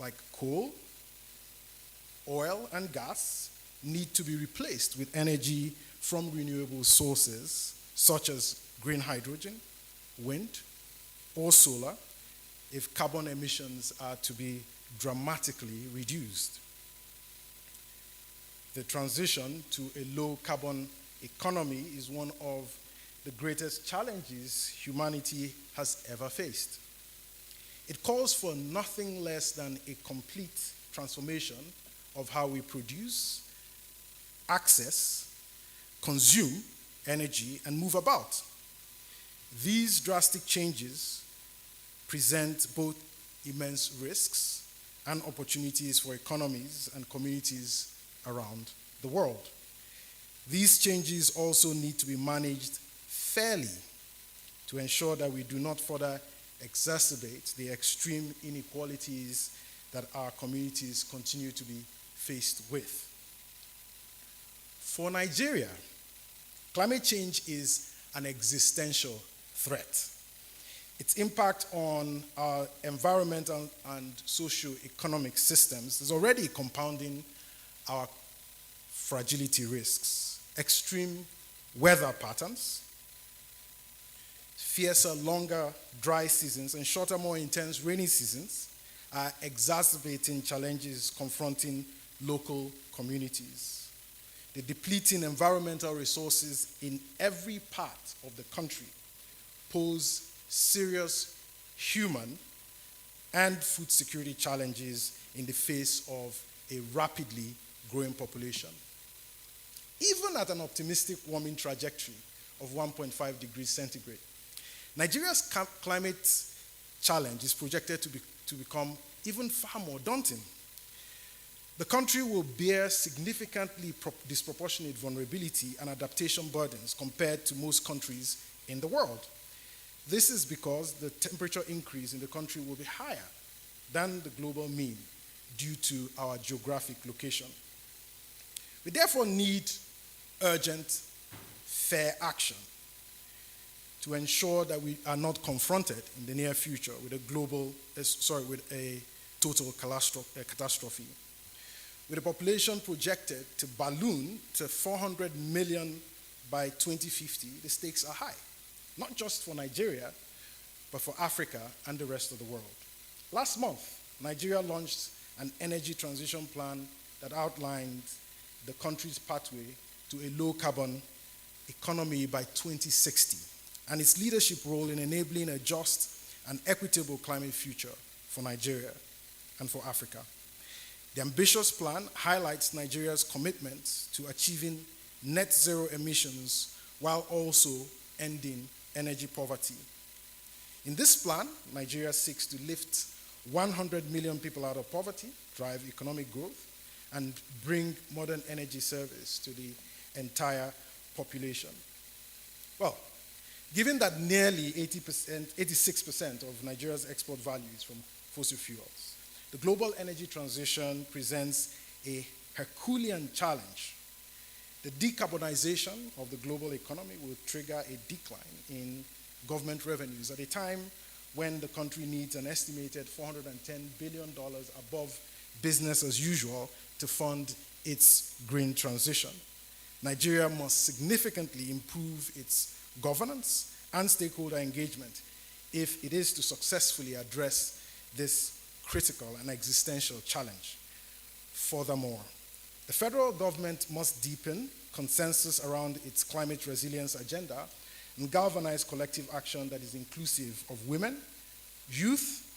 like coal, oil, and gas need to be replaced with energy from renewable sources such as green hydrogen, wind, or solar if carbon emissions are to be dramatically reduced. The transition to a low-carbon economy is one of the greatest challenges humanity has ever faced. It calls for nothing less than a complete transformation of how we produce, access, consume energy, and move about. These drastic changes present both immense risks and opportunities for economies and communities around the world. These changes also need to be managed fairly to ensure that we do not further exacerbate the extreme inequalities that our communities continue to be faced with. For Nigeria, climate change is an existential threat. Its impact on our environmental and socio-economic systems is already compounding our fragility risks. Extreme weather patterns, fiercer, longer dry seasons, and shorter, more intense rainy seasons are exacerbating challenges confronting local communities. The depleting environmental resources in every part of the country pose serious human and food security challenges in the face of a rapidly growing population. Even at an optimistic warming trajectory of 1.5 degrees centigrade, Nigeria's climate challenge is projected to become even far more daunting. The country will bear significantly disproportionate vulnerability and adaptation burdens compared to most countries in the world. This is because the temperature increase in the country will be higher than the global mean due to our geographic location. We therefore need urgent, fair action to ensure that we are not confronted in the near future with a total catastrophe. With the population projected to balloon to 400 million by 2050, the stakes are high, not just for Nigeria, but for Africa and the rest of the world. Last month, Nigeria launched an energy transition plan that outlined the country's pathway to a low-carbon economy by 2060, and its leadership role in enabling a just and equitable climate future for Nigeria and for Africa. The ambitious plan highlights Nigeria's commitment to achieving net zero emissions while also ending energy poverty. In this plan, Nigeria seeks to lift 100 million people out of poverty, drive economic growth, and bring modern energy service to the entire population. Well, given that nearly 86% of Nigeria's export value is from fossil fuels, the global energy transition presents a Herculean challenge. The decarbonization of the global economy will trigger a decline in government revenues at a time when the country needs an estimated $410 billion above business as usual to fund its green transition. Nigeria must significantly improve its governance and stakeholder engagement if it is to successfully address this critical and existential challenge. Furthermore, the federal government must deepen consensus around its climate resilience agenda and galvanize collective action that is inclusive of women, youth,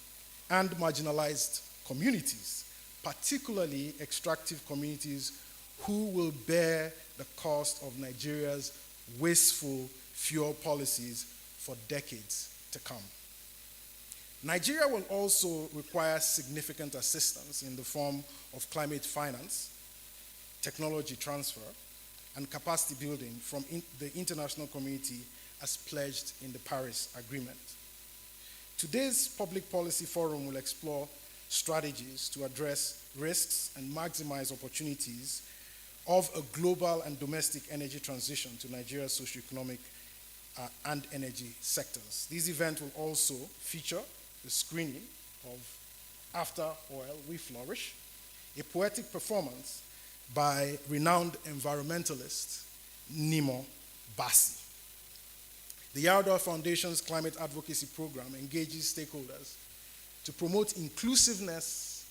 and marginalized communities, particularly extractive communities who will bear the cost of Nigeria's wasteful fuel policies for decades to come. Nigeria will also require significant assistance in the form of climate finance, technology transfer, and capacity building from the international community as pledged in the Paris Agreement. Today's public policy forum will explore strategies to address risks and maximize opportunities of a global and domestic energy transition to Nigeria's socioeconomic and energy sectors. This event will also feature the screening of After Oil, We Flourish, a poetic performance by renowned environmentalist Nimo Bassi. The Yar'Adua Foundation's climate advocacy program engages stakeholders to promote inclusiveness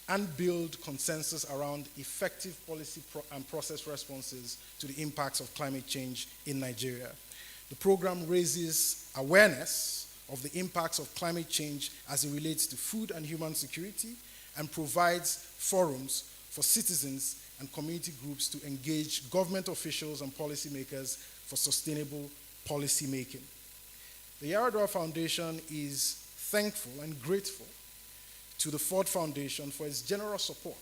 and build consensus around effective policy and process responses to the impacts of climate change in Nigeria. The program raises awareness of the impacts of climate change as it relates to food and human security and provides forums for citizens and community groups to engage government officials and policymakers for sustainable policy making. The Yar'Adua Foundation is thankful and grateful to the Ford Foundation for its generous support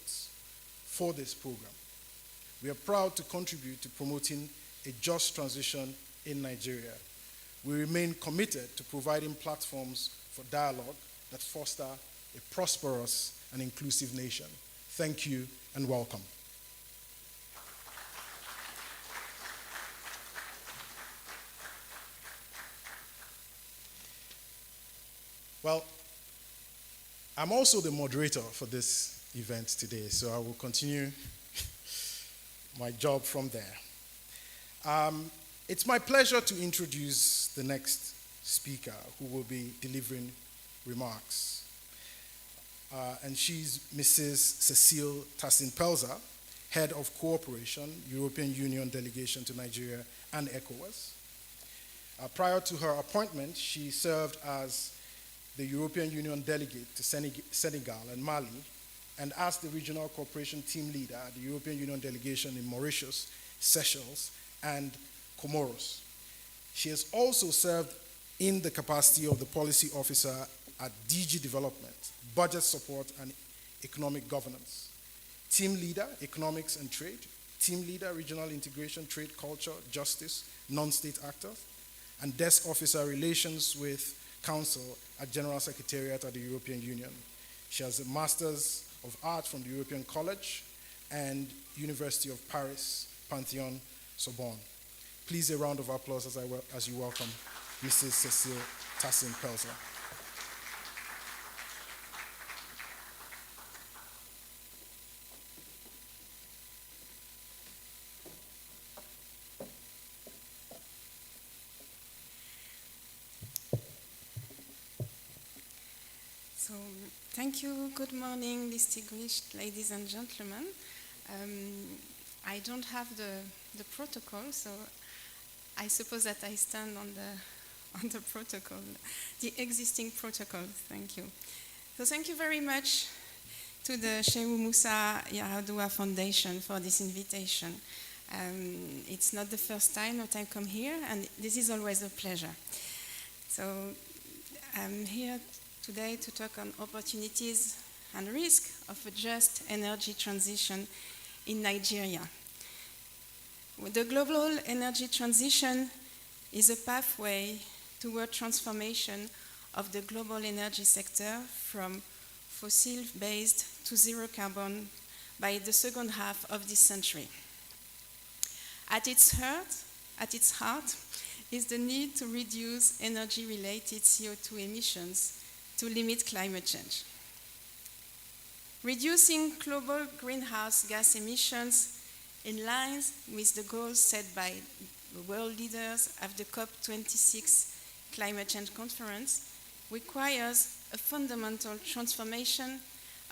for this program. We are proud to contribute to promoting a just transition in Nigeria. We remain committed to providing platforms for dialogue that foster a prosperous and inclusive nation. Thank you and welcome. Well, I'm also the moderator for this event today, so I will continue my job from there. It's my pleasure to introduce the next speaker who will be delivering remarks. And she's Mrs. Cecile Tassin-Pelzer, Head of Cooperation, European Union Delegation to Nigeria and ECOWAS. Prior to her appointment, she served as the European Union delegate to Senegal and Mali, and as the regional cooperation team leader at the European Union delegation in Mauritius, Seychelles, and Comoros. She has also served in the capacity of the policy officer at DG Development, Budget Support and Economic Governance, team leader, Economics and Trade, team leader, Regional Integration, Trade, Culture, Justice, Non-State Actors, and desk officer, Relations with Council at General Secretariat at the European Union. She has a Master's of Art from the European College and University of Paris, Pantheon, Sorbonne. Please a round of applause as you welcome Mrs. Cecile Tassin-Pelzer. So, thank you. Good morning, distinguished ladies and gentlemen. I don't have the protocol, so I suppose that I stand on the protocol, the existing protocol. Thank you. So thank you very much to the Shehu Musa Yar'Adua Foundation for this invitation. It's not the first time that I come here, and this is always a pleasure. So I'm here today to talk on opportunities and risk of a just energy transition in Nigeria. The global energy transition is a pathway toward transformation of the global energy sector from fossil-based to zero carbon by the second half of this century. At its heart is the need to reduce energy-related CO2 emissions to limit climate change. Reducing global greenhouse gas emissions in line with the goals set by the world leaders at the COP26 Climate Change Conference requires a fundamental transformation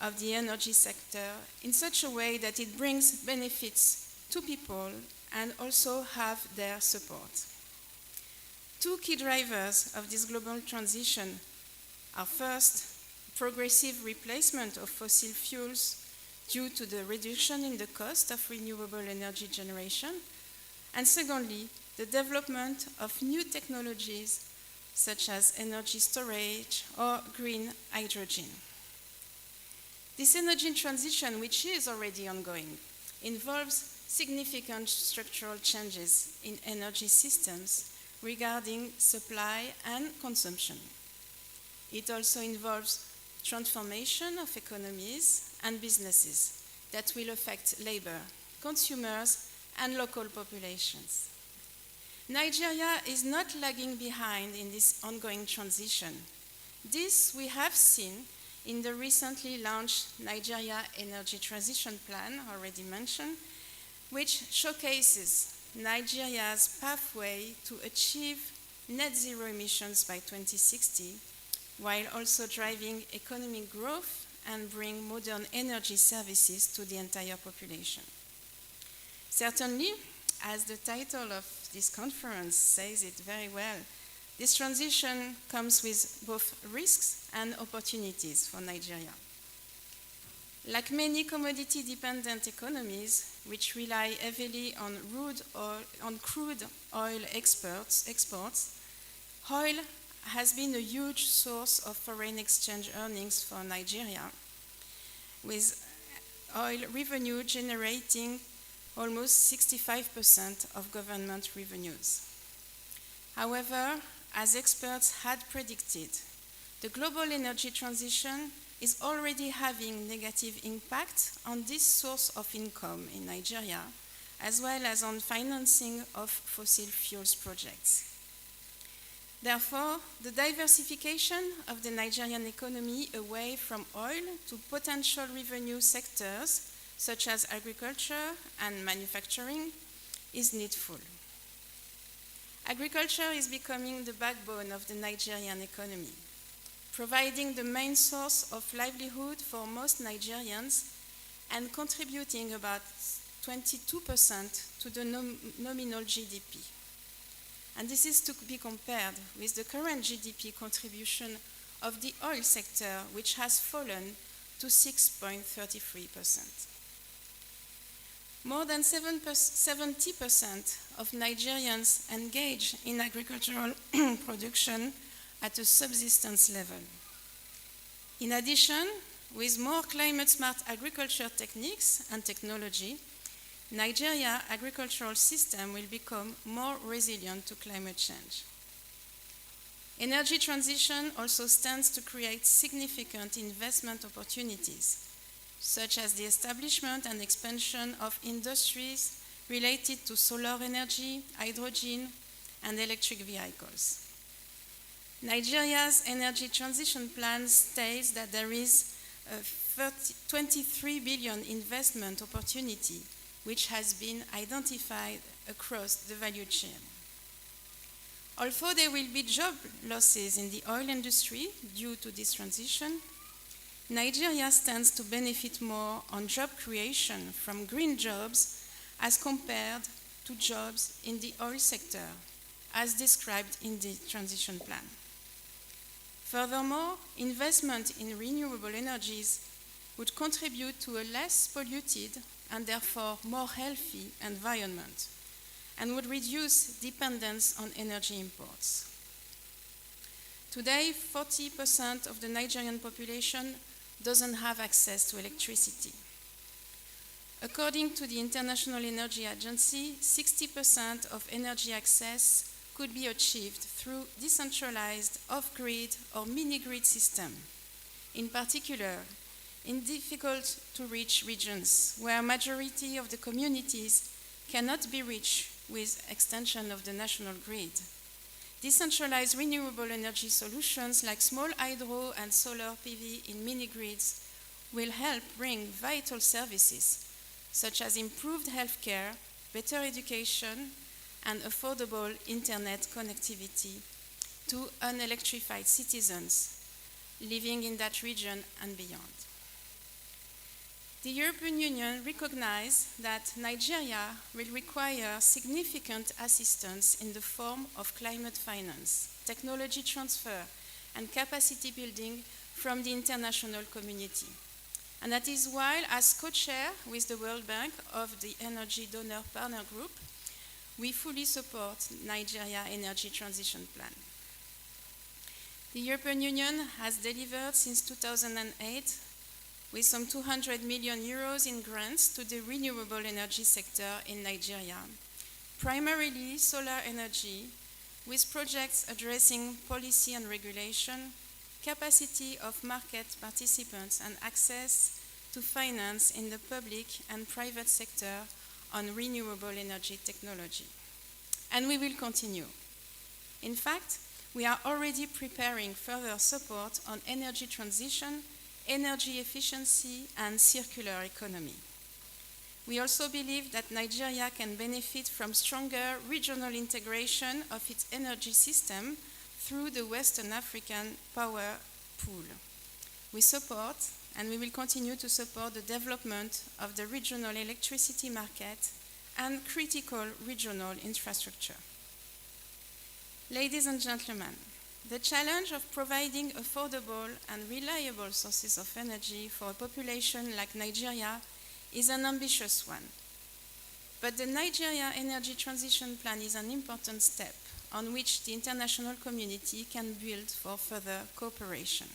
of the energy sector in such a way that it brings benefits to people and also have their support. Two key drivers of this global transition are first, progressive replacement of fossil fuels due to the reduction in the cost of renewable energy generation, and secondly, the development of new technologies such as energy storage or green hydrogen. This energy transition, which is already ongoing, involves significant structural changes in energy systems regarding supply and consumption. It also involves transformation of economies and businesses that will affect labor, consumers, and local populations. Nigeria is not lagging behind in this ongoing transition. This we have seen in the recently launched Nigeria Energy Transition Plan, already mentioned, which showcases Nigeria's pathway to achieve net zero emissions by 2060, while also driving economic growth and bring modern energy services to the entire population. Certainly, as the title of this conference says it very well, this transition comes with both risks and opportunities for Nigeria. Like many commodity-dependent economies, which rely heavily on crude oil exports, oil has been a huge source of foreign exchange earnings for Nigeria, with oil revenue generating almost 65% of government revenues. However, as experts had predicted, the global energy transition is already having negative impact on this source of income in Nigeria, as well as on financing of fossil fuels projects. Therefore, the diversification of the Nigerian economy away from oil to potential revenue sectors such as agriculture and manufacturing is needful. Agriculture is becoming the backbone of the Nigerian economy, providing the main source of livelihood for most Nigerians and contributing about 22% to the nominal GDP. And this is to be compared with the current GDP contribution of the oil sector, which has fallen to 6.33%. More than 70% of Nigerians engage in agricultural production at a subsistence level. In addition, with more climate-smart agriculture techniques and technology, Nigeria's agricultural system will become more resilient to climate change. Energy transition also stands to create significant investment opportunities, such as the establishment and expansion of industries related to solar energy, hydrogen, and electric vehicles. Nigeria's energy transition plan states that there is a 23 billion investment opportunity which has been identified across the value chain. Although there will be job losses in the oil industry due to this transition, Nigeria stands to benefit more on job creation from green jobs as compared to jobs in the oil sector, as described in the transition plan. Furthermore, investment in renewable energies would contribute to a less polluted and therefore more healthy environment and would reduce dependence on energy imports. Today, 40% of the Nigerian population doesn't have access to electricity. According to the International Energy Agency, 60% of energy access could be achieved through decentralized off-grid or mini-grid system, in particular in difficult-to-reach regions where a majority of the communities cannot be reached with extension of the national grid. Decentralized renewable energy solutions like small hydro and solar PV in mini-grids will help bring vital services such as improved healthcare, better education, and affordable internet connectivity to unelectrified citizens living in that region and beyond. The European Union recognizes that Nigeria will require significant assistance in the form of climate finance, technology transfer, and capacity building from the international community. And that is why, as co-chair with the World Bank of the Energy Donor Partner Group, we fully support Nigeria Energy Transition Plan. The European Union has delivered since 2008 with some 200 million euros in grants to the renewable energy sector in Nigeria, primarily solar energy, with projects addressing policy and regulation, capacity of market participants, and access to finance in the public and private sector on renewable energy technology. And we will continue. In fact, we are already preparing further support on energy transition energy efficiency, and circular economy. We also believe that Nigeria can benefit from stronger regional integration of its energy system through the Western African power pool. We support, and we will continue to support, the development of the regional electricity market and critical regional infrastructure. Ladies and gentlemen, the challenge of providing affordable and reliable sources of energy for a population like Nigeria is an ambitious one. But the Nigeria Energy Transition Plan is an important step on which the international community can build for further cooperation.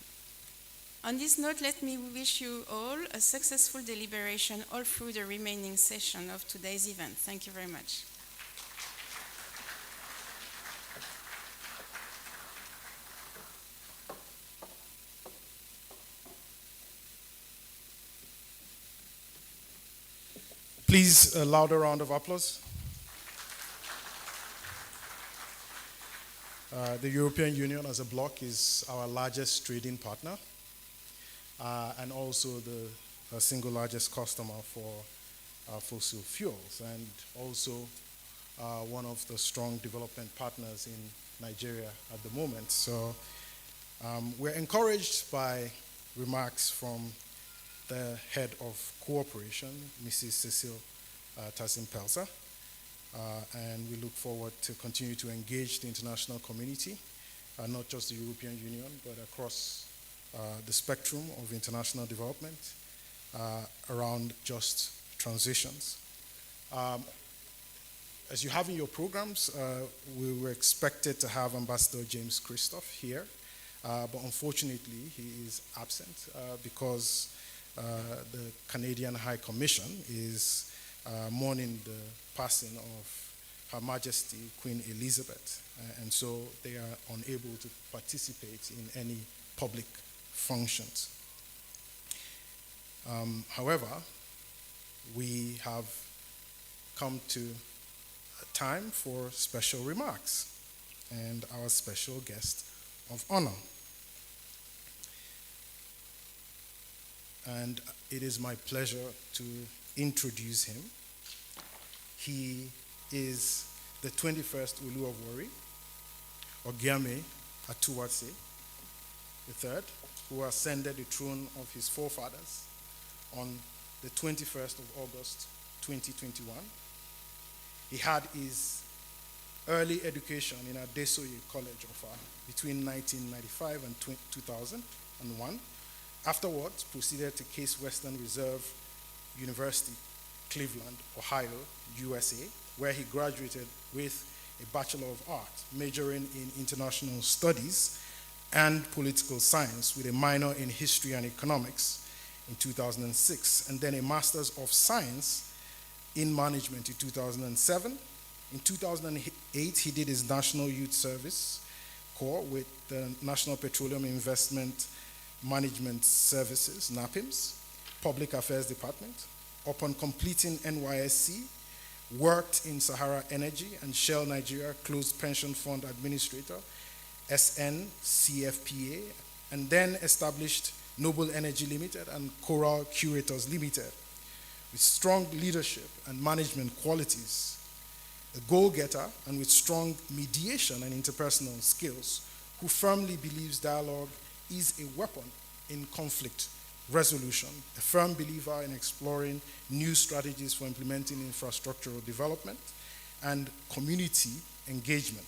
On this note, let me wish you all a successful deliberation all through the remaining session of today's event. Thank you very much. Please, a louder round of applause. The European Union as a bloc is our largest trading partner and also the single largest customer for fossil fuels, and also one of the strong development partners in Nigeria at the moment. So we're encouraged by remarks from the head of cooperation, Mrs. Cecile Tazim-Pelsa, and we look forward to continue to engage the international community, not just the European Union, but across the spectrum of international development around just transitions. As you have in your programs, we were expected to have Ambassador James Christophe here, but unfortunately he is absent because the Canadian High Commission is mourning the passing of Her Majesty Queen Elizabeth, and so they are unable to participate in any public functions. However, we have come to a time for special remarks and our special guest of honor. And it is my pleasure to introduce him. He is the 21st Olu of Warri, Ogiame Atuwatse III, who ascended the throne of his forefathers on the 21st of August, 2021. He had his early education in Adesoye College of between 1995 and 2001. Afterwards, proceeded to Case Western Reserve University, Cleveland, Ohio, USA, where he graduated with a Bachelor of Arts, majoring in International Studies and Political Science with a minor in History and Economics in 2006, and then a Master's of Science in Management in 2007. In 2008, he did his National Youth Service Corps with the National Petroleum Investment Management Services, NAPIMS, Public Affairs Department. Upon completing NYSC, worked in Sahara Energy and Shell Nigeria Closed Pension Fund Administrator, SNCFPA, and then established Noble Energy Limited and Coral Curators Limited. With strong leadership and management qualities, a goal-getter, and with strong mediation and interpersonal skills, who firmly believes dialogue is a weapon in conflict resolution, a firm believer in exploring new strategies for implementing infrastructural development and community engagement,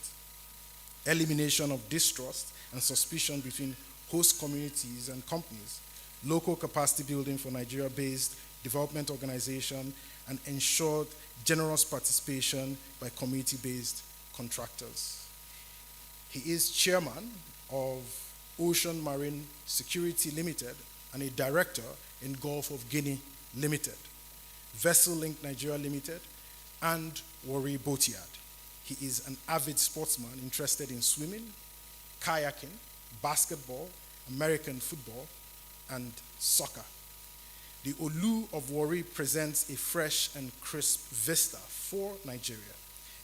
elimination of distrust and suspicion between host communities and companies, local capacity building for Nigeria-based development organization, and ensured generous participation by community-based contractors. He is chairman of Ocean Marine Security Limited and a director in Gulf of Guinea Limited, Vessel Link Nigeria Limited, and Warri Boatyard. He is an avid sportsman interested in swimming, kayaking, basketball, American football, and soccer. The Olu of Warri presents a fresh and crisp vista for Nigeria,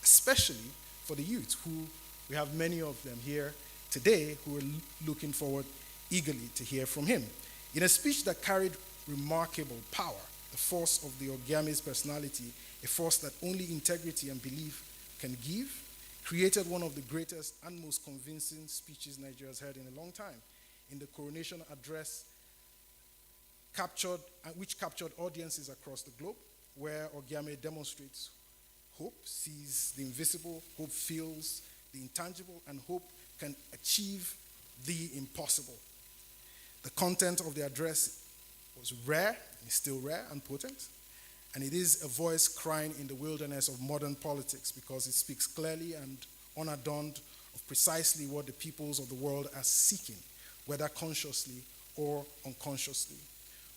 especially for the youth, who we have many of them here today who are looking forward eagerly to hear from him. In a speech that carried remarkable power, the force of the Ogiame's personality, a force that only integrity and belief can give, created one of the greatest and most convincing speeches Nigeria has heard in a long time. In the coronation address, which captured audiences across the globe, where Ogiame demonstrates hope, sees the invisible, hope feels the intangible, and hope can achieve the impossible. The content of the address was rare, and is still rare and potent, and it is a voice crying in the wilderness of modern politics because it speaks clearly and unadorned of precisely what the peoples of the world are seeking, whether consciously or unconsciously.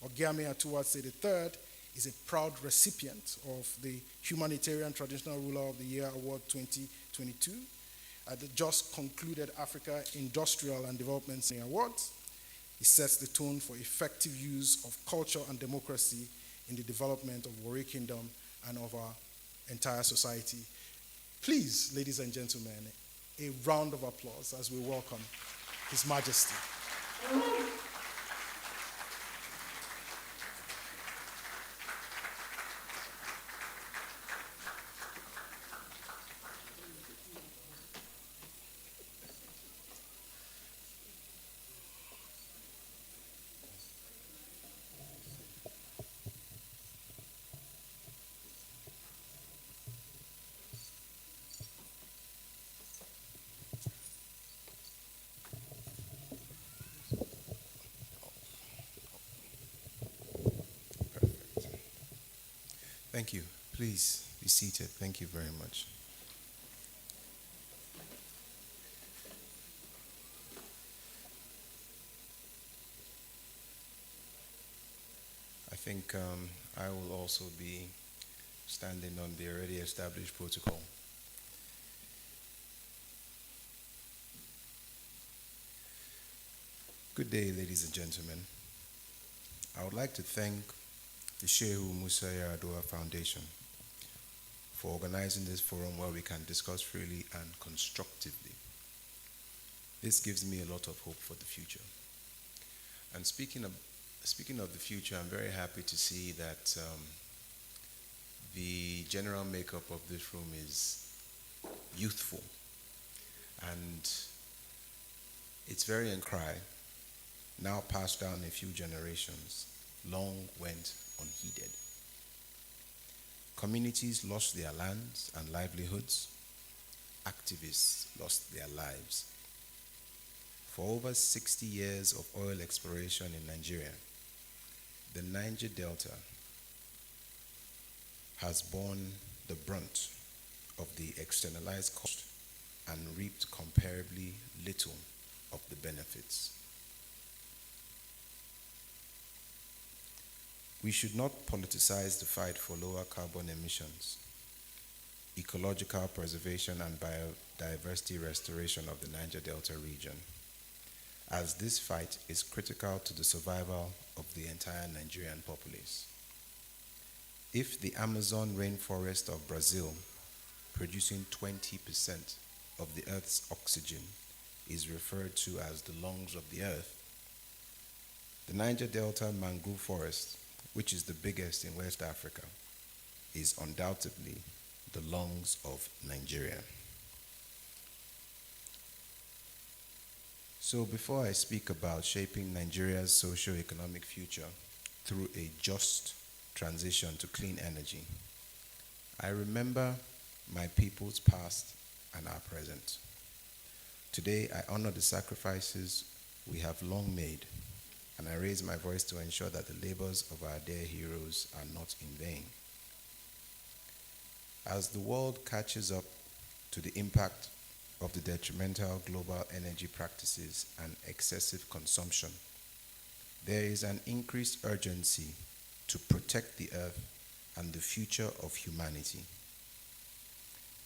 Ogiame Atuwatse III is a proud recipient of the Humanitarian Traditional Ruler of the Year Award 2022 at the just concluded Africa Industrial and Development Awards. He sets the tone for effective use of culture and democracy in the development of Warri Kingdom and of our entire society. Please, ladies and gentlemen, a round of applause as we welcome His Majesty. Thank you. Please be seated. Thank you very much. I think I will also be standing on the already established protocol. Good day, ladies and gentlemen. I would like to thank the Shehu Musa Yar'Adua Foundation for organizing this forum where we can discuss freely and constructively. This gives me a lot of hope for the future. And speaking of the future, I'm very happy to see that the general makeup of this room is youthful, and it's very cry, now passed down a few generations, long went unheeded. Communities lost their lands and livelihoods. Activists lost their lives. For over 60 years of oil exploration in Nigeria, the Niger Delta has borne the brunt of the externalized cost and reaped comparably little of the benefits. We should not politicize the fight for lower carbon emissions, ecological preservation, and biodiversity restoration of the Niger Delta region, as this fight is critical to the survival of the entire Nigerian populace. If the Amazon rainforest of Brazil, producing 20% of the Earth's oxygen, is referred to as the lungs of the Earth, the Niger Delta mangrove forest, which is the biggest in West Africa, is undoubtedly the lungs of Nigeria. So before I speak about shaping Nigeria's socio-economic future through a just transition to clean energy, I remember my people's past and our present. Today, I honor the sacrifices we have long made, and I raise my voice to ensure that the labors of our dear heroes are not in vain. As the world catches up to the impact of the detrimental global energy practices and excessive consumption, there is an increased urgency to protect the earth and the future of humanity.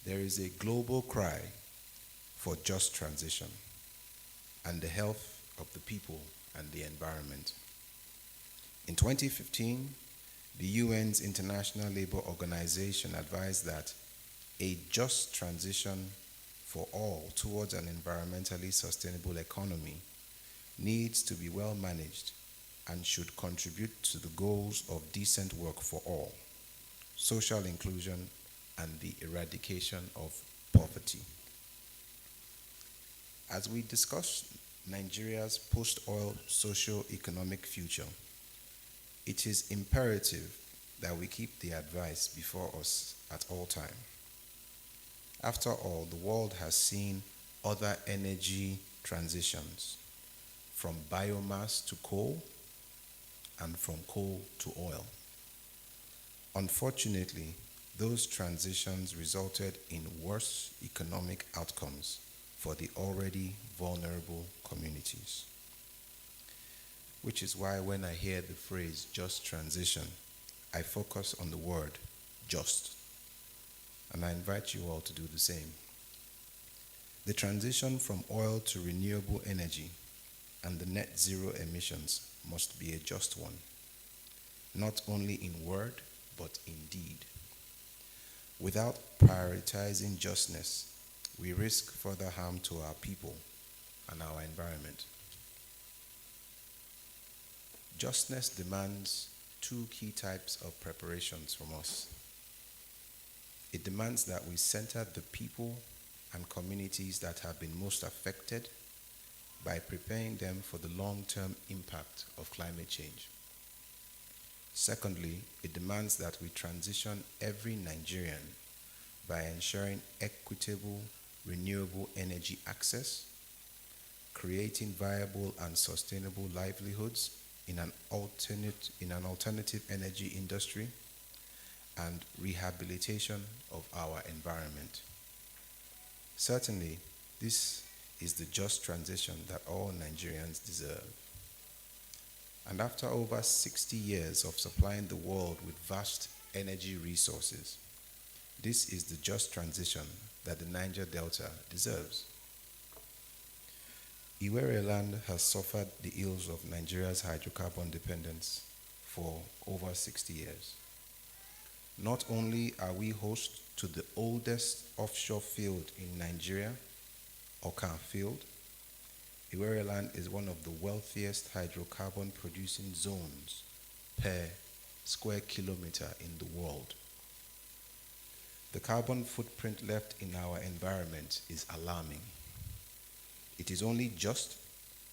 There is a global cry for just transition and the health of the people and the environment. In 2015, the UN's International Labour Organization advised that a just transition for all towards an environmentally sustainable economy needs to be well managed and should contribute to the goals of decent work for all, social inclusion, and the eradication of poverty. As we discuss Nigeria's post-oil socio-economic future, it is imperative that we keep the advice before us at all time. After all, the world has seen other energy transitions, from biomass to coal and from coal to oil. Unfortunately, those transitions resulted in worse economic outcomes for the already vulnerable communities. Which is why when I hear the phrase just transition, I focus on the word just. And I invite you all to do the same. The transition from oil to renewable energy and the net zero emissions must be a just one, not only in word, but in deed. Without prioritizing justness, we risk further harm to our people and our environment. Justness demands two key types of preparations from us. It demands that we center the people and communities that have been most affected by preparing them for the long-term impact of climate change. Secondly, it demands that we transition every Nigerian by ensuring equitable, renewable energy access, creating viable and sustainable livelihoods in an alternative energy industry, and rehabilitation of our environment. Certainly, this is the just transition that all Nigerians deserve. And after over 60 years of supplying the world with vast energy resources, this is the just transition that the Niger Delta deserves. Iwere land has suffered the ills of Nigeria's hydrocarbon dependence for over 60 years. Not only are we host to the oldest offshore field in Nigeria, Okan Field, Iwere land is one of the wealthiest hydrocarbon producing zones per square kilometer in the world. The carbon footprint left in our environment is alarming. It is only just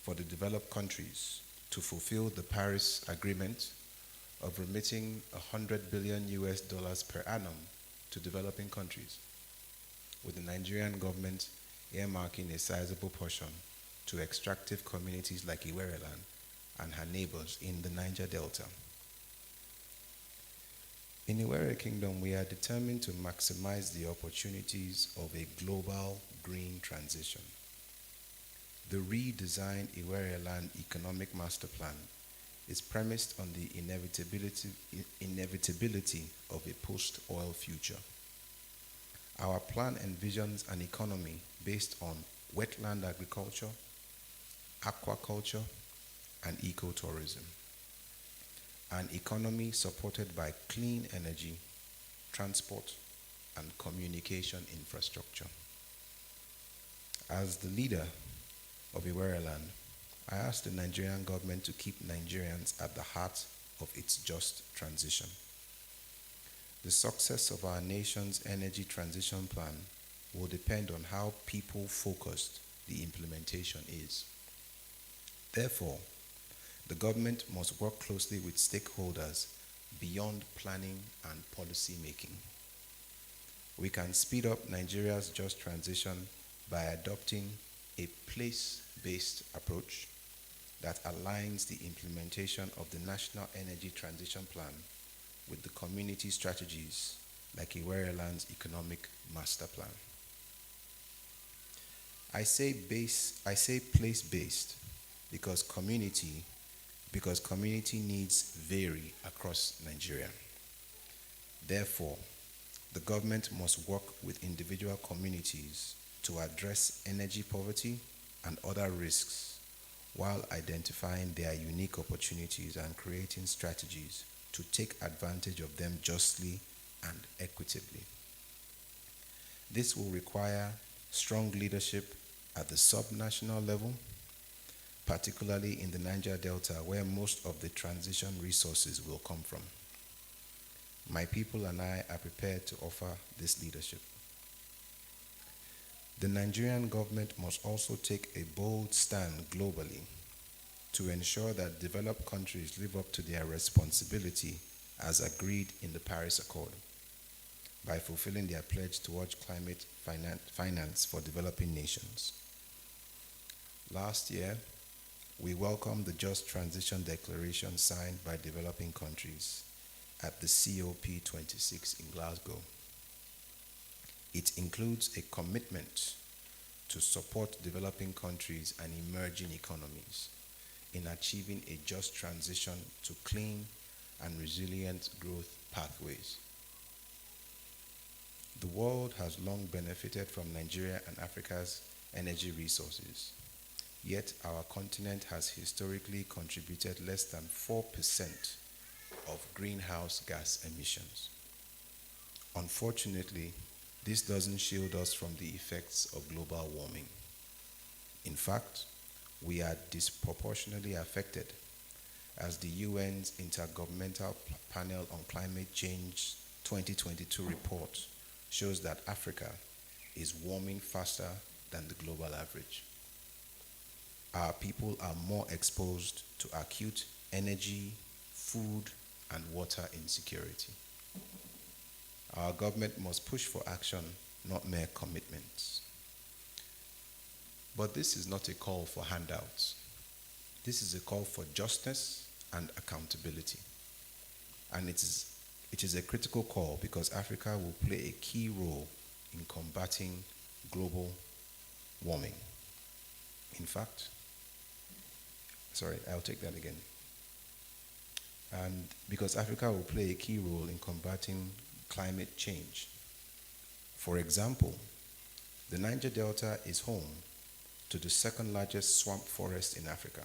for the developed countries to fulfill the Paris Agreement of remitting $100 billion per annum to developing countries, with the Nigerian government earmarking a sizable portion to extractive communities like Iwereland and her neighbors in the Niger Delta. In Iwere Kingdom, we are determined to maximize the opportunities of a global green transition. The redesigned Iwereland Economic Master Plan is premised on the inevitability of a post-oil future. Our plan envisions an economy based on wetland agriculture, aquaculture, and ecotourism. An economy supported by clean energy, transport, and communication infrastructure. As the leader of Iwereland, I ask the Nigerian government to keep Nigerians at the heart of its just transition. The success of our nation's energy transition plan will depend on how people-focused the implementation is. Therefore, the government must work closely with stakeholders beyond planning and policy making. We can speed up Nigeria's just transition by adopting a place-based approach that aligns the implementation of the National Energy Transition Plan with the community strategies like Iwereland's Economic Master Plan. I say place-based because community needs vary across Nigeria. Therefore, the government must work with individual communities to address energy poverty and other risks while identifying their unique opportunities and creating strategies to take advantage of them justly and equitably. This will require strong leadership at the subnational level, particularly in the Niger Delta, where most of the transition resources will come from. My people and I are prepared to offer this leadership. The Nigerian government must also take a bold stand globally to ensure that developed countries live up to their responsibility as agreed in the Paris Accord by fulfilling their pledge towards climate finance for developing nations. Last year, we welcomed the Just Transition Declaration signed by developing countries at the COP26 in Glasgow. It includes a commitment to support developing countries and emerging economies in achieving a just transition to clean and resilient growth pathways. The world has long benefited from Nigeria and Africa's energy resources, yet our continent has historically contributed less than 4% of greenhouse gas emissions. Unfortunately, this doesn't shield us from the effects of global warming. In fact, we are disproportionately affected, as the UN's Intergovernmental Panel on Climate Change 2022 report shows that Africa is warming faster than the global average. Our people are more exposed to acute energy, food, and water insecurity. Our government must push for action, not mere commitments. But this is not a call for handouts. This is a call for justice and accountability. And it is a critical call because Africa will play a key role in combating global warming. In fact, I'll take that again. And because Africa will play a key role in combating climate change. For example, the Niger Delta is home to the second largest swamp forest in Africa,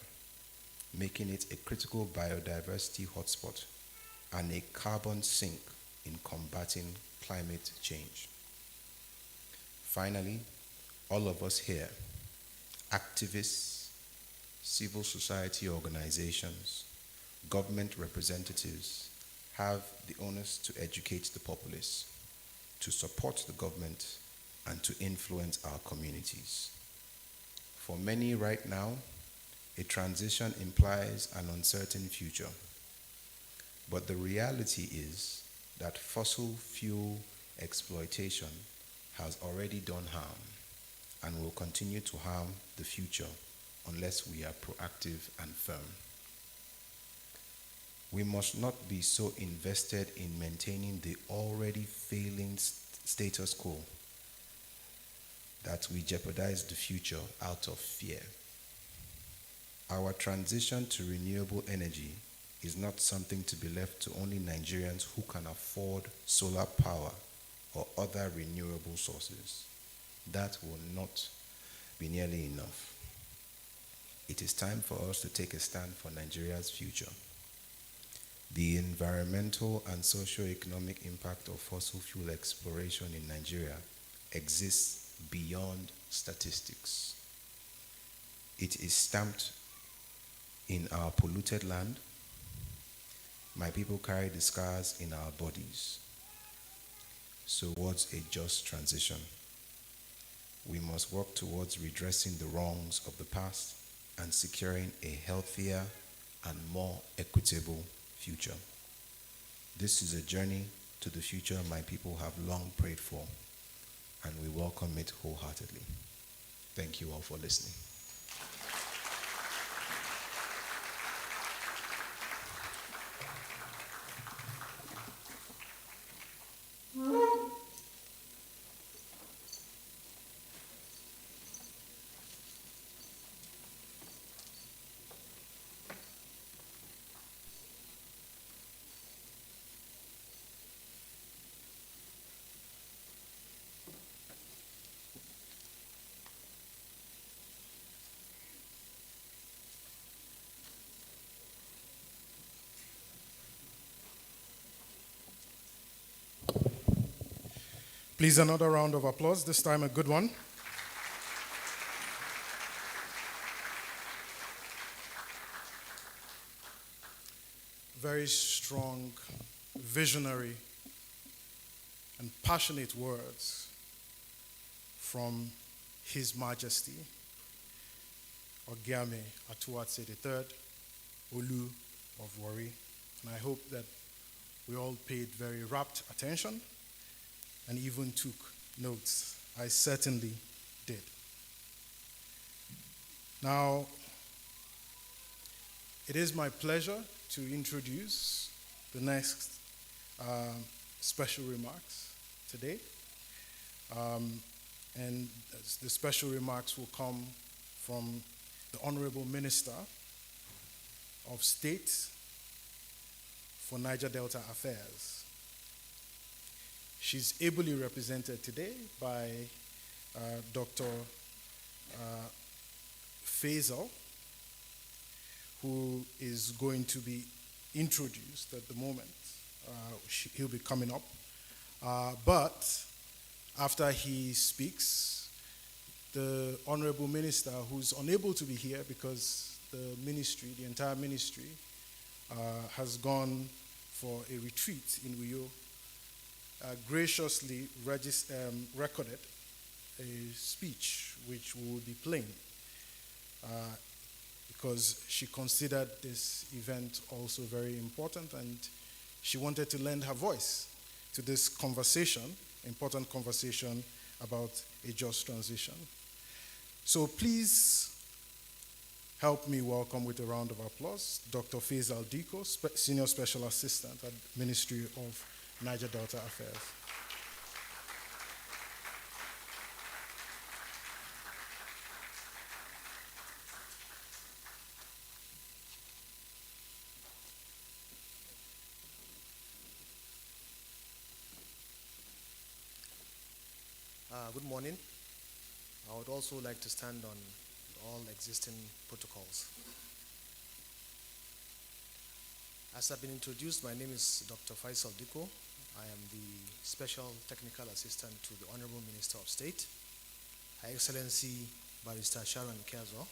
making it a critical biodiversity hotspot and a carbon sink in combating climate change. Finally, all of us here, activists, civil society organizations, government representatives, have the onus to educate the populace, to support the government, and to influence our communities. For many right now, a transition implies an uncertain future. But the reality is that fossil fuel exploitation has already done harm and will continue to harm the future unless we are proactive and firm. We must not be so invested in maintaining the already failing status quo that we jeopardize the future out of fear. Our transition to renewable energy is not something to be left to only Nigerians who can afford solar power or other renewable sources. That will not be nearly enough. It is time for us to take a stand for Nigeria's future. The environmental and socio-economic impact of fossil fuel exploration in Nigeria exists beyond statistics. It is stamped in our polluted land. My people carry the scars in our bodies. So towards a just transition, we must work towards redressing the wrongs of the past and securing a healthier and more equitable future. This is a journey to the future my people have long prayed for, and we welcome it wholeheartedly. Thank you all for listening. Please, another round of applause, this time a good one. very strong, visionary, and passionate words from His Majesty, Ogiame Atuatse III, Olu of Warri. And I hope that we all paid very rapt attention and even took notes. I certainly did. Now, it is my pleasure to introduce the next special remarks today. And the special remarks will come from the Honorable Minister of State for Niger Delta Affairs. She's ably represented today by Dr. Faisal, who is going to be introduced at the moment. He'll be coming up. But after he speaks, the Honorable Minister, who's unable to be here because the entire ministry, has gone for a retreat in Uyo, graciously recorded a speech which we will be playing because she considered this event also very important, and she wanted to lend her voice to this conversation, important conversation about a just transition. So please help me welcome with a round of applause Dr. Faisal Diko, Senior Special Assistant at Ministry of Niger Delta Affairs. Good morning. I would also like to stand on all existing protocols. As I've been introduced, my name is Dr. Faisal Diko. I am the Special Technical Assistant to the Honorable Minister of State, Her Excellency Barrister Sharon Kezo.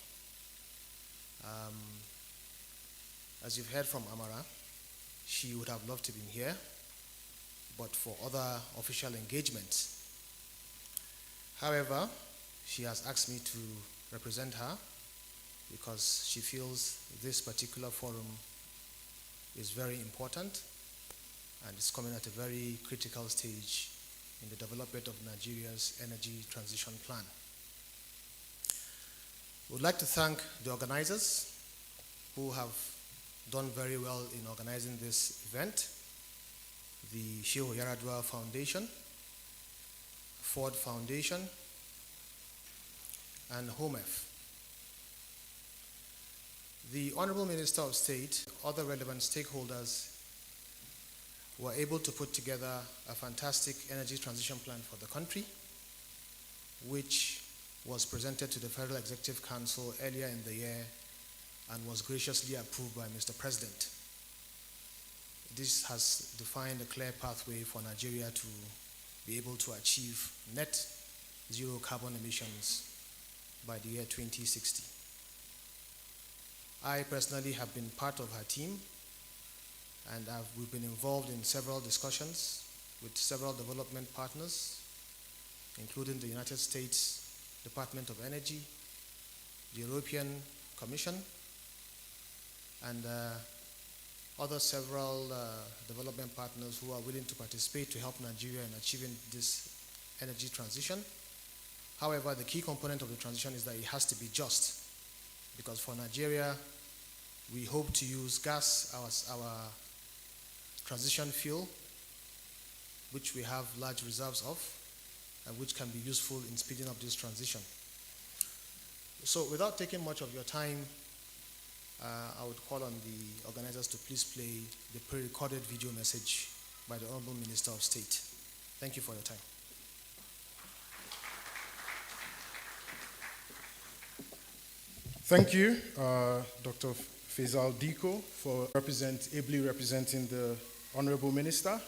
As you've heard from Amara, she would have loved to be here, but for other official engagements. However, she has asked me to represent her because she feels this particular forum is very important and is coming at a very critical stage in the development of Nigeria's energy transition plan. We would like to thank the organizers who have done very well in organizing this event, the Yar'Adua Foundation, Ford Foundation, and HOMEF. The Honorable Minister of State, other relevant stakeholders were able to put together a fantastic energy transition plan for the country, which was presented to the Federal Executive Council earlier in the year and was graciously approved by Mr. President. This has defined a clear pathway for Nigeria to be able to achieve net zero carbon emissions by the year 2060. I personally have been part of her team, and we've been involved in several discussions with several development partners, including the United States Department of Energy, the European Commission, and other several development partners who are willing to participate to help Nigeria in achieving this energy transition. However, the key component of the transition is that it has to be just, because for Nigeria, we hope to use gas, our transition fuel, which we have large reserves of, and which can be useful in speeding up this transition. So without taking much of your time, I would call on the organizers to please play the pre-recorded video message by the Honorable Minister of State. Thank you for your time. Thank you, Dr. Faisal Diko, for ably representing the Honorable Minister.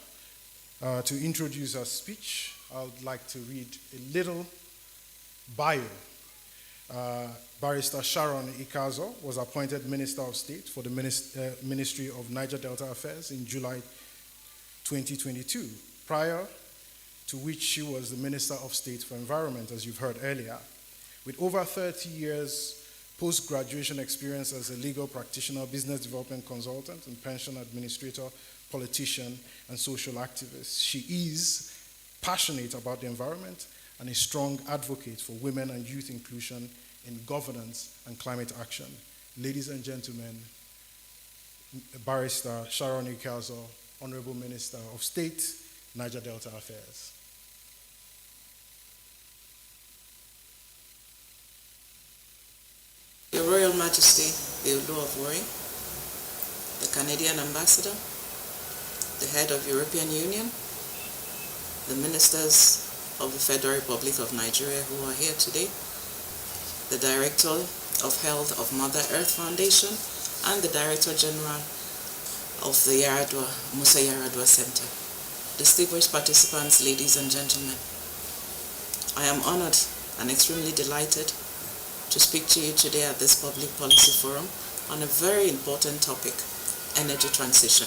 To introduce our speech, I would like to read a little bio Barrister Sharon Ikazo was appointed Minister of State for the Ministry of Niger Delta Affairs in July 2022, prior to which she was the Minister of State for Environment, as you've heard earlier. With over 30 years post-graduation experience as a legal practitioner, business development consultant, and pension administrator, politician, and social activist, she is passionate about the environment and a strong advocate for women and youth inclusion in governance and climate action. Ladies and gentlemen, Barrister Sharon Ikazo, Honorable Minister of State, Niger Delta Affairs. Your Royal Majesty, the Olu of Warri, the Canadian Ambassador, the Head of European Union, the Ministers of the Federal Republic of Nigeria who are here today, the Director of Health of Mother Earth Foundation, and the Director General of the Yar'Adua Center. Distinguished participants, ladies and gentlemen, I am honored and extremely delighted to speak to you today at this public policy forum on a very important topic, energy transition.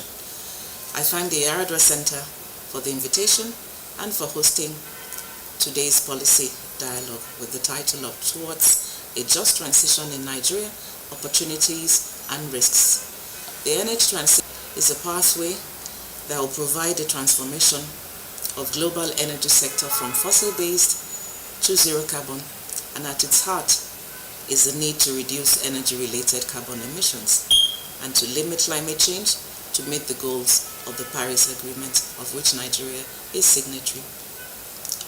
I thank the Yar'Adua Center for the invitation and for hosting today's policy dialogue with the title of Towards a Just Transition in Nigeria, Opportunities and Risks. The energy transition is a pathway that will provide a transformation of global energy sector from fossil-based to zero carbon, and at its heart is the need to reduce energy-related carbon emissions and to limit climate change to meet the goals of the Paris Agreement, of which Nigeria is signatory.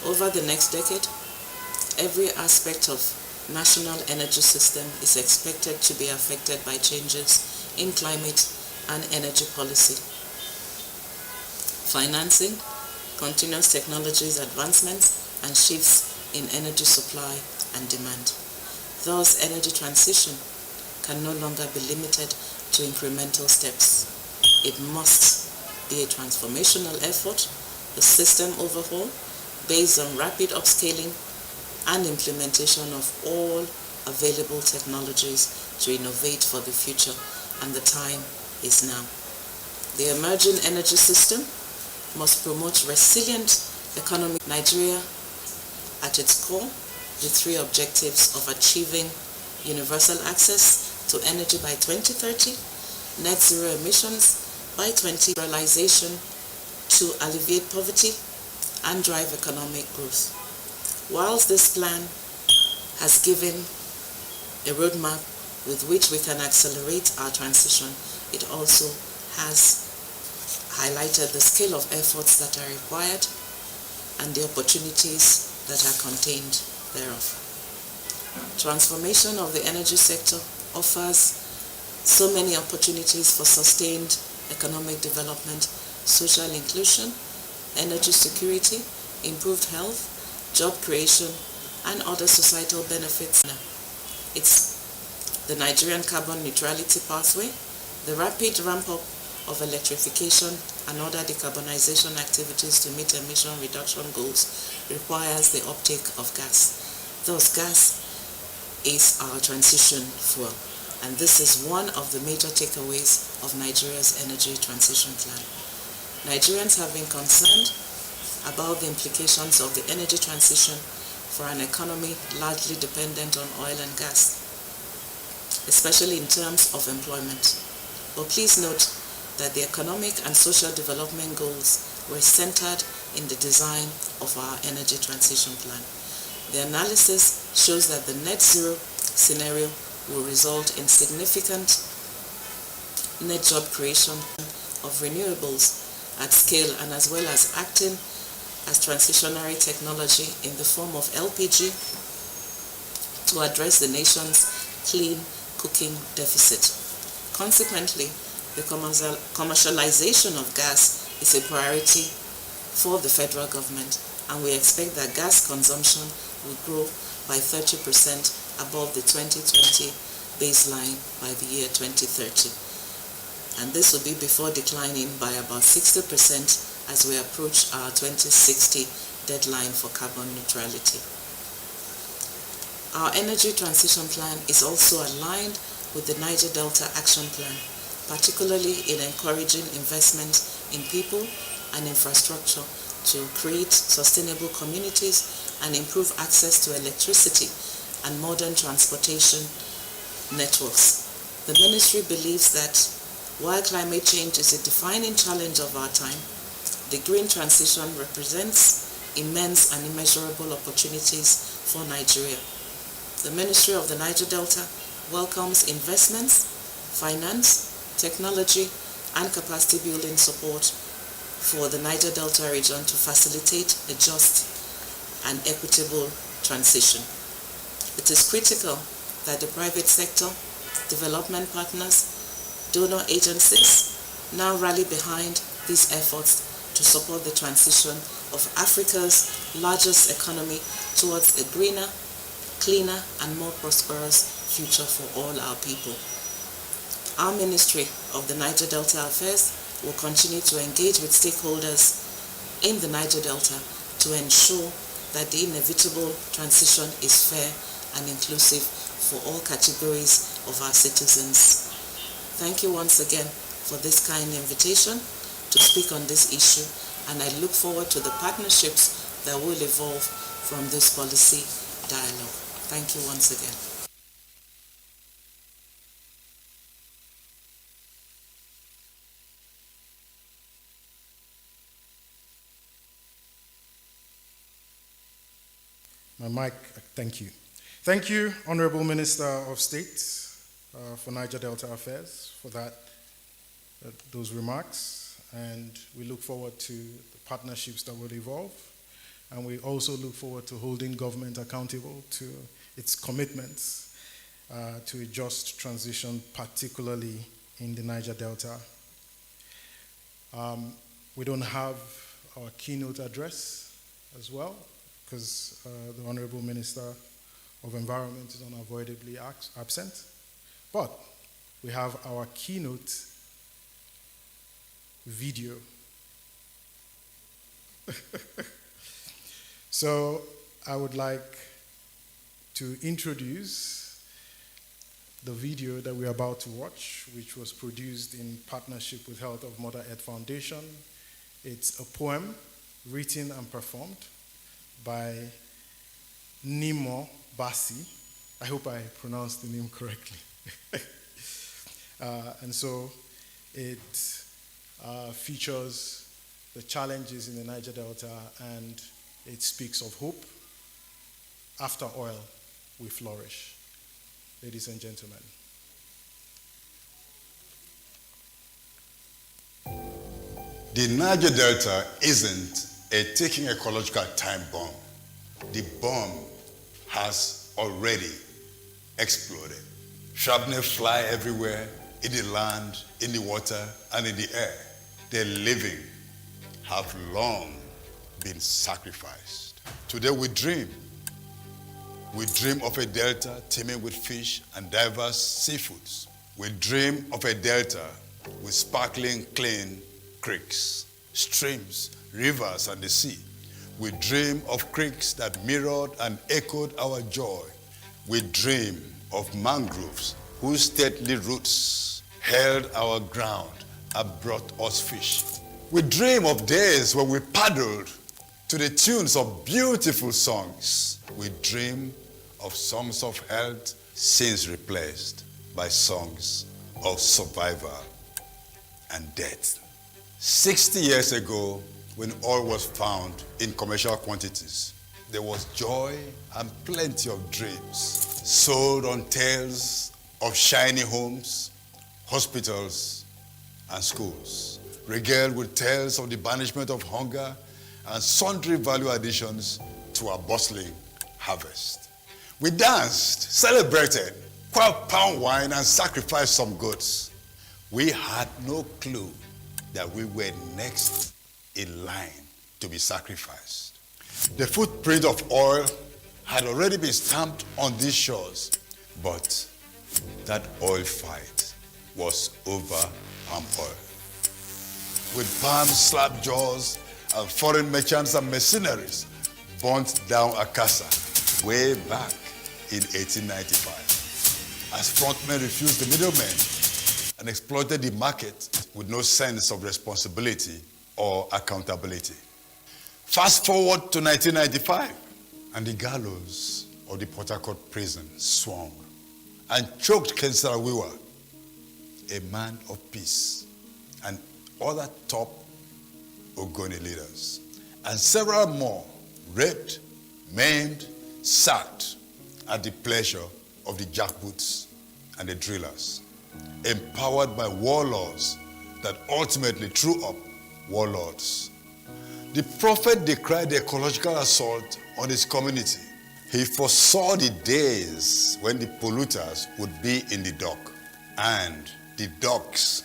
Over the next decade, every aspect of national energy system is expected to be affected by changes in climate and energy policy. Financing, continuous technologies advancements, and shifts in energy supply and demand. Thus, energy transition can no longer be limited to incremental steps. It must be a transformational effort, a system overhaul based on rapid upscaling and implementation of all available technologies to innovate for the future, and the time is now. The emerging energy system must promote resilient economic. Nigeria, at its core, the three objectives of achieving universal access to energy by 2030, net zero emissions by 2020, realization to alleviate poverty and drive economic growth. Whilst this plan has given a roadmap with which we can accelerate our transition, it also has highlighted the scale of efforts that are required and the opportunities that are contained thereof. Transformation of the energy sector offers so many opportunities for sustained economic development, social inclusion, energy security, improved health, job creation, and other societal benefits. It's the Nigerian carbon neutrality pathway, the rapid ramp-up of electrification and other decarbonization activities to meet emission reduction goals requires the uptake of gas. Thus, gas is our transition fuel, and this is one of the major takeaways of Nigeria's energy transition plan. Nigerians have been concerned about the implications of the energy transition for an economy largely dependent on oil and gas, especially in terms of employment. But please note that the economic and social development goals were centered in the design of our energy transition plan. The analysis shows that the net zero scenario will result in significant net job creation of renewables at scale, and as well as acting as transitionary technology in the form of LPG to address the nation's clean cooking deficit. Consequently, the commercialization of gas is a priority for the federal government, and we expect that gas consumption will grow by 30% above the 2020 baseline by the year 2030. And this will be before declining by about 60% as we approach our 2060 deadline for carbon neutrality. Our energy transition plan is also aligned with the Niger Delta Action Plan, particularly in encouraging investment in people and infrastructure to create sustainable communities and improve access to electricity and modern transportation networks. The ministry believes that while climate change is a defining challenge of our time, the green transition represents immense and immeasurable opportunities for Nigeria. The Ministry of the Niger Delta welcomes investments, finance, technology, and capacity building support for the Niger Delta region to facilitate a just and equitable transition. It is critical that the private sector, development partners, donor agencies now rally behind these efforts to support the transition of Africa's largest economy towards a greener, cleaner, and more prosperous future for all our people. Our Ministry of the Niger Delta Affairs will continue to engage with stakeholders in the Niger Delta to ensure that the inevitable transition is fair and inclusive for all categories of our citizens. Thank you once again for this kind invitation to speak on this issue, and I look forward to the partnerships that will evolve from this policy dialogue. Thank you once again. My mic, thank you. Thank you, Honorable Minister of State for Niger Delta Affairs, for those remarks. And we look forward to the partnerships that will evolve. And we also look forward to holding government accountable to its commitments to a just transition, particularly in the Niger Delta. We don't have our keynote address as well, because the Honorable Minister of Environment is unavoidably absent. But we have our keynote video. So I would like to introduce the video that we're about to watch, which was produced in partnership with Health of Mother Earth Foundation. It's a poem written and performed by Nimo Basi. I hope I pronounced the name correctly. And so it features the challenges in the Niger Delta, and it speaks of hope. After oil, we flourish. Ladies and gentlemen. The Niger Delta isn't a ticking ecological time bomb. The bomb has already exploded. Shrapnel fly everywhere, in the land, in the water, and in the air. The living have long been sacrificed. Today we dream. We dream of a delta teeming with fish and diverse seafoods. We dream of a delta with sparkling, clean creeks, streams, rivers, and the sea. We dream of creeks that mirrored and echoed our joy. We dream of mangroves whose stately roots held our ground and brought us fish. We dream of days when we paddled to the tunes of beautiful songs. We dream of songs of health since replaced by songs of survival and death. 60 years ago, when oil was found in commercial quantities, there was joy and plenty of dreams sold on tales of shiny homes, hospitals, and schools, regaled with tales of the banishment of hunger and sundry value additions to our bustling harvest. We danced, celebrated, quaffed palm wine, and sacrificed some goats. We had no clue that we were next in line to be sacrificed. The footprint of oil had already been stamped on these shores, but that oil fight was over palm oil. With palm slap jaws and foreign merchants and mercenaries burnt down Akassa way back in 1895, as frontmen refused the middlemen and exploited the market with no sense of responsibility or accountability. Fast forward to 1995, and the gallows of the Port Harcourt prison swung and choked Ken Saro-Wiwa, a man of peace, and other top Ogoni leaders, and several more raped, maimed, sacked at the pleasure of the jackboots and the drillers, empowered by warlords that ultimately threw up warlords. The prophet decried the ecological assault on his community. He foresaw the days when the polluters would be in the dock, and the docks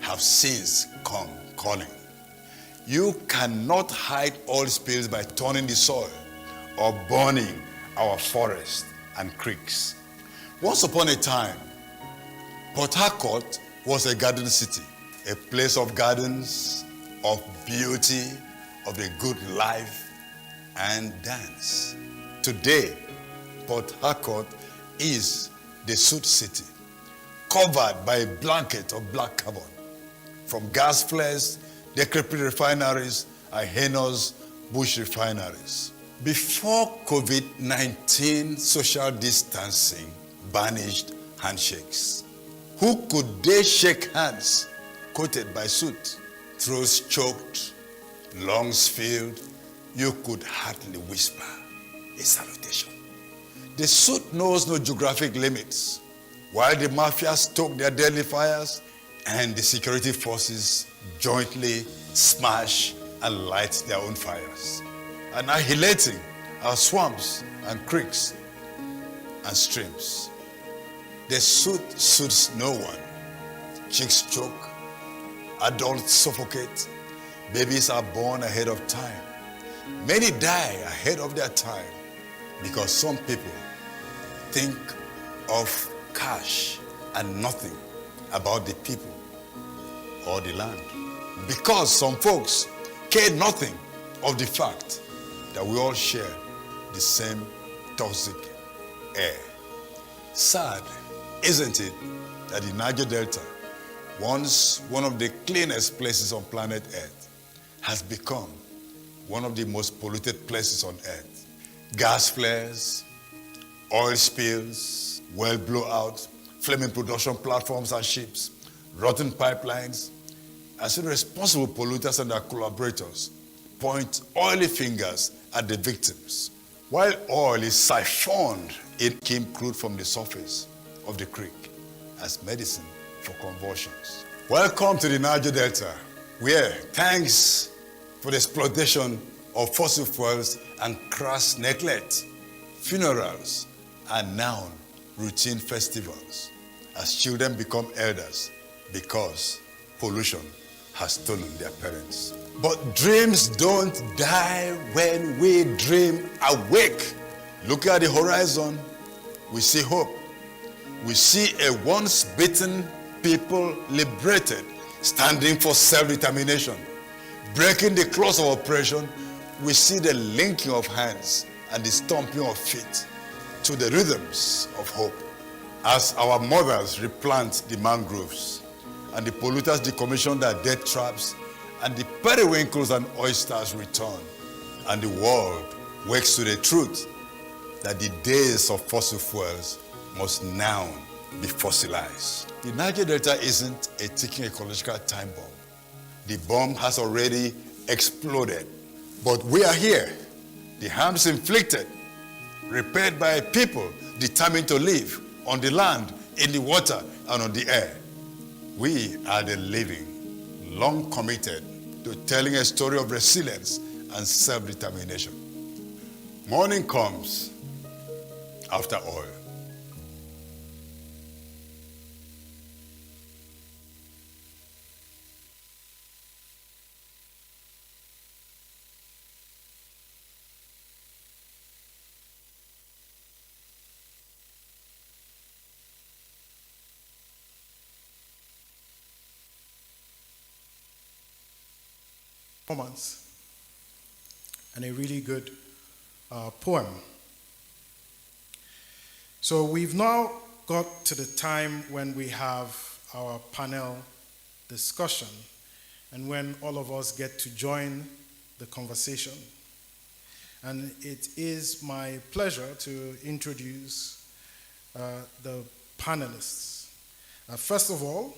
have since come calling. You cannot hide oil spills by turning the soil or burning our forests and creeks. Once upon a time, Port Harcourt was a garden city, a place of gardens, of beauty, of a good life and dance. Today, Port Harcourt is the soot city, covered by a blanket of black carbon, from gas flares, decrepit refineries, and heinous bush refineries. Before COVID-19, social distancing banished handshakes. Who could dare shake hands coated by soot? Throats choked, lungs filled, you could hardly whisper a salutation. The soot knows no geographic limits. While the mafia stoke their deadly fires and the security forces jointly smash and light their own fires, annihilating our swamps and creeks and streams. The soot suits no one. Chicks choke, adults suffocate, babies are born ahead of time. Many die ahead of their time because some people think of cash and nothing about the people or the land. Because some folks care nothing of the fact that we all share the same toxic air. Sad, isn't it, that the Niger Delta, once one of the cleanest places on planet Earth, has become one of the most polluted places on Earth. Gas flares, oil spills, well blowouts, flaming production platforms and ships, rotten pipelines, as irresponsible polluters and their collaborators point oily fingers at the victims. While oil is siphoned, it came crude from the surface of the creek as medicine for convulsions. Welcome to the Niger Delta, where thanks for the exploitation of fossil fuels and crass neglect, funerals are now routine festivals as children become elders because pollution has stolen their parents. But dreams don't die when we dream awake. Look at the horizon, we see hope. We see a once beaten people liberated, standing for self-determination. Breaking the claws of oppression, we see the linking of hands and the stomping of feet to the rhythms of hope. As our mothers replant the mangroves and the polluters decommission their death traps and the periwinkles and oysters return, and the world wakes to the truth that the days of fossil fuels must now be fossilized. The Niger Delta isn't a ticking ecological time bomb. The bomb has already exploded. But we are here, the harms inflicted, repaired by a people determined to live on the land, in the water, and on the air. We are the living, long committed to telling a story of resilience and self-determination. Morning comes after oil. Performance and a really good poem. So we've now got to the time when we have our panel discussion and when all of us get to join the conversation. And it is my pleasure to introduce the panelists. First of all,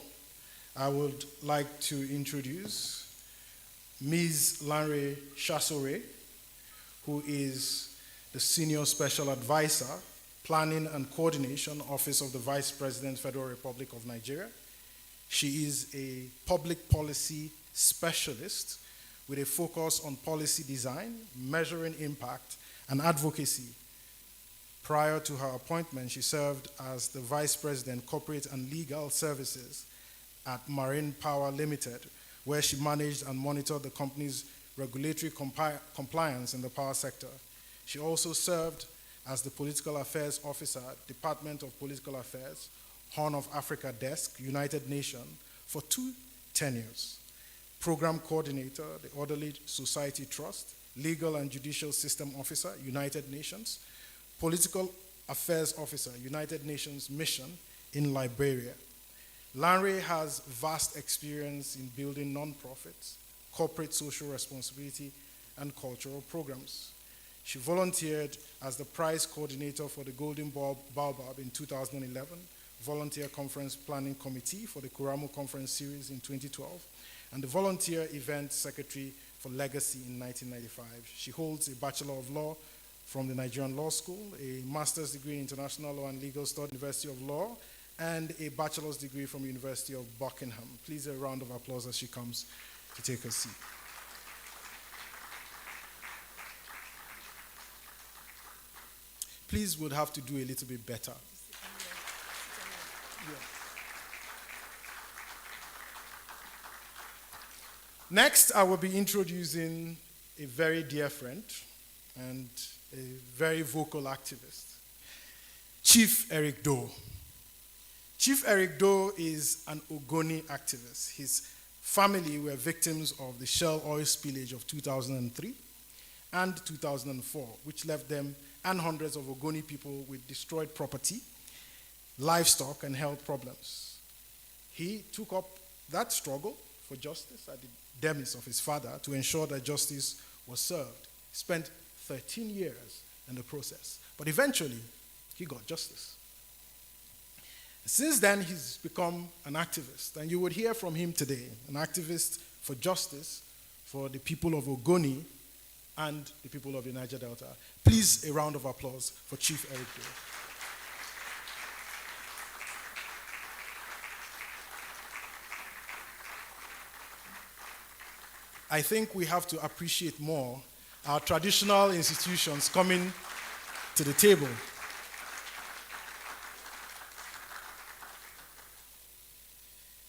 I would like to introduce Ms. Lanre Chasore, who is the Senior Special Advisor, Planning and Coordination, Office of the Vice President, Federal Republic of Nigeria. She is a public policy specialist with a focus on policy design, measuring impact, and advocacy. Prior to her appointment, she served as the Vice President, Corporate and Legal Services at Marine Power Limited, where she managed and monitored the company's regulatory compliance in the power sector. She also served as the Political Affairs Officer, Department of Political Affairs, Horn of Africa Desk, United Nations, for 2 tenures. Program Coordinator, the Orderly Society Trust, Legal and Judicial System Officer, United Nations, Political Affairs Officer, United Nations Mission in Liberia. Lanre has vast experience in building nonprofits, corporate social responsibility, and cultural programs. She volunteered as the prize coordinator for the Golden Baobab in 2011, Volunteer Conference Planning Committee for the Kuramu Conference Series in 2012, and the Volunteer Event Secretary for Legacy in 1995. She holds a Bachelor of Law from the Nigerian Law School, a Master's degree in International Law and Legal Studies, University of Law, and a bachelor's degree from University of Buckingham. Please a round of applause as she comes to take her seat. Please would have to do a little bit better. Yeah. Next, I will be introducing a very dear friend and a very vocal activist, Chief Eric Doe. Chief Eric Doe is an Ogoni activist. His family were victims of the Shell oil spillage of 2003 and 2004, which left them and hundreds of Ogoni people with destroyed property, livestock, and health problems. He took up that struggle for justice at the demise of his father to ensure that justice was served. He spent 13 years in the process, but eventually he got justice. Since then, he's become an activist, and you would hear from him today, an activist for justice for the people of Ogoni and the people of the Niger Delta. Please, a round of applause for Chief Eric Doe. I think we have to appreciate more our traditional institutions coming to the table.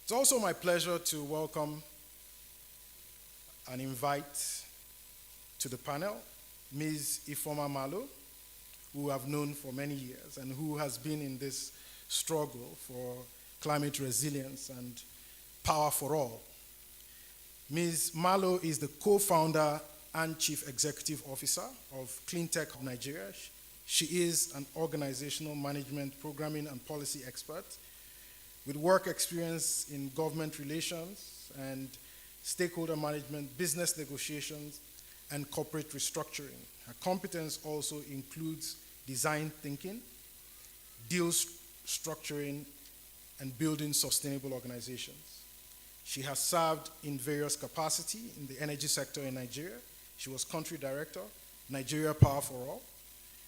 It's also my pleasure to welcome and invite to the panel Ms. Ifeoma Malo, who I've known for many years and who has been in this struggle for climate resilience and power for all. Ms. Malo is the co-founder and chief executive officer of Cleantech of Nigeria. She is an organizational management, programming, and policy expert with work experience in government relations and stakeholder management, business negotiations, and corporate restructuring. Her competence also includes design thinking, deal structuring, and building sustainable organizations. She has served in various capacities in the energy sector in Nigeria. She was country director, Nigeria Power for All,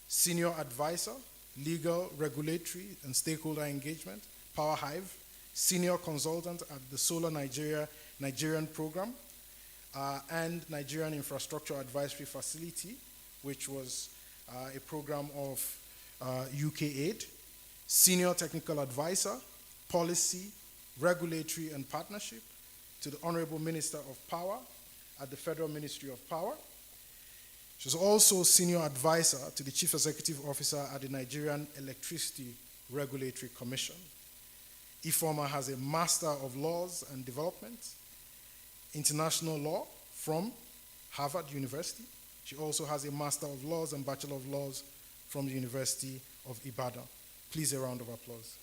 senior advisor, legal, regulatory, and stakeholder engagement, Power Hive, senior consultant at the Solar Nigerian program, and Nigerian Infrastructure Advisory Facility, which was a program of UK aid, senior technical advisor, policy, regulatory, and partnership to the Honorable Minister of Power at the Federal Ministry of Power. She was also senior advisor to the Chief Executive Officer at the Nigerian Electricity Regulatory Commission. Ifeoma has a Master of Laws and Development, International Law from Harvard University. She also has a Master of Laws and Bachelor of Laws from the University of Ibadan. Please, a round of applause.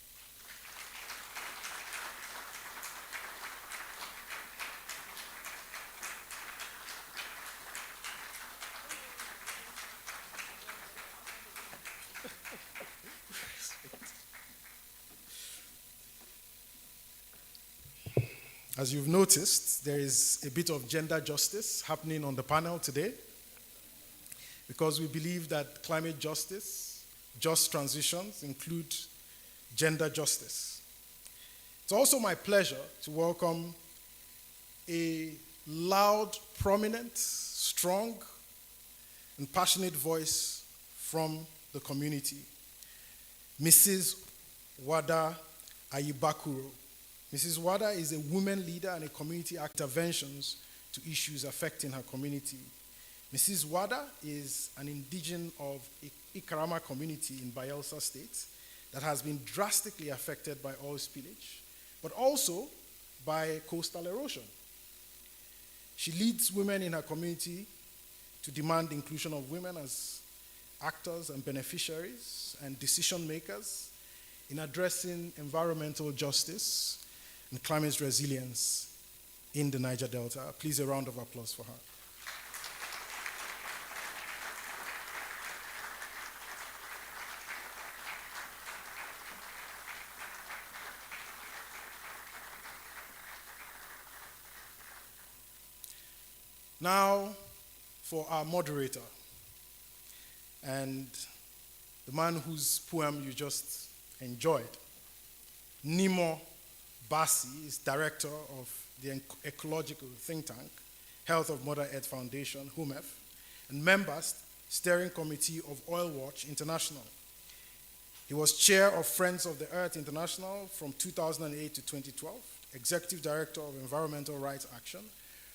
As you've noticed, there is a bit of gender justice happening on the panel today because we believe that climate justice, just transitions include gender justice. It's also my pleasure to welcome a loud, prominent, strong, and passionate voice from the community, Mrs. Wada Ayibakuro. Mrs. Wada is a women leader and a community interventions to issues affecting her community. Mrs. Wada is an indigene of Ikarama community in Bayelsa State that has been drastically affected by oil spillage, but also by coastal erosion. She leads women in her community to demand inclusion of women as actors and beneficiaries and decision makers in addressing environmental justice and climate resilience in the Niger Delta. Please, a round of applause for her. Now, for our moderator, and the man whose poem you just enjoyed, Nimo Bassi is director of the ecological think tank, Health of Mother Earth Foundation, HUMEF, and members steering committee of Oil Watch International. He was chair of Friends of the Earth International from 2008 to 2012, executive director of Environmental Rights Action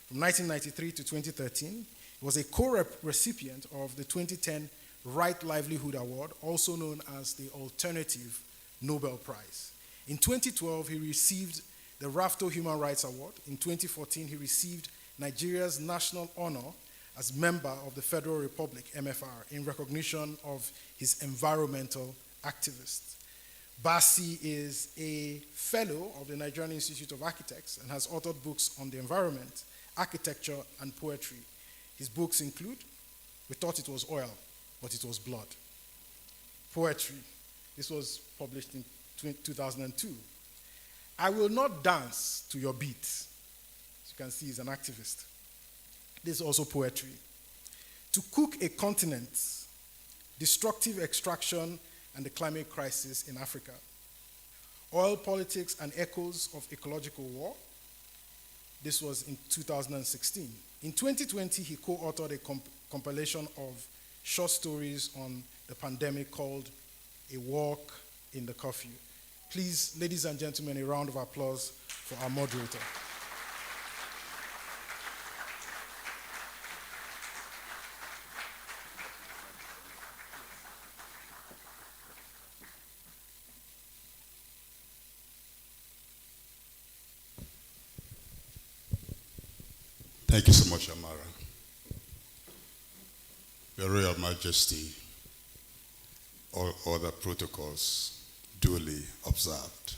from 1993 to 2013. He was a co-recipient of the 2010 Right Livelihood Award, also known as the Alternative Nobel Prize. In 2012, he received the RAFTO Human Rights Award. In 2014, he received Nigeria's national honor as member of the Federal Republic, MFR, in recognition of his environmental activists. Bassi is a fellow of the Nigerian Institute of Architects and has authored books on the environment, architecture, and poetry. His books include We Thought It Was Oil, But It Was Blood. Poetry. This was published in 2002. I Will Not Dance to Your Beat. As you can see, he's an activist. This is also poetry. To Cook a Continent, Destructive Extraction and the Climate Crisis in Africa. Oil Politics and Echoes of Ecological War. This was in 2016. In 2020, he co-authored a compilation of short stories on the pandemic called A Walk in the Curfew. Please, ladies and gentlemen, a round of applause for our moderator. Thank you so much, Amara. Your Royal Majesty, all other protocols duly observed.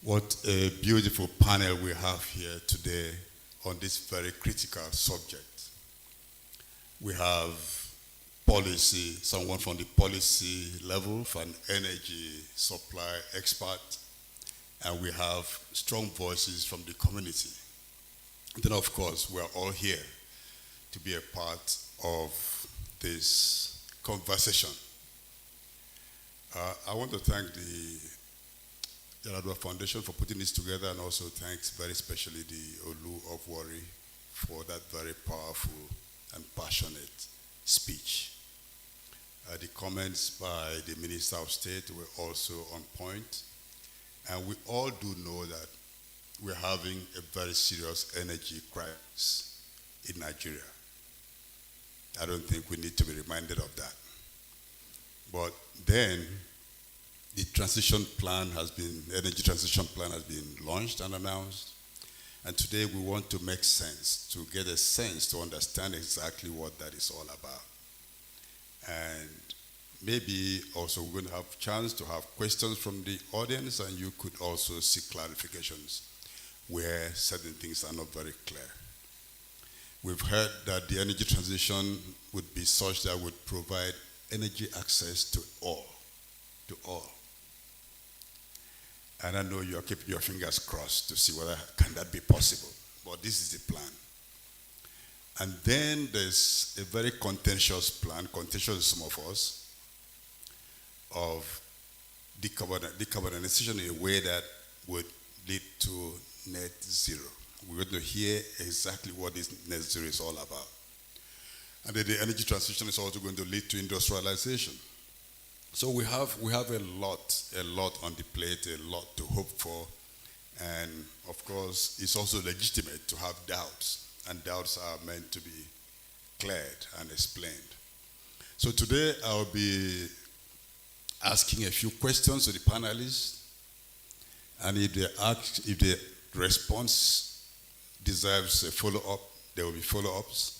What a beautiful panel we have here today on this very critical subject. We have policy, someone from the policy level, for an energy supply expert, and we have strong voices from the community. Then, of course, we're all here to be a part of this conversation. I want to thank the Yar'Adua Foundation for putting this together, and also thanks very especially the Olu of Warri for that very powerful and passionate speech. The comments by the Minister of State were also on point, and we all do know that we're having a very serious energy crisis in Nigeria. I don't think we need to be reminded of that. But then the transition plan has been, energy transition plan has been launched and announced. And today we want to make sense, to get a sense, to understand exactly what that is all about. And maybe also we're going to have chance to have questions from the audience, and you could also seek clarifications where certain things are not very clear. We've heard that the energy transition would be such that would provide energy access to all, to all. And I know you're keeping your fingers crossed to see whether can that be possible. But this is the plan. And then there's a very contentious plan, contentious to some of us, of decarbonization in a way that would lead to net zero. We're going to hear exactly what this net zero is all about. And then the energy transition is also going to lead to industrialization. So we have a lot on the plate, a lot to hope for. And of course, it's also legitimate to have doubts. And doubts are meant to be cleared and explained. So today I'll be asking a few questions to the panelists. And if the response deserves a follow-up, there will be follow-ups.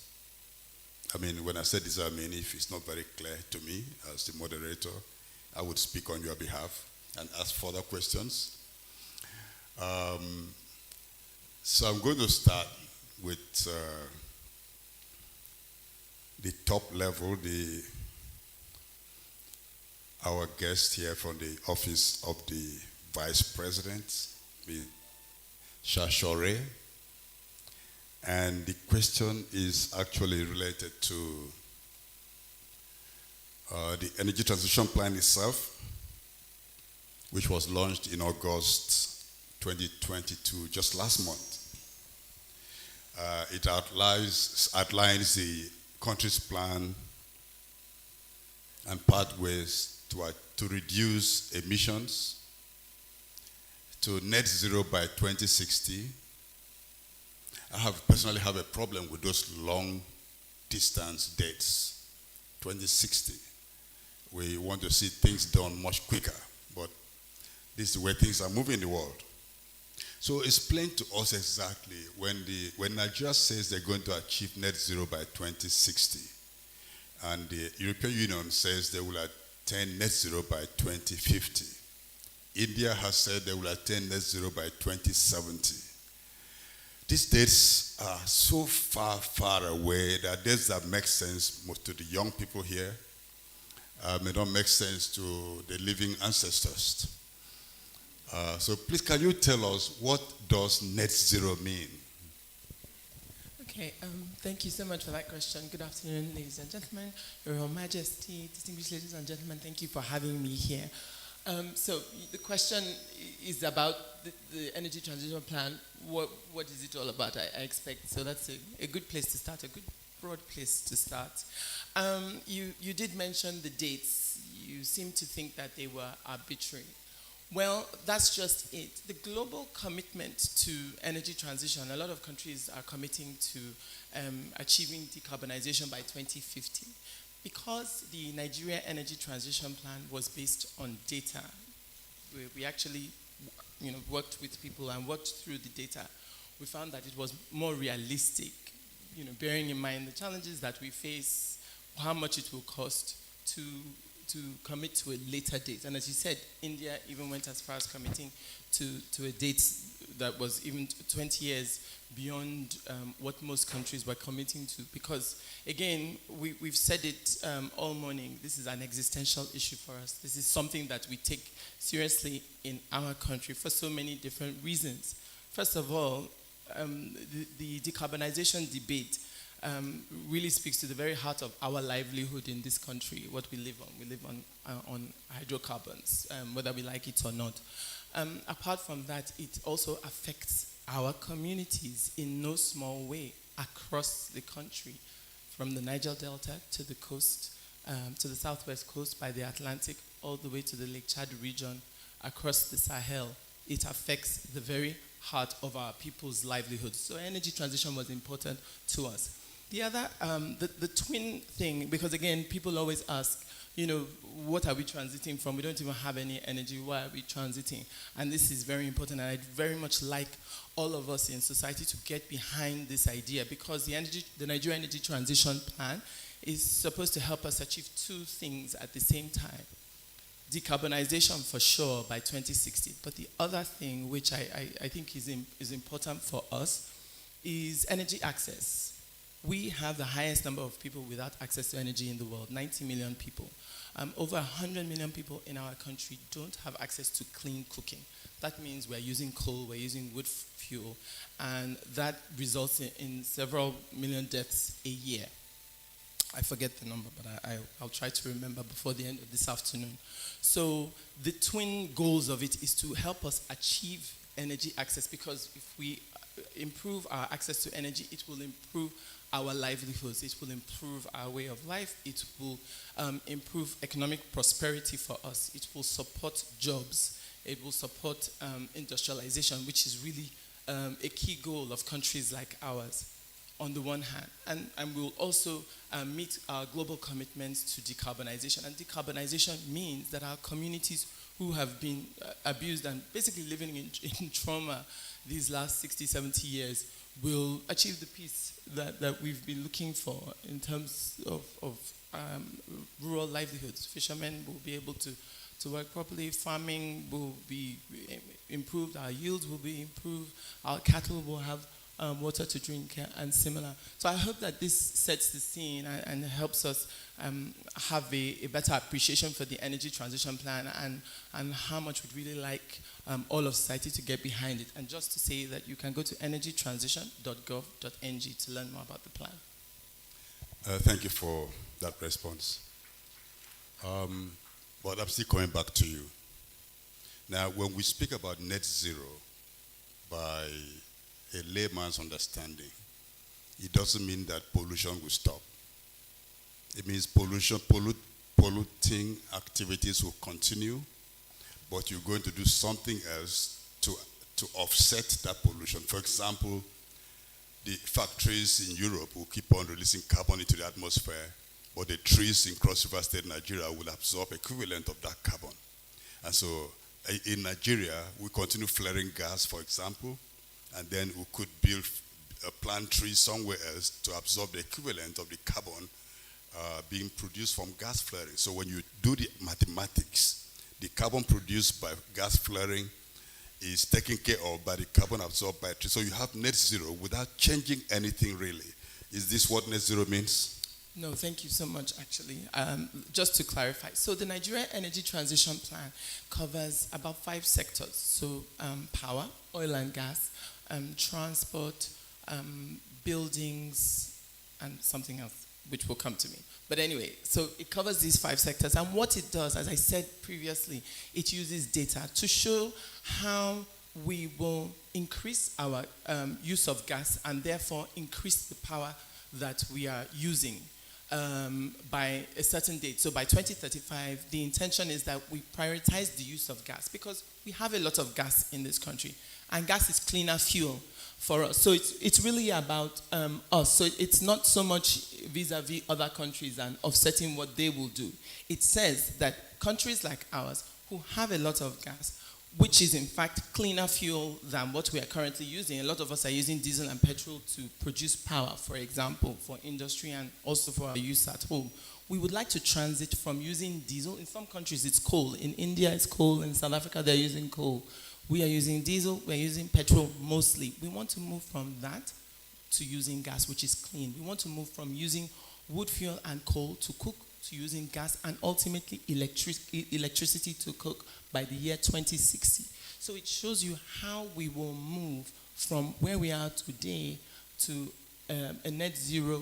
I mean, when I say this, I mean if it's not very clear to me as the moderator, I would speak on your behalf and ask further questions. So I'm going to start with the top level, our guest here from the office of the Vice President, Shashore. And the question is actually related to the energy transition plan itself, which was launched in August 2022, just last month. It outlines the country's plan and pathways to reduce emissions to net zero by 2060. I personally have a problem with those long distance dates. 2060. We want to see things done much quicker, but this is the way things are moving in the world. So explain to us exactly when Nigeria says they're going to achieve net zero by 2060, and the European Union says they will attain net zero by 2050. India has said they will attain net zero by 2070. These dates are so far away that dates that make sense most to the young people here may not make sense to the living ancestors. So please, can you tell us what does net zero mean? Okay, thank you so much for that question. Good afternoon, ladies and gentlemen. Your Royal Majesty, distinguished ladies and gentlemen, thank you for having me here. So the question is about the energy transition plan. What is it all about, I expect? So that's a good place to start, a good broad place to start. You did mention the dates. You seem to think that they were arbitrary. Well, that's just it. The global commitment to energy transition, a lot of countries are committing to achieving decarbonization by 2050. Because the Nigeria Energy Transition Plan was based on data, we actually worked with people and worked through the data. We found that it was more realistic, bearing in mind the challenges that we face, how much it will cost to commit to a later date. And as you said, India even went as far as committing to a date that was even 20 years beyond what most countries were committing to. Because, again, we've said it all morning, this is an existential issue for us. This is something that we take seriously in our country for so many different reasons. First of all, the decarbonization debate really speaks to the very heart of our livelihood in this country, what we live on. We live on hydrocarbons, whether we like it or not. Apart from that, it also affects our communities in no small way across the country, from the Niger Delta to the coast, to the southwest coast by the Atlantic, all the way to the Lake Chad region, across the Sahel. It affects the very heart of our people's livelihoods. So energy transition was important to us. The other, the twin thing, because again, people always ask, what are we transiting from? We don't even have any energy. Why are we transiting? And this is very important, and I'd very much like all of us in society to get behind this idea, because the Nigeria Energy Transition Plan is supposed to help us achieve two things at the same time. Decarbonization for sure by 2060, but the other thing which I think is important for us is energy access. We have the highest number of people without access to energy in the world, 90 million people. Over 100 million people in our country don't have access to clean cooking. That means we're using coal, we're using wood fuel, and that results in several million deaths a year. I forget the number, but I'll try to remember before the end of this afternoon. So the twin goals of it is to help us achieve energy access, because if we improve our access to energy, it will improve our livelihoods, it will improve our way of life, it will improve economic prosperity for us, it will support jobs, it will support industrialization, which is really a key goal of countries like ours, on the one hand. And we will also meet our global commitments to decarbonization. And decarbonization means that our communities who have been abused and basically living in trauma these last 60, 70 years will achieve the peace that we've been looking for in terms of rural livelihoods. Fishermen will be able to work properly, farming will be improved, our yields will be improved, our cattle will have water to drink and similar. So I hope that this sets the scene and helps us have a better appreciation for the energy transition plan and how much we'd really like all of society to get behind it. And just to say that you can go to energytransition.gov.ng to learn more about the plan. Thank you for that response. But I'm still coming back to you. Now, when we speak about net zero, by a layman's understanding, it doesn't mean that pollution will stop. It means polluting activities will continue, but you're going to do something else to offset that pollution. For example, the factories in Europe will keep on releasing carbon into the atmosphere, but the trees in Cross River State, Nigeria, will absorb equivalent of that carbon. And so in Nigeria, we continue flaring gas, for example, and then we could build a plant tree somewhere else to absorb the equivalent of the carbon being produced from gas flaring. So when you do the mathematics, the carbon produced by gas flaring is taken care of by the carbon absorbed by tree. So you have net zero without changing anything really. Is this what net zero means? No, thank you so much, actually. Just to clarify, so the Nigeria Energy Transition Plan covers about 5 sectors. So power, oil and gas, transport, buildings, and something else, which will come to me. But anyway, so it covers these 5 sectors. And what it does, as I said previously, it uses data to show how we will increase our use of gas and therefore increase the power that we are using by a certain date. So by 2035, the intention is that we prioritize the use of gas, because we have a lot of gas in this country, and gas is cleaner fuel for us. So it's really about us. So it's not so much vis-a-vis other countries and offsetting what they will do. It says that countries like ours who have a lot of gas, which is in fact cleaner fuel than what we are currently using. A lot of us are using diesel and petrol to produce power, for example, for industry and also for our use at home. We would like to transit from using diesel. In some countries it's coal. In India it's coal. In South Africa they're using coal. We are using diesel, we're using petrol mostly. We want to move from that to using gas, which is clean. We want to move from using wood fuel and coal to cook to using gas and ultimately electricity to cook by the year 2060. So it shows you how we will move from where we are today to a net zero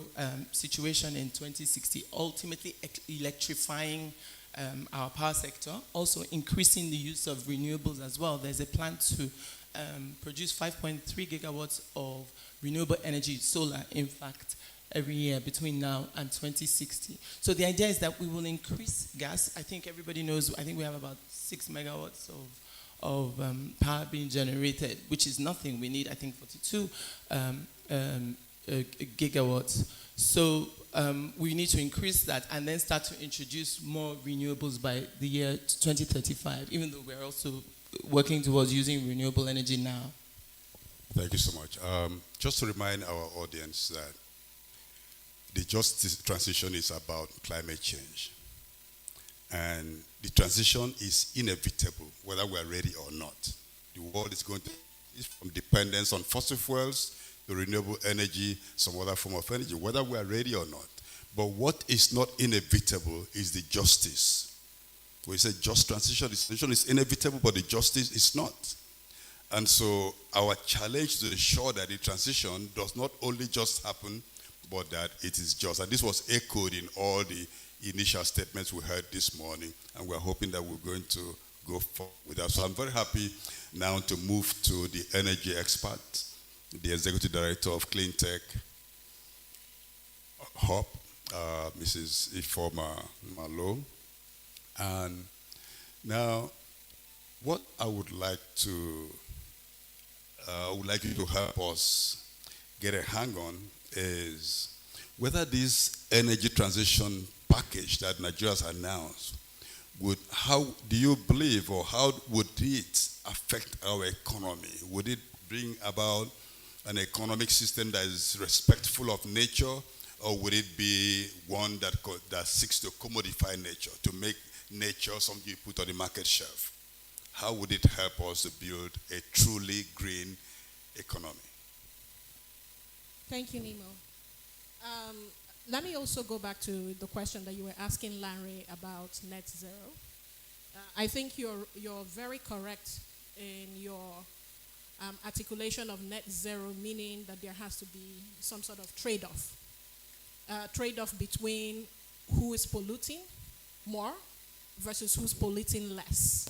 situation in 2060, ultimately electrifying our power sector, also increasing the use of renewables as well. There's a plan to produce 5.3 gigawatts of renewable energy, solar, in fact, every year between now and 2060. So the idea is that we will increase gas. I think everybody knows, I think we have about 6 megawatts of power being generated, which is nothing. We need, I think, 42 gigawatts. So we need to increase that and then start to introduce more renewables by the year 2035, even though we're also working towards using renewable energy now. Thank you so much. Just to remind our audience that the just transition is about climate change. And the transition is inevitable, whether we're ready or not. The world is going to, from dependence on fossil fuels to renewable energy, some other form of energy, whether we are ready or not. But what is not inevitable is the justice. We say just transition is inevitable, but the justice is not. And so our challenge is to ensure that the transition does not only just happen, but that it is just. And this was echoed in all the initial statements we heard this morning, and we're hoping that we're going to go forward with that. So I'm very happy now to move to the energy expert, the Executive Director of Clean Tech Hub, Mrs. Ifoma Malo. And now, what I would like you to help us get a hang on is whether this energy transition package that Nigeria has announced, how do you believe, or how would it affect our economy? Would it bring about an economic system that is respectful of nature, or would it be one that seeks to commodify nature, to make nature something you put on the market shelf? How would it help us to build a truly green economy? Thank you, Nemo. Let me also go back to the question that you were asking Larry about net zero. I think you're very correct in your articulation of net zero, meaning that there has to be some sort of trade-off. Trade-off between who is polluting more versus who's polluting less.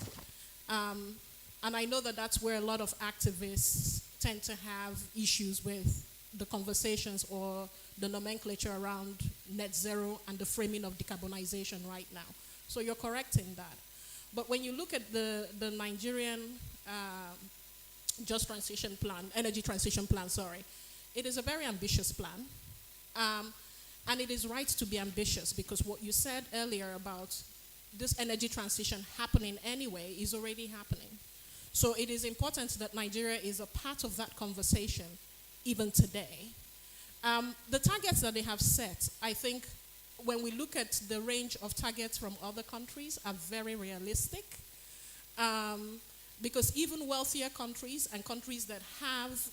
And I know that that's where a lot of activists tend to have issues with the conversations or the nomenclature around net zero and the framing of decarbonization right now. So you're correct in that. But when you look at the Nigerian just transition plan, energy transition plan, it is a very ambitious plan. And it is right to be ambitious, because what you said earlier about this energy transition happening anyway is already happening. So it is important that Nigeria is a part of that conversation even today. The targets that they have set, I think when we look at the range of targets from other countries, are very realistic. Because even wealthier countries and countries that have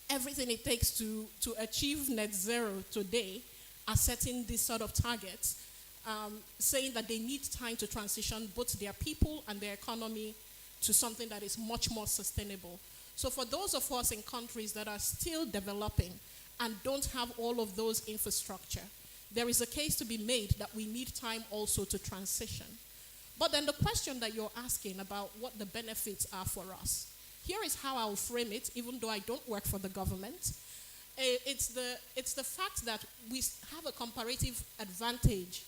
everything it takes to achieve net zero today are setting these sort of targets, saying that they need time to transition both their people and their economy to something that is much more sustainable. So for those of us in countries that are still developing and don't have all of those infrastructure, there is a case to be made that we need time also to transition. But then the question that you're asking about what the benefits are for us, here is how I'll frame it, even though I don't work for the government. It's the fact that we have a comparative advantage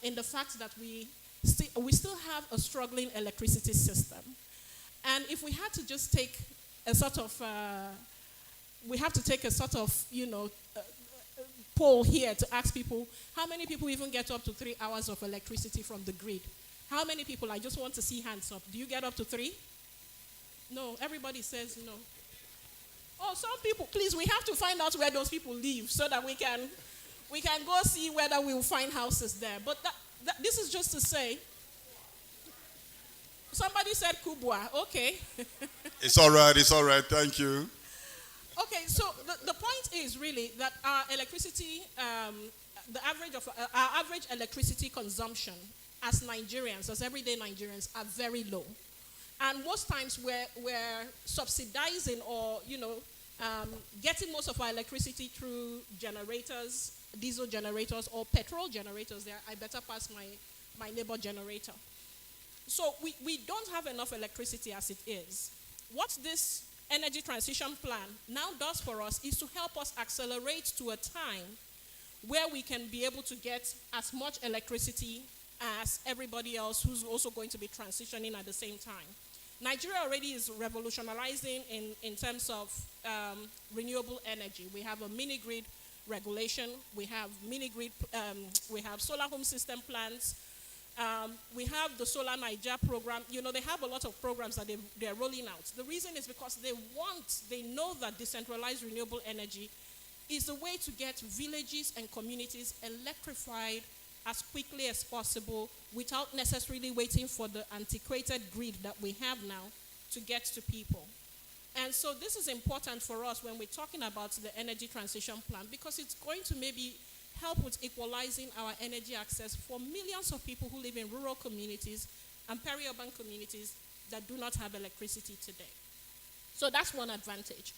in the fact that we still have a struggling electricity system. And if we had to just take a sort of, poll here to ask people, how many people even get up to 3 hours of electricity from the grid? How many people? I just want to see hands up. Do you get up to 3? No, everybody says no. Oh, some people, please, we have to find out where those people live so that we can go see whether we will find houses there. But this is just to say, somebody said Kubwa, okay. It's all right, thank you. Okay, so the point is really that our electricity, our average electricity consumption as Nigerians, as everyday Nigerians, are very low. And most times we're subsidizing or, getting most of our electricity through generators, diesel generators or petrol generators. There, I better pass my neighbor generator. So we don't have enough electricity as it is. What this energy transition plan now does for us is to help us accelerate to a time where we can be able to get as much electricity as everybody else who's also going to be transitioning at the same time. Nigeria already is revolutionizing in terms of renewable energy. We have a mini grid regulation. We have mini grid. We have solar home system plans. We have the Solar Niger program. You know, they have a lot of programs that they're rolling out. The reason is because they know that decentralized renewable energy is the way to get villages and communities electrified as quickly as possible without necessarily waiting for the antiquated grid that we have now to get to people. And so this is important for us when we're talking about the energy transition plan, because it's going to maybe help with equalizing our energy access for millions of people who live in rural communities and peri-urban communities that do not have electricity today. So that's one advantage.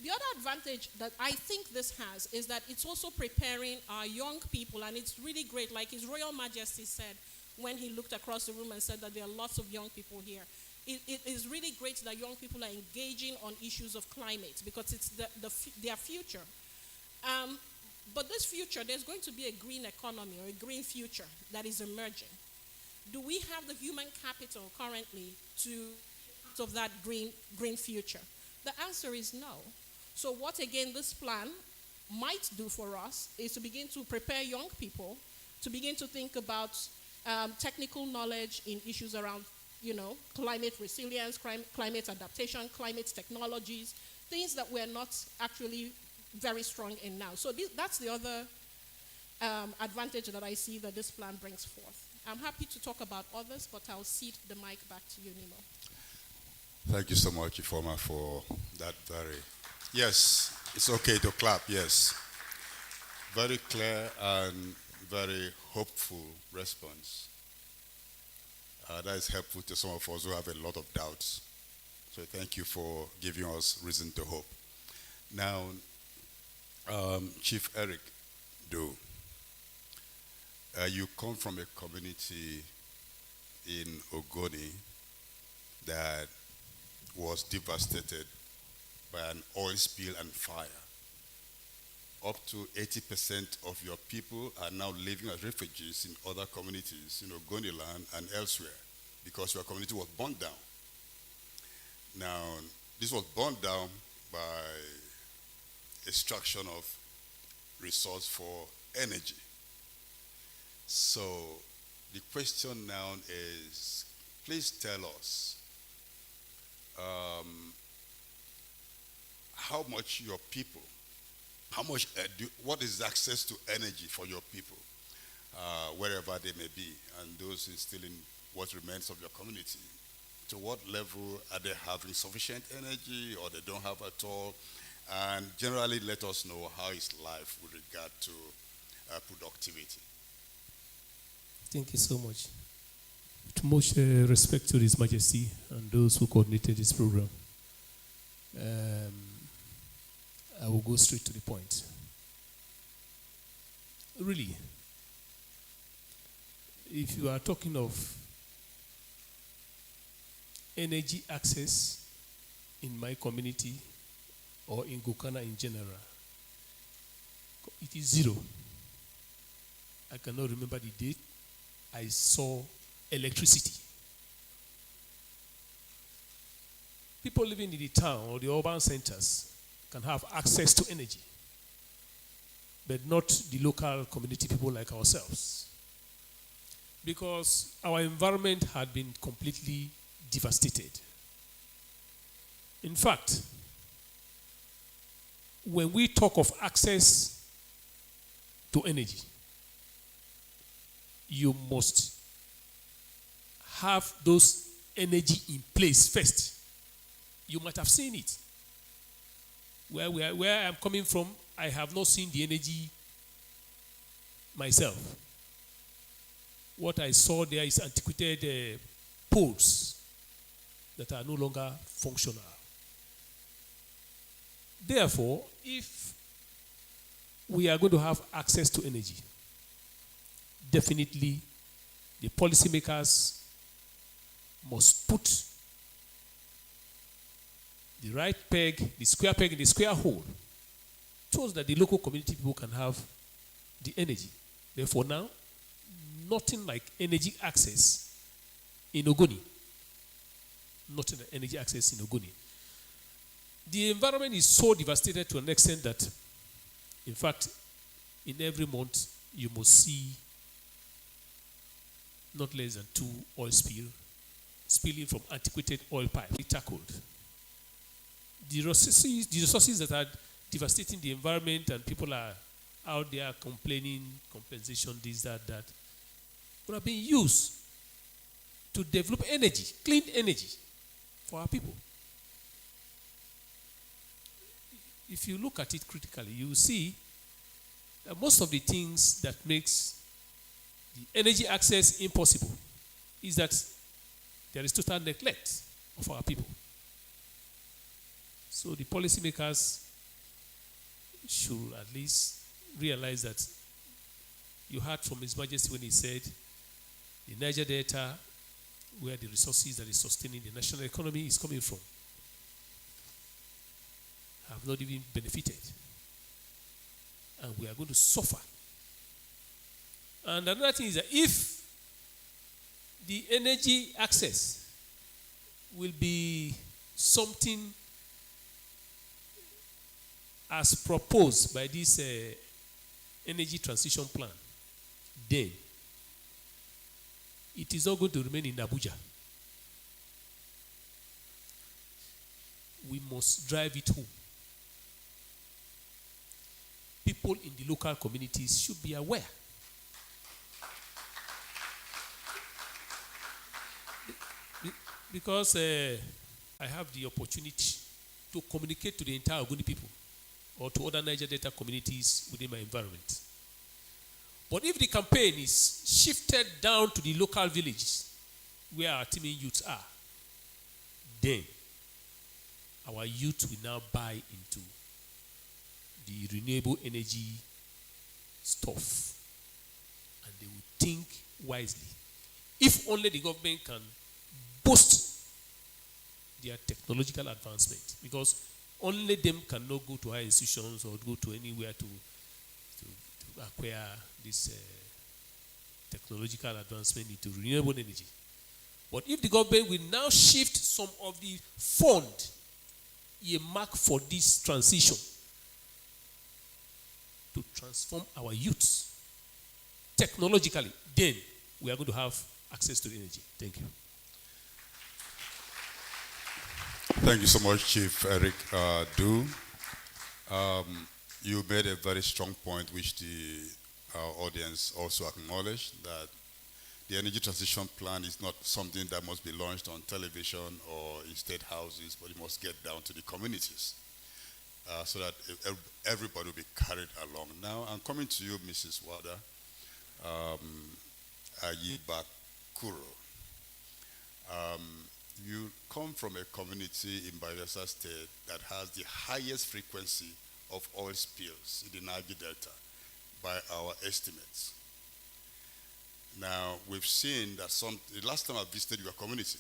The other advantage that I think this has is that it's also preparing our young people, and it's really great, like His Royal Majesty said when he looked across the room and said that there are lots of young people here. It is really great that young people are engaging on issues of climate because it's their future. But this future, there's going to be a green economy or a green future that is emerging. Do we have the human capital currently of that green future? The answer is no. So what, again, this plan might do for us is to begin to prepare young people to begin to think about technical knowledge in issues around, climate resilience, climate adaptation, climate technologies, things that we're not actually very strong in now. So that's the other advantage that I see that this plan brings forth. I'm happy to talk about others, but I'll cede the mic back to you, Nemo. Thank you so much, Ifoma, for that yes, it's okay to clap, yes. Very clear and very hopeful response. That is helpful to some of us who have a lot of doubts. So thank you for giving us reason to hope. Now, Chief Eric Doe, you come from a community in Ogoni that was devastated by an oil spill and fire. Up to 80% of your people are now living as refugees in other communities in Ogoni land and elsewhere because your community was burned down. Now, this was burned down by extraction of resource for energy. So the question now is, please tell us how much your people, what is access to energy for your people, wherever they may be, and those still in what remains of your community. To what level are they having sufficient energy or they don't have at all? And generally let us know how is life with regard to productivity. Thank you so much. With much respect to His Majesty and those who coordinated this program, I will go straight to the point. Really, if you are talking of energy access in my community or in Gokana in general, it is zero. I cannot remember the date I saw electricity. People living in the town or the urban centers can have access to energy, but not the local community people like ourselves. Because our environment had been completely devastated. In fact, when we talk of access to energy, you must have those energy in place first. You might have seen it. Where I'm coming from, I have not seen the energy myself. What I saw there is antiquated poles that are no longer functional. Therefore, if we are going to have access to energy, definitely the policymakers must put the right peg, the square peg in the square hole, so that the local community people can have the energy. Therefore now, nothing like energy access in Ogoni. Nothing like energy access in Ogoni. The environment is so devastated to an extent that, in fact, in every month, you must see not less than 2 oil spilling from antiquated oil pipe tackled. The resources that are devastating the environment and people are out there complaining, compensation, this, that, but are being used to develop energy, clean energy for our people. If you look at it critically, you will see that most of the things that makes the energy access impossible is that there is total neglect of our people. So the policymakers should at least realize that you heard from His Majesty when he said the Niger Delta, where the resources that is sustaining the national economy is coming from, have not even benefited. And we are going to suffer. And another thing is that if the energy access will be something as proposed by this energy transition plan, then it is not going to remain in Abuja. We must drive it home. People in the local communities should be aware. Because I have the opportunity to communicate to the entire Ogoni people or to other Niger Delta communities within my environment. But if the campaign is shifted down to the local villages where our teaming youths are, then our youth will now buy into the renewable energy stuff, and they will think wisely. If only the government can boast their technological advancement, because only them cannot go to higher institutions or go to anywhere to acquire this technological advancement into renewable energy. But if the government will now shift some of the fund earmarked for this transition to transform our youths technologically, then we are going to have access to energy. Thank you. Thank you so much, Chief Eric Du. You made a very strong point, which the audience also acknowledged, that the energy transition plan is not something that must be launched on television or in state houses, but it must get down to the communities so that everybody will be carried along. Now, I'm coming to you, Mrs. Wada Ayibakuro. You come from a community in Bayelsa State that has the highest frequency of oil spills in the Niger Delta by our estimates. Now, we've seen that the last time I visited your community,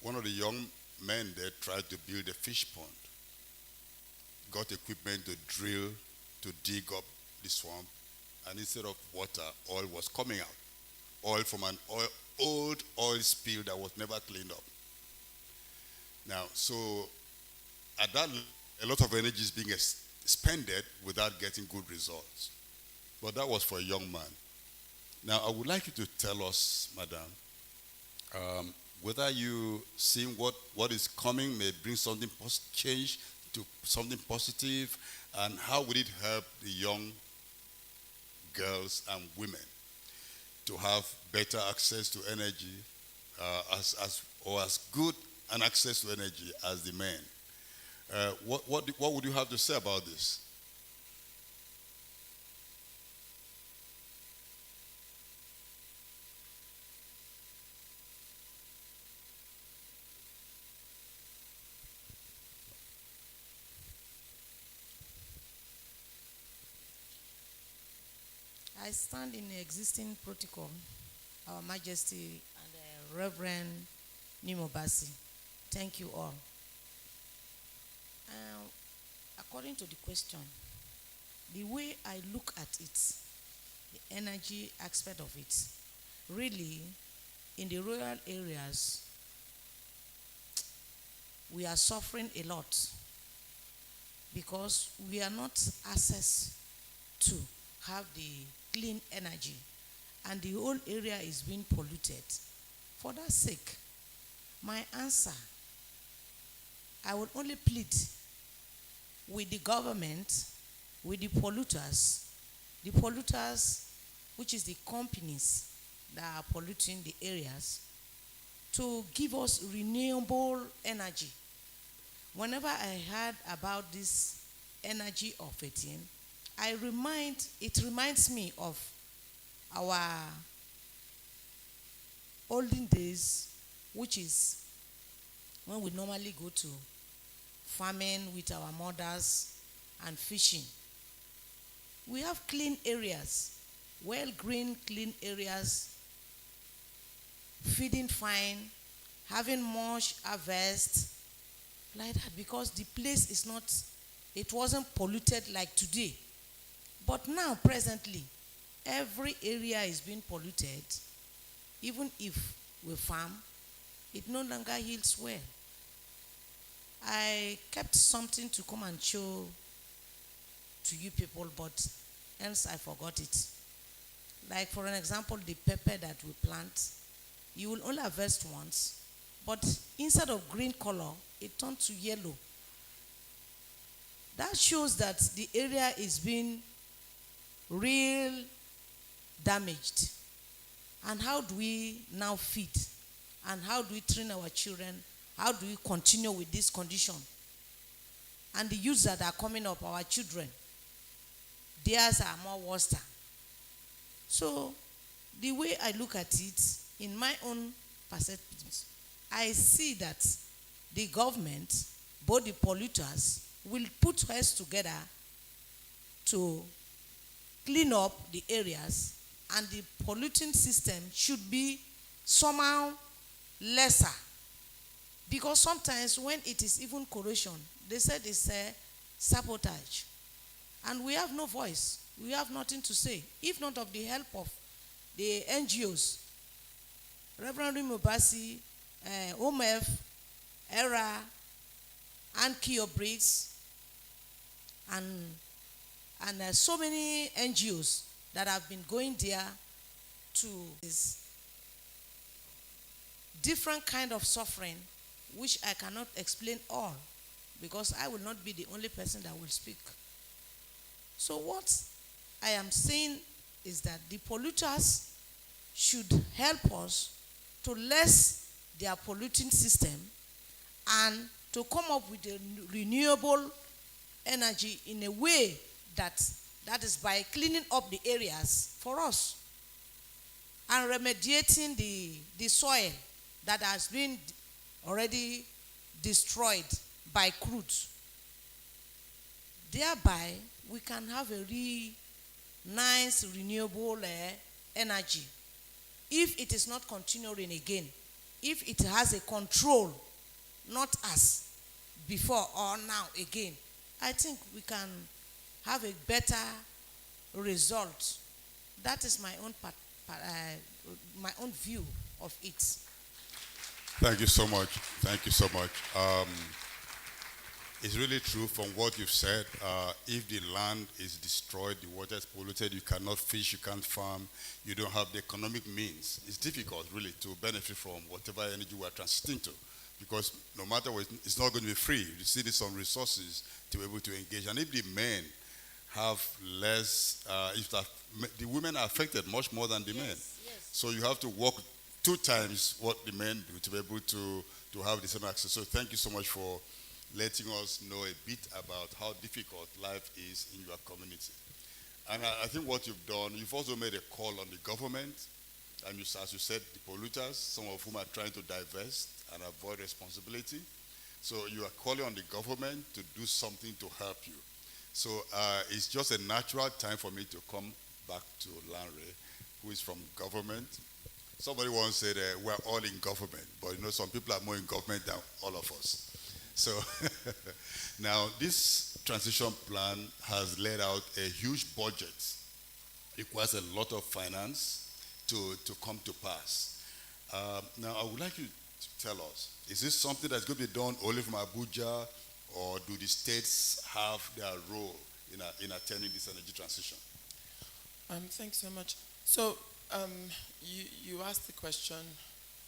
one of the young men there tried to build a fish pond, got equipment to drill, to dig up the swamp, and instead of water, oil was coming out. Oil from an old oil spill that was never cleaned up. Now, so at that, a lot of energy is being expended without getting good results. But that was for a young man. Now, I would like you to tell us, madam, whether you see what is coming may bring something change to something positive, and how would it help the young girls and women to have better access to energy, as good an access to energy as the men. What would you have to say about this? I stand in the existing protocol, Our Majesty and Reverend Nimobasi. Thank you all. According to the question, the way I look at it, the energy aspect of it, really, in the rural areas, we are suffering a lot because we are not access to have the clean energy, and the whole area is being polluted. For that sake, my answer, I will only plead with the government, with the polluters, which is the companies that are polluting the areas, to give us renewable energy. Whenever I heard about this energy of 18, it reminds me of our olden days, which is when we normally go to farming with our mothers and fishing. We have clean areas, well-green, clean areas, feeding fine, having much harvest, like that, because the place is not, it wasn't polluted like today. But now, presently, every area is being polluted. Even if we farm, it no longer yields well. I kept something to come and show to you people, but else I forgot it. Like, for an example, the pepper that we plant, you will only harvest once, but instead of green color, it turned to yellow. That shows that the area is being real damaged. And how do we now feed? And how do we train our children? How do we continue with this condition? And the youths that are coming up, our children, theirs are more worse. So the way I look at it, in my own perspective, I see that the government, both the polluters, will put heads together to clean up the areas, and the polluting system should be somehow lesser. Because sometimes when it is even corrosion, they said it's a sabotage. And we have no voice. We have nothing to say. If not of the help of the NGOs, Reverend Mubasi, OMF, ERA, and Kio Briggs, and so many NGOs that have been going there to this different kind of suffering, which I cannot explain all, because I will not be the only person that will speak. So what I am saying is that the polluters should help us to less their polluting system and to come up with a renewable energy in a way that is by cleaning up the areas for us and remediating the soil that has been already destroyed by crude. Thereby, we can have a really nice renewable energy. If it is not continuing again, if it has a control, not as before or now again, I think we can have a better result. That is my own view of it. Thank you so much. Thank you so much. It's really true from what you've said. If the land is destroyed, the water is polluted, you cannot fish, you can't farm, you don't have the economic means. It's difficult, really, to benefit from whatever energy we are transiting to, because no matter what, it's not going to be free. You still need some resources to be able to engage. And if the men have less, the women are affected much more than the men. Yes. So you have to work 2 times what the men do to be able to have the same access. So thank you so much for letting us know a bit about how difficult life is in your community. And I think what you've done, you've also made a call on the government, and as you said, the polluters, some of whom are trying to divest and avoid responsibility. So you are calling on the government to do something to help you. So it's just a natural time for me to come back to Lanre, who is from government. Somebody once said we're all in government, but some people are more in government than all of us. So now this transition plan has laid out a huge budget. It requires a lot of finance to come to pass. Now I would like you to tell us, is this something that's going to be done only from Abuja, or do the states have their role in attending this energy transition? Thanks so much. So you asked the question,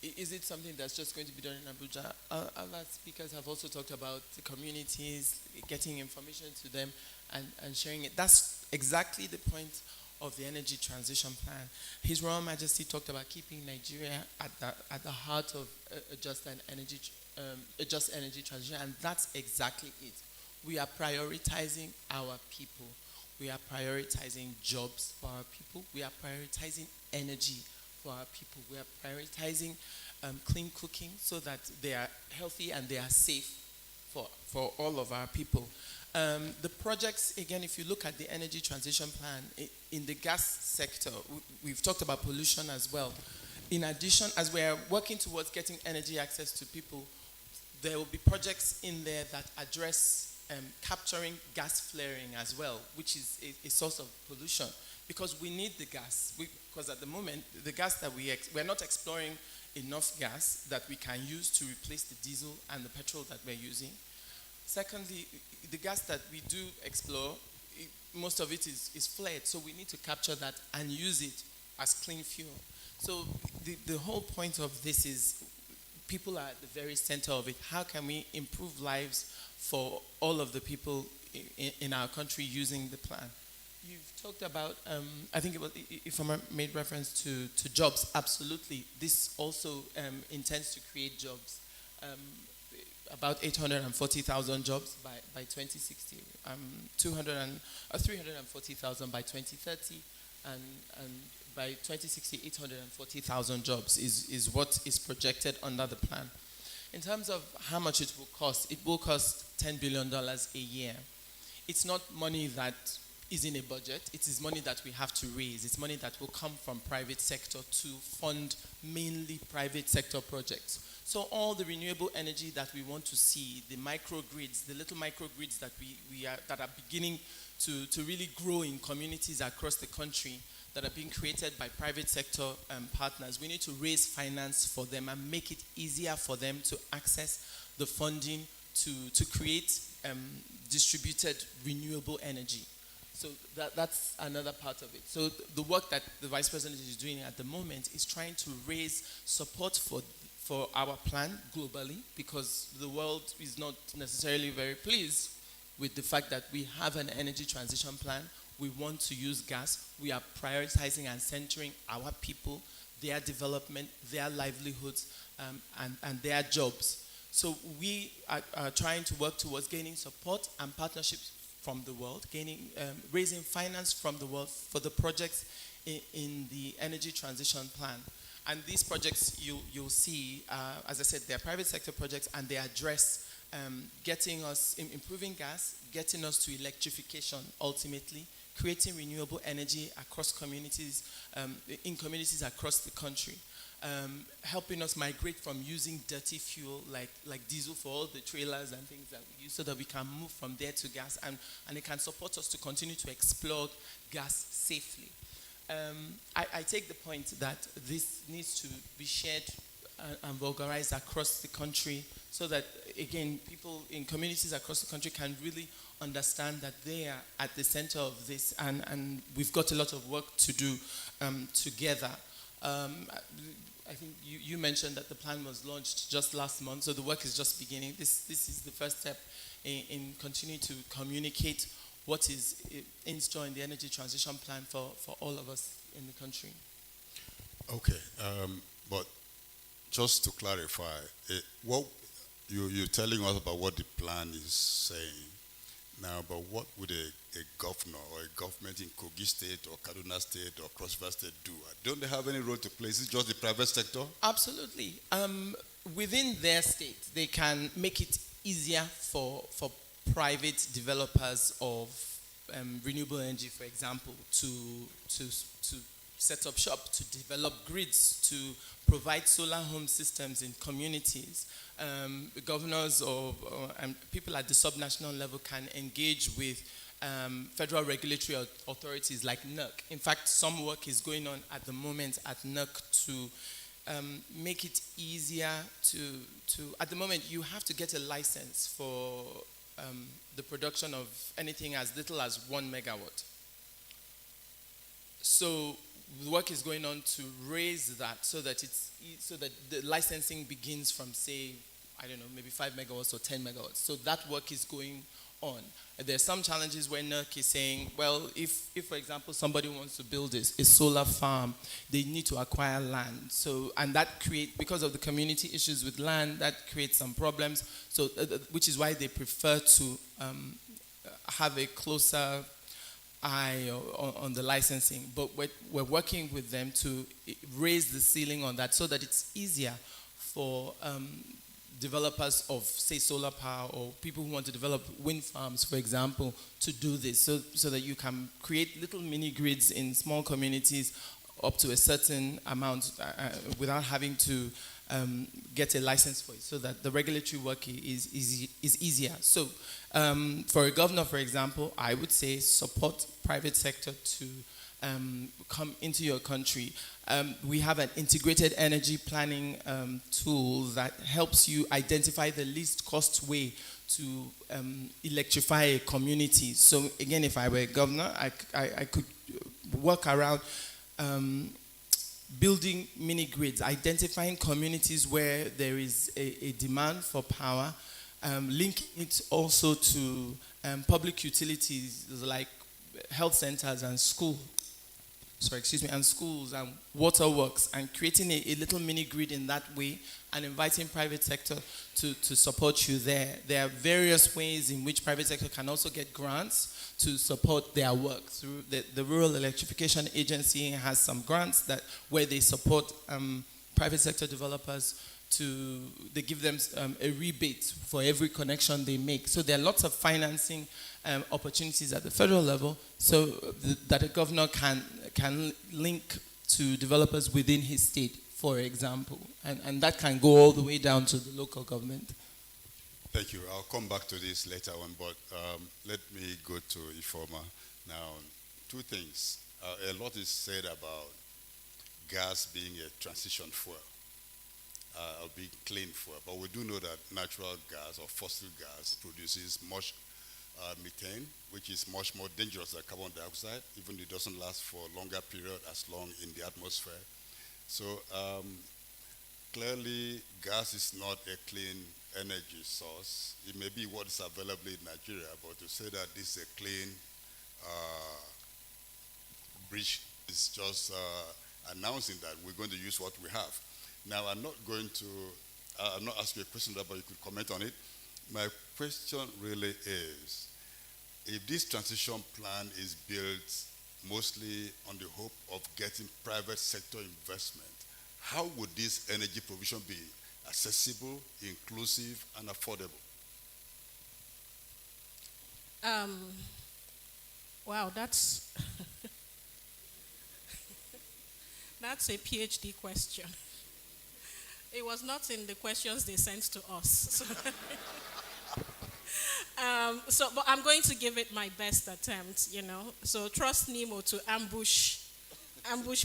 is it something that's just going to be done in Abuja? Other speakers have also talked about the communities, getting information to them and sharing it. That's exactly the point of the energy transition plan. His Royal Majesty talked about keeping Nigeria at the heart of a just energy transition, and that's exactly it. We are prioritizing our people. We are prioritizing jobs for our people. We are prioritizing energy for our people. We are prioritizing clean cooking so that they are healthy and they are safe for all of our people. The projects, again, if you look at the energy transition plan, in the gas sector, we've talked about pollution as well. In addition, as we are working towards getting energy access to people, there will be projects in there that address capturing gas flaring as well, which is a source of pollution, because we need the gas. Because at the moment, the gas that we're not exploring enough gas that we can use to replace the diesel and the petrol that we're using. Secondly, the gas that we do explore, most of it is flared, so we need to capture that and use it as clean fuel. So the whole point of this is people are at the very center of it. How can we improve lives for all of the people in our country using the plan? You've talked about, I think it was, if I made reference to jobs, absolutely. This also intends to create jobs. About 840,000 jobs by 2060, 340,000 by 2030, and by 2060, 840,000 jobs is what is projected under the plan. In terms of how much it will cost $10 billion a year. It's not money that is in a budget. It is money that we have to raise. It's money that will come from private sector to fund mainly private sector projects. So all the renewable energy that we want to see, the microgrids, the little microgrids that that are beginning to really grow in communities across the country, that are being created by private sector partners, we need to raise finance for them and make it easier for them to access the funding to create distributed renewable energy. So that's another part of it. So the work that the Vice President is doing at the moment is trying to raise support for our plan globally, because the world is not necessarily very pleased with the fact that we have an energy transition plan. We want to use gas. We are prioritizing and centering our people, their development, their livelihoods, and their jobs. So we are trying to work towards gaining support and partnerships from the world, raising finance from the world for the projects in the energy transition plan. And these projects you'll see, as I said, they're private sector projects, and they address getting us, improving gas, getting us to electrification ultimately, creating renewable energy across communities, in communities across the country. Helping us migrate from using dirty fuel like diesel for all the trailers and things that we use, so that we can move from there to gas, and it can support us to continue to explore gas safely. I take the point that this needs to be shared and vulgarized across the country, so that, again, people in communities across the country can really understand that they are at the center of this, and we've got a lot of work to do together. I think you mentioned that the plan was launched just last month, so the work is just beginning. This is the first step in continuing to communicate what is in store in the energy transition plan for all of us in the country. Okay, but just to clarify, what you're telling us about what the plan is saying now, but what would a governor or a government in Kogi State or Kaduna State or Cross River State do? Don't they have any role to play? Is it just the private sector? Absolutely. Within their state, they can make it easier for private developers of renewable energy, for example, to set up shop, to develop grids, to provide solar home systems in communities. Governors and people at the subnational level can engage with federal regulatory authorities like NERC. In fact, some work is going on at the moment at NERC to make it easier to at the moment, you have to get a license for the production of anything as little as 1 megawatt. So the work is going on to raise that so that the licensing begins from, say, I don't know, maybe 5 megawatts or 10 megawatts. So that work is going on. There's some challenges where NERC is saying, well, if for example, somebody wants to build a solar farm, they need to acquire land. So, and that creates, because of the community issues with land, that creates some problems. So, which is why they prefer to have a closer eye on the licensing. But we're working with them to raise the ceiling on that so that it's easier for developers of, say, solar power, or people who want to develop wind farms, for example, to do this, so that you can create little mini grids in small communities up to a certain amount without having to get a license for it, so that the regulatory work is easier. So for a governor, for example, I would say support private sector to come into your country. We have an integrated energy planning tool that helps you identify the least cost way to electrify a community. So again, if I were a governor, I could work around building mini grids, identifying communities where there is a demand for power, linking it also to public utilities like health centers and schools and waterworks, and creating a little mini grid in that way, and inviting private sector to support you there. There are various ways in which private sector can also get grants to support their work. Through the Rural Electrification Agency has some grants where they support private sector developers. They give them a rebate for every connection they make. So there are lots of financing opportunities at the federal level, so that a governor can link to developers within his state, for example, and that can go all the way down to the local government. Thank you. I'll come back to this later on, but let me go to Ifeoma now. Two things. A lot is said about gas being a transition fuel. A big clean fuel, but we do know that natural gas or fossil gas produces much methane, which is much more dangerous than carbon dioxide, even though it doesn't last for a longer period as long in the atmosphere. So clearly, gas is not a clean energy source. It may be what is available in Nigeria, but to say that this is a clean bridge is just announcing that we're going to use what we have. Now, I'm not asking you a question, but you could comment on it. My question really is, if this transition plan is built mostly on the hope of getting private sector investment, how would this energy provision be accessible, inclusive, and affordable? Wow, that's that's a PhD question. It was not in the questions they sent to us. But I'm going to give it my best attempt, you know. So trust Nemo to ambush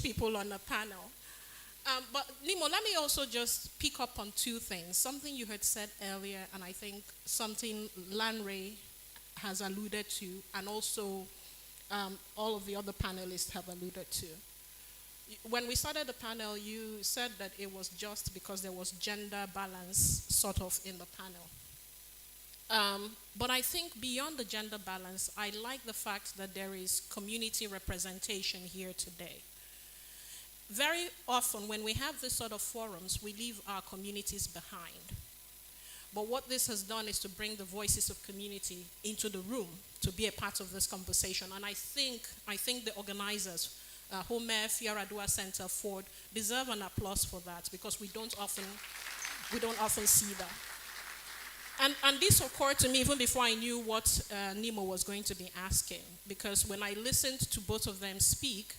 people on the panel. But Nemo, let me also just pick up on two things. Something you had said earlier, and I think something Lanre has alluded to, and also all of the other panelists have alluded to. When we started the panel, you said that it was just because there was gender balance sort of in the panel. But I think beyond the gender balance, I like the fact that there is community representation here today. Very often when we have this sort of forums, we leave our communities behind. But what this has done is to bring the voices of community into the room to be a part of this conversation. And I think the organizers, Homer, Yar'Adua Center, Ford, deserve an applause for that, because we don't often see that. And this occurred to me even before I knew what Nemo was going to be asking, because when I listened to both of them speak,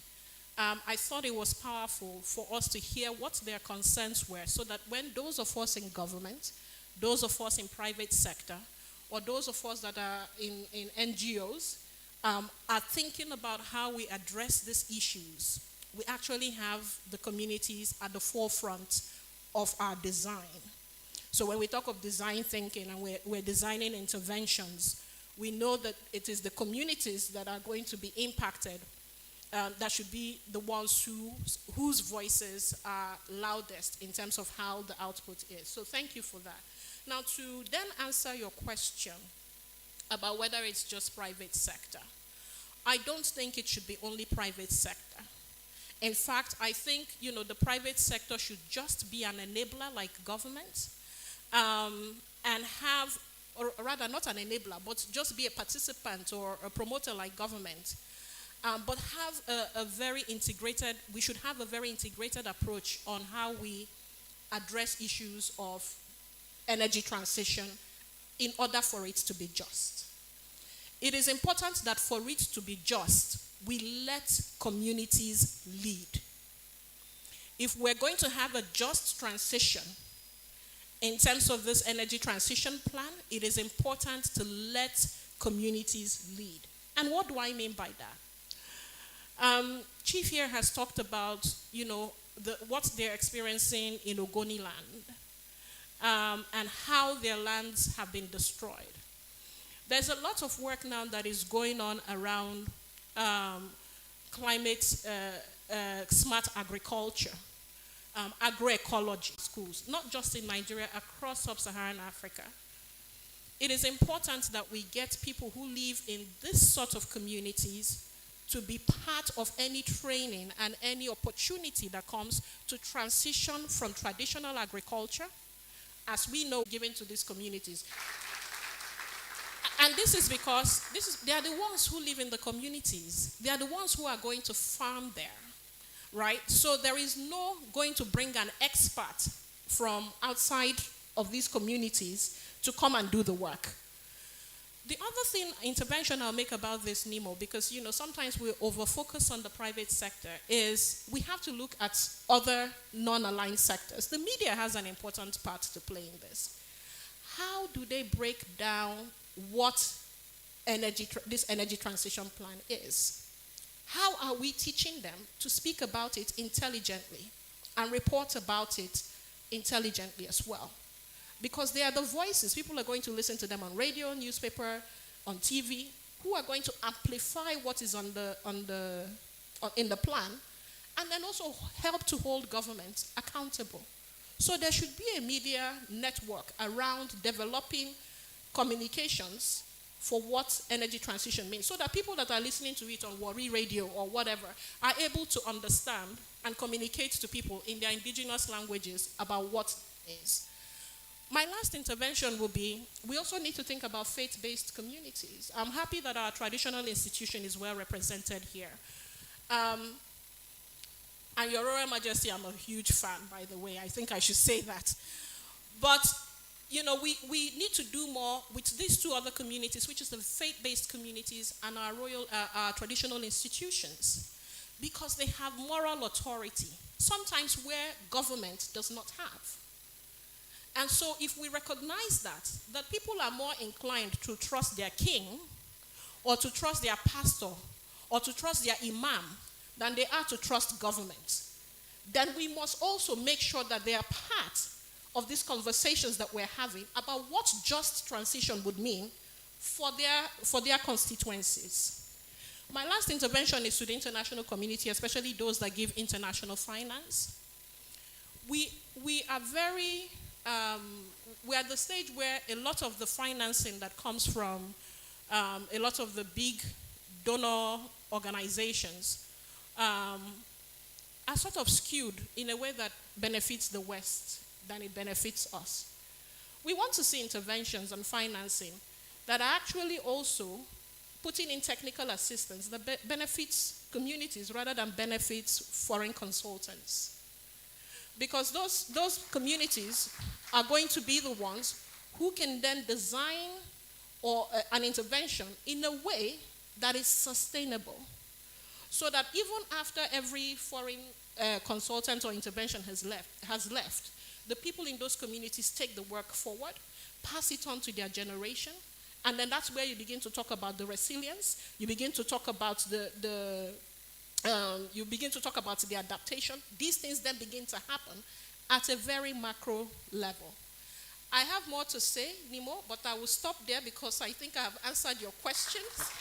I thought it was powerful for us to hear what their concerns were, so that when those of us in government, those of us in private sector, or those of us that are in NGOs, are thinking about how we address these issues, we actually have the communities at the forefront of our design. So when we talk of design thinking and we're designing interventions, we know that it is the communities that are going to be impacted that should be the ones whose voices are loudest in terms of how the output is. So thank you for that. Now, to then answer your question about whether it's just private sector, I don't think it should be only private sector. In fact, I think, the private sector should just be an enabler like government, and have, or rather not an enabler, but just be a participant or a promoter like government, but have a very integrated, we should have a very integrated approach on how we address issues of energy transition in order for it to be just. It is important that for it to be just, we let communities lead. If we're going to have a just transition in terms of this energy transition plan, it is important to let communities lead. And what do I mean by that? Chief here has talked about, what they're experiencing in Ogoni land, and how their lands have been destroyed. There's a lot of work now that is going on around climate smart agriculture, agroecology schools, not just in Nigeria, across sub-Saharan Africa. It is important that we get people who live in this sort of communities to be part of any training and any opportunity that comes to transition from traditional agriculture, as we know, given to these communities. And this is because they are the ones who live in the communities. They are the ones who are going to farm there, right? So there is no going to bring an expert from outside of these communities to come and do the work. The other intervention I'll make about this, Nemo, because sometimes we over-focus on the private sector, is we have to look at other non-aligned sectors. The media has an important part to play in this. How do they break down what this energy transition plan is? How are we teaching them to speak about it intelligently and report about it intelligently as well? Because they are the voices. People are going to listen to them on radio, newspaper, on TV, who are going to amplify what is in the plan, and then also help to hold government accountable. So there should be a media network around developing communications for what energy transition means, so that people that are listening to it on Wari Radio or whatever are able to understand and communicate to people in their indigenous languages about what it is. My last intervention will be, we also need to think about faith-based communities. I'm happy that our traditional institution is well represented here. And Your Royal Majesty, I'm a huge fan, by the way. I think I should say that. But we need to do more with these two other communities, which is the faith-based communities and our traditional institutions, because they have moral authority, sometimes where government does not have. And so if we recognize that people are more inclined to trust their king, or to trust their pastor, or to trust their imam, than they are to trust government, then we must also make sure that they are part of these conversations that we're having about what just transition would mean for their constituencies. My last intervention is to the international community, especially those that give international finance. We are we're at the stage where a lot of the financing that comes from a lot of the big donor organizations are sort of skewed in a way that benefits the West than it benefits us. We want to see interventions and financing that are actually also putting in technical assistance that benefits communities rather than benefits foreign consultants. Because those communities are going to be the ones who can then design an intervention in a way that is sustainable. So that even after every foreign consultant or intervention has left, the people in those communities take the work forward, pass it on to their generation, and then that's where you begin to talk about the resilience, you begin to talk about the adaptation. These things then begin to happen at a very macro level. I have more to say, Nimo, but I will stop there because I think I have answered your questions.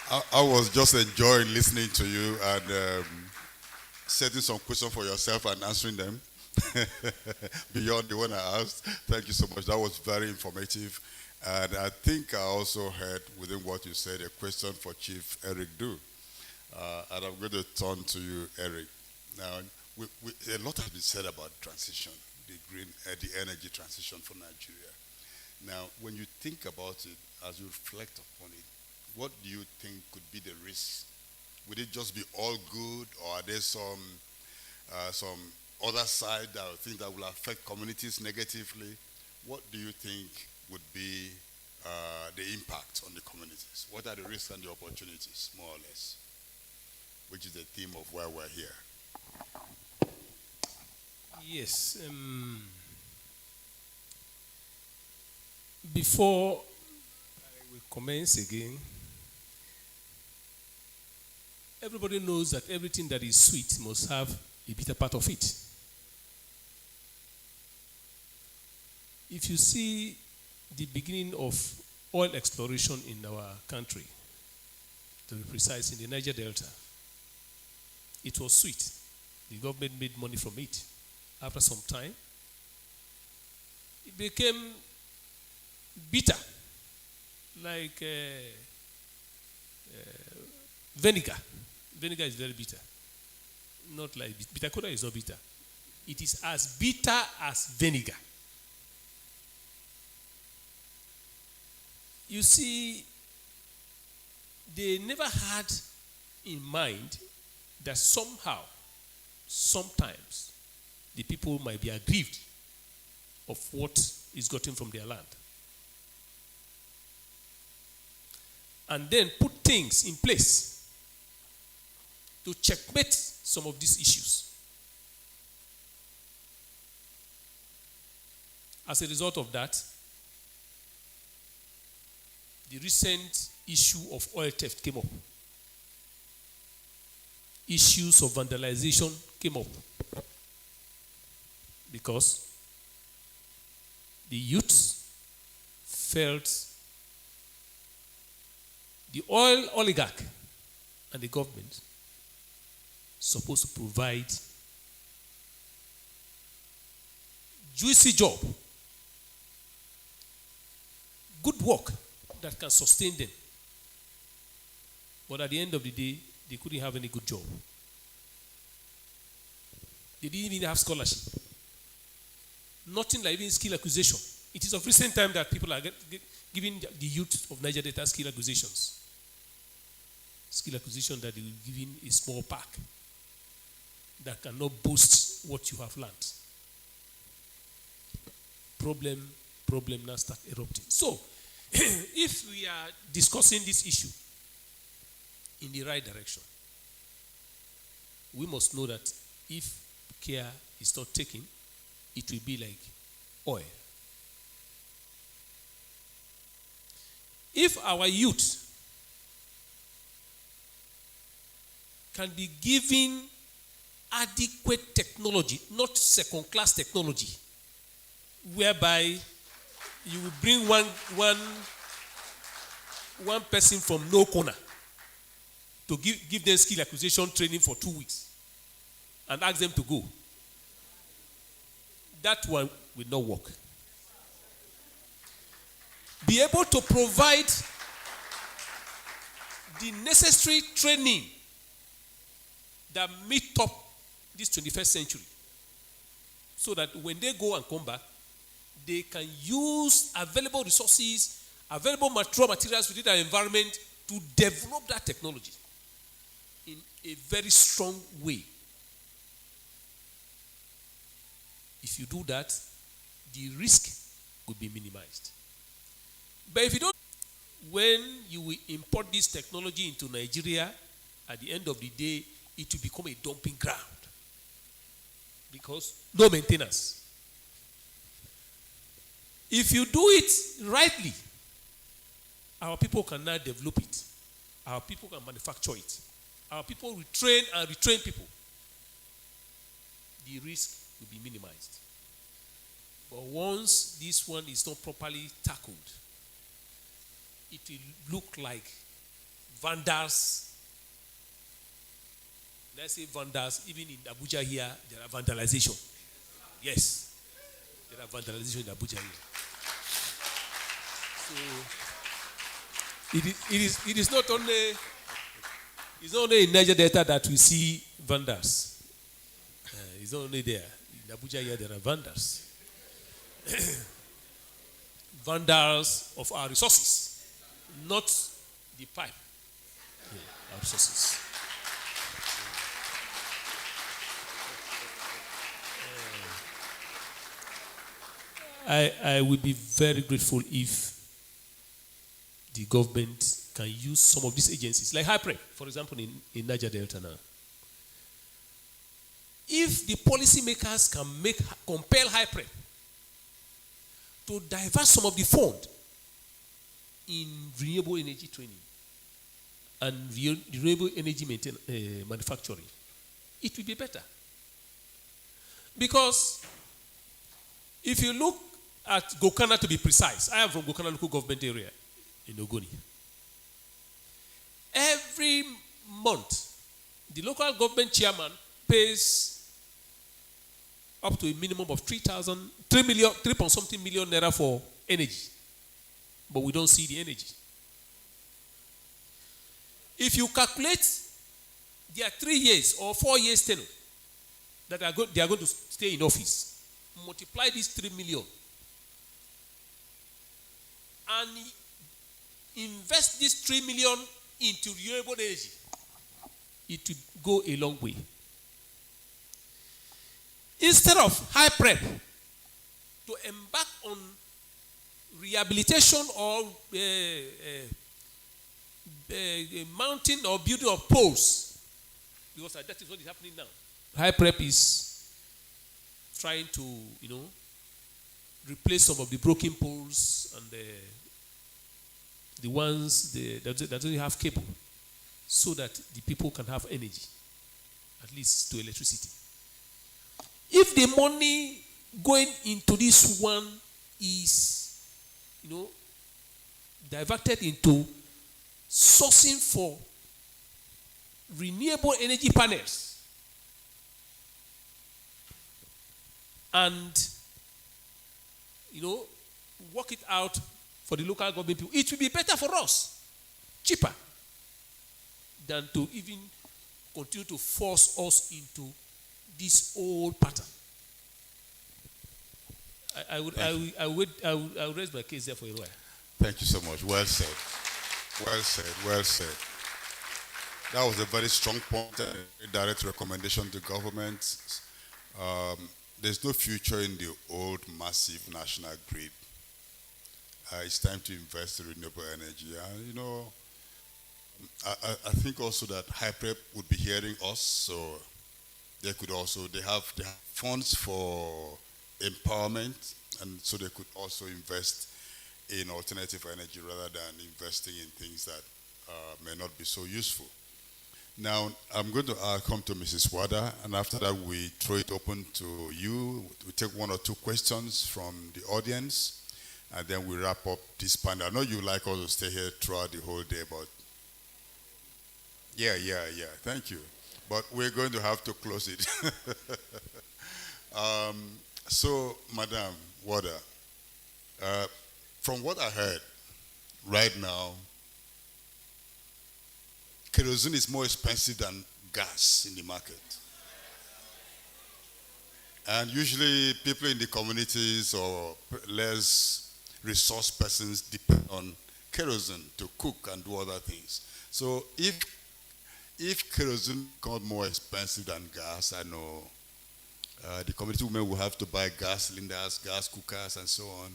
I was just enjoying listening to you and setting some questions for yourself and answering them beyond the one I asked. Thank you so much. That was very informative. And I think I also heard within what you said a question for Chief Eric Du. And I'm going to turn to you, Eric. Now, a lot has been said about transition, the energy transition for Nigeria. Now, when you think about it, as you reflect upon it, what do you think could be the risks? Would it just be all good, or are there some other side that things that will affect communities negatively? What do you think would be the impact on the communities? What are the risks and the opportunities, more or less? Which is the theme of why we're here. Yes. Before we commence again, everybody knows that everything that is sweet must have a bitter part of it. If you see the beginning of oil exploration in our country, to be precise, in the Niger Delta, it was sweet. The government made money from it. After some time, it became bitter, like vinegar. Vinegar is very bitter. Not like bitter cola is not bitter. It is as bitter as vinegar. You see, they never had in mind that somehow, sometimes, the people might be aggrieved of what is gotten from their land. And then put things in place to checkmate some of these issues. As a result of that, the recent issue of oil theft came up. Issues of vandalization came up. Because the youths felt the oil oligarch and the government supposed to provide juicy job, good work that can sustain them. But at the end of the day, they couldn't have any good job. They didn't even have scholarship. Nothing like even skill acquisition. It is of recent time that people are giving the youth of Niger Delta skill acquisitions. Skill acquisition that they will give in a small pack that cannot boast what you have learned. Problem now start erupting. So, if we are discussing this issue in the right direction, we must know that if care is not taken, it will be like oil. If our youth can be given adequate technology, not second-class technology, whereby you will bring one person from no corner to give them skill acquisition training for 2 weeks and ask them to go. That one will not work. Be able to provide the necessary training that meet up this 21st century, so that when they go and come back, they can use available resources, available raw materials within their environment to develop that technology in a very strong way. If you do that, the risk will be minimized. But if you don't, when you will import this technology into Nigeria, at the end of the day, it will become a dumping ground. Because no maintenance. If you do it rightly, our people can now develop it. Our people can manufacture it. Our people will train and retrain people. the risk will be minimized. But once this one is not properly tackled, it will look like vandals. Let's say vandals, even in Abuja here, there are vandalization. Yes, there are vandalization in Abuja here. So it is not only in Niger Delta that we see vandals. It's not only there. In Abuja here there are vandals. Vandals of our resources, not the pipe. Yeah, our resources. I would be very grateful if the government can use some of these agencies, like HYPREP, for example, in Niger Delta now. If the policymakers can compel HYPREP to divert some of the fund in renewable energy training and renewable energy manufacturing, it will be better. Because if you look at Gokana, to be precise, I am from Gokana local government area in Ogoni. Every month, the local government chairman pays up to a minimum of 3 point something million naira for energy. But we don't see the energy. If you calculate their 3 years or 4 years tenure that they are going to stay in office, multiply these 3 million and invest this 3 million into renewable energy, it will go a long way. Instead of HYPREP to embark on rehabilitation or mounting or building of poles, because that is what is happening now. HYPREP is trying to, replace some of the broken poles and the ones that don't have cable, so that the people can have energy, at least to electricity. If the money going into this one is, diverted into sourcing for renewable energy panels and, work it out for the local government people, it will be better for us, cheaper, than to even continue to force us into this old pattern. I would raise my case there for a while. Thank you so much. Well said. Well said. Well said. That was a very strong point and a direct recommendation to government. There's no future in the old massive national grid. It's time to invest in renewable energy. And, I think also that HYPREP would be hearing us, so they have funds for empowerment, and so they could also invest in alternative energy rather than investing in things that may not be so useful. Now, I'm going to come to Mrs. Wada, and after that we throw it open to you. We take 1 or 2 questions from the audience, and then we wrap up this panel. I know you like us to stay here throughout the whole day, but yeah, thank you. But we're going to have to close it. So, Madam Wada, from what I heard, right now, kerosene is more expensive than gas in the market. And usually people in the communities or less resource persons depend on kerosene to cook and do other things. So if kerosene becomes more expensive than gas, I know the community women will have to buy gas cylinders, gas cookers, and so on.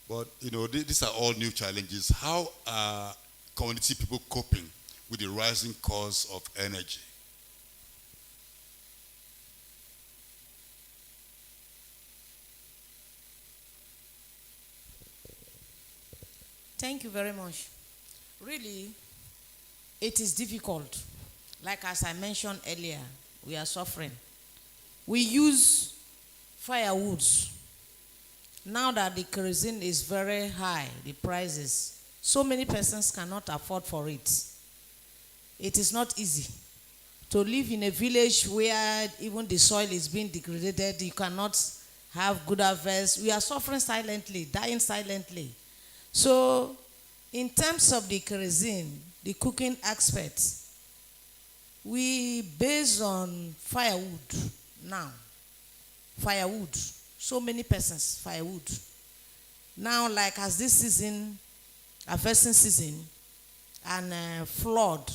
But, these are all new challenges. How are community people coping with the rising cost of energy? Thank you very much. Really, it is difficult. Like as I mentioned earlier, we are suffering. we use firewoods. Now that the kerosene is very high, the prices, so many persons cannot afford for it. It is not easy to live in a village where even the soil is being degraded. You cannot have good harvest. We are suffering silently, dying silently. So in terms of the kerosene, the cooking aspect, we base on firewood now. Firewood. So many persons, firewood. Now, like as this season, harvesting season, and flood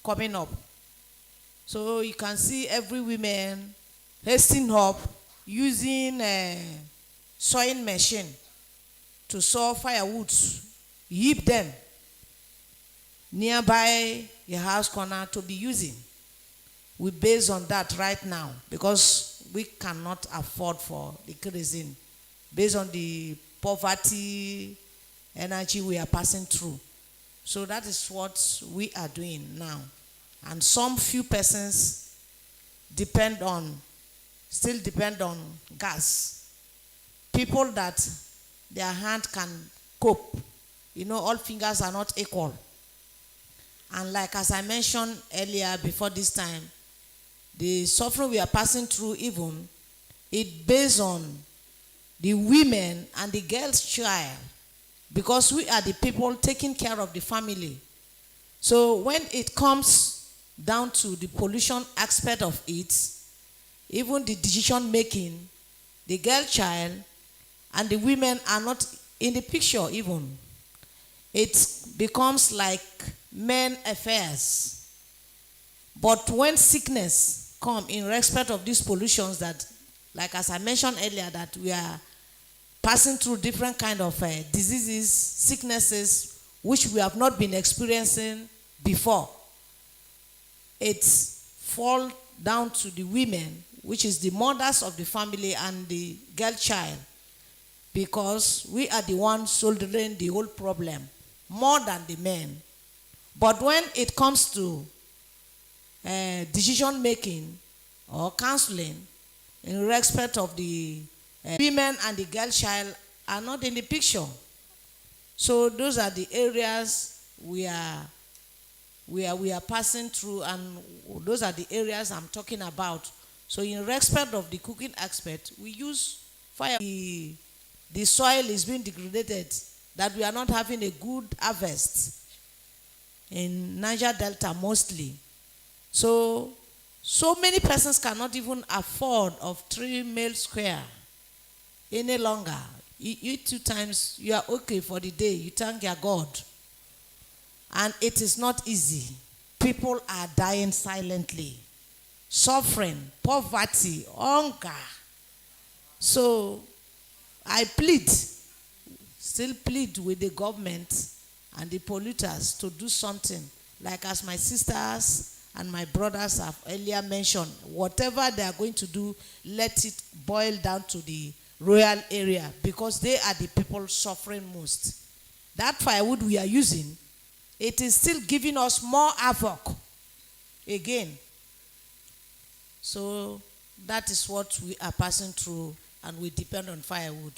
coming up. So you can see every woman hastening up using a sawing machine to saw firewood, heap them nearby your house corner to be using. We base on that right now because we cannot afford for the kerosene based on the poverty energy we are passing through. So that is what we are doing now. And some few persons still depend on gas. People that their hand can cope. You know, all fingers are not equal. And like as I mentioned earlier before this time, the suffering we are passing through even, it based on the women and the girl's child, because we are the people taking care of the family. So when it comes down to the pollution aspect of it, even the decision making, the girl child and the women are not in the picture even. It becomes like men affairs. But when sickness come in respect of these pollutions that, like as I mentioned earlier, that we are passing through different kind of diseases, sicknesses, which we have not been experiencing before. It falls down to the women, which is the mothers of the family and the girl child, because we are the ones shouldering the whole problem more than the men. But when it comes to decision making or counseling in respect of the women and the girl child are not in the picture. So those are the areas we are passing through, and those are the areas I'm talking about. So in respect of the cooking aspect, we use fire. The soil is being degraded, that we are not having a good harvest in Niger Delta mostly. So many persons cannot even afford of 3 meal square any longer. You eat 2 times, you are okay for the day. You thank your God. And it is not easy. People are dying silently, suffering, poverty, hunger. So I still plead with the government and the polluters to do something. Like as my sisters and my brothers have earlier mentioned, whatever they are going to do, let it boil down to the rural area, because they are the people suffering most. That firewood we are using, it is still giving us more havoc again. So that is what we are passing through, and we depend on firewood.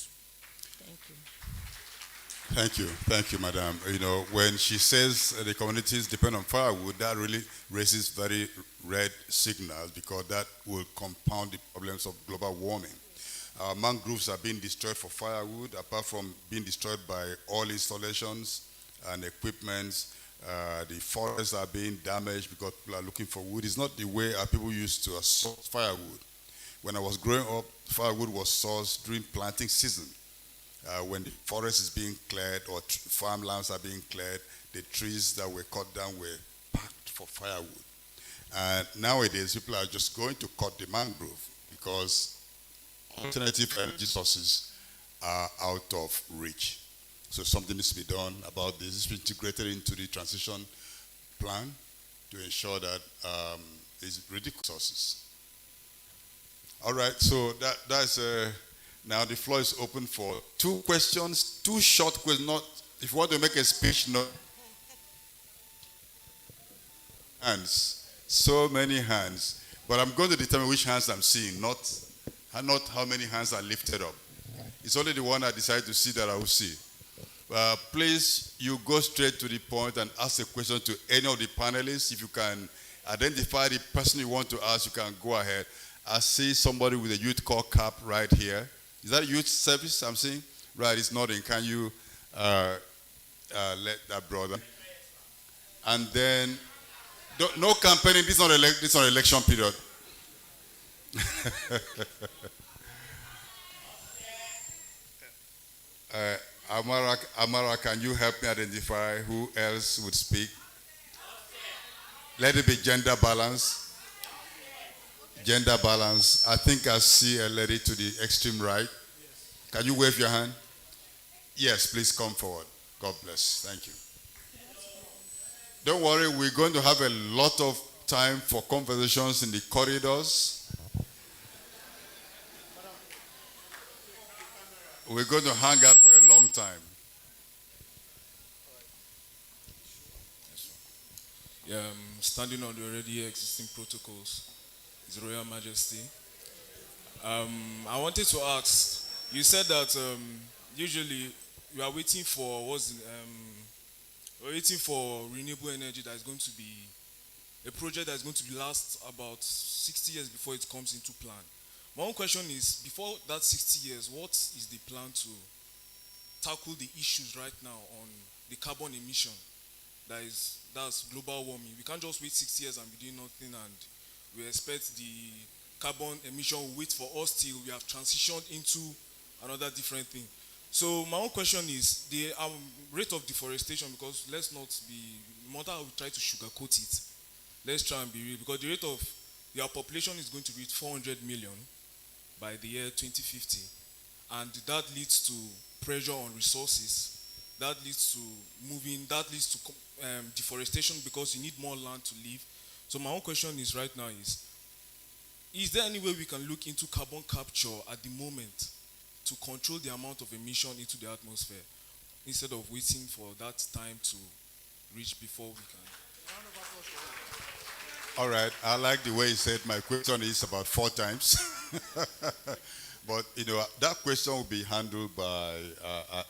Thank you. Thank you, madam. You know, when she says the communities depend on firewood, that really raises very red signals, because that will compound the problems of global warming. Mangroves are being destroyed for firewood, apart from being destroyed by oil installations and equipment. The forests are being damaged because people are looking for wood. It's not the way our people used to source firewood. When I was growing up, firewood was sourced during planting season. When the forest is being cleared or farmlands are being cleared, the trees that were cut down were packed for firewood. And nowadays, people are just going to cut the mangrove because alternative energy sources are out of reach. So something needs to be done about this. It's been integrated into the transition plan to ensure that it's ridiculous sources. All right, so that's now the floor is open for 2 questions, 2 short questions. Not if you want to make a speech, no hands, so many hands. But I'm going to determine which hands I'm seeing, not how many hands are lifted up. It's only the one I decide to see that I will see. Please, you go straight to the point and ask a question to any of the panelists. If you can identify the person you want to ask, you can go ahead. I see somebody with a youth call cap right here. Is that a youth service I'm seeing? Right, it's nodding. Can you let that brother? And then, no campaigning. This is not election period. Amara, can you help me identify who else would speak? Let it be gender balance. Gender balance. I think I see a lady to the extreme right. Can you wave your hand? Yes, please come forward. God bless. Thank you. Don't worry, we're going to have a lot of time for conversations in the corridors. We're going to hang out for a long time. Yeah, standing on the already existing protocols, His Royal Majesty. I wanted to ask, you said that usually you are waiting for renewable energy that is going to be a project that is going to last about 60 years before it comes into plan. My own question is, before that 60 years, what is the plan to tackle the issues right now on the carbon emission? That's global warming. We can't just wait 60 years and be doing nothing, and we expect the carbon emission will wait for us till we have transitioned into another different thing. So my own question is the rate of deforestation, because let's not be, no matter how we try to sugarcoat it, let's try and be real, because the rate of our population is going to reach 400 million by the year 2050, and that leads to pressure on resources, that leads to deforestation, because you need more land to live. So my own question is right now is there any way we can look into carbon capture at the moment to control the amount of emission into the atmosphere, instead of waiting for that time to reach before we can? All right, I like the way he said my question is about 4 times. But, that question will be handled by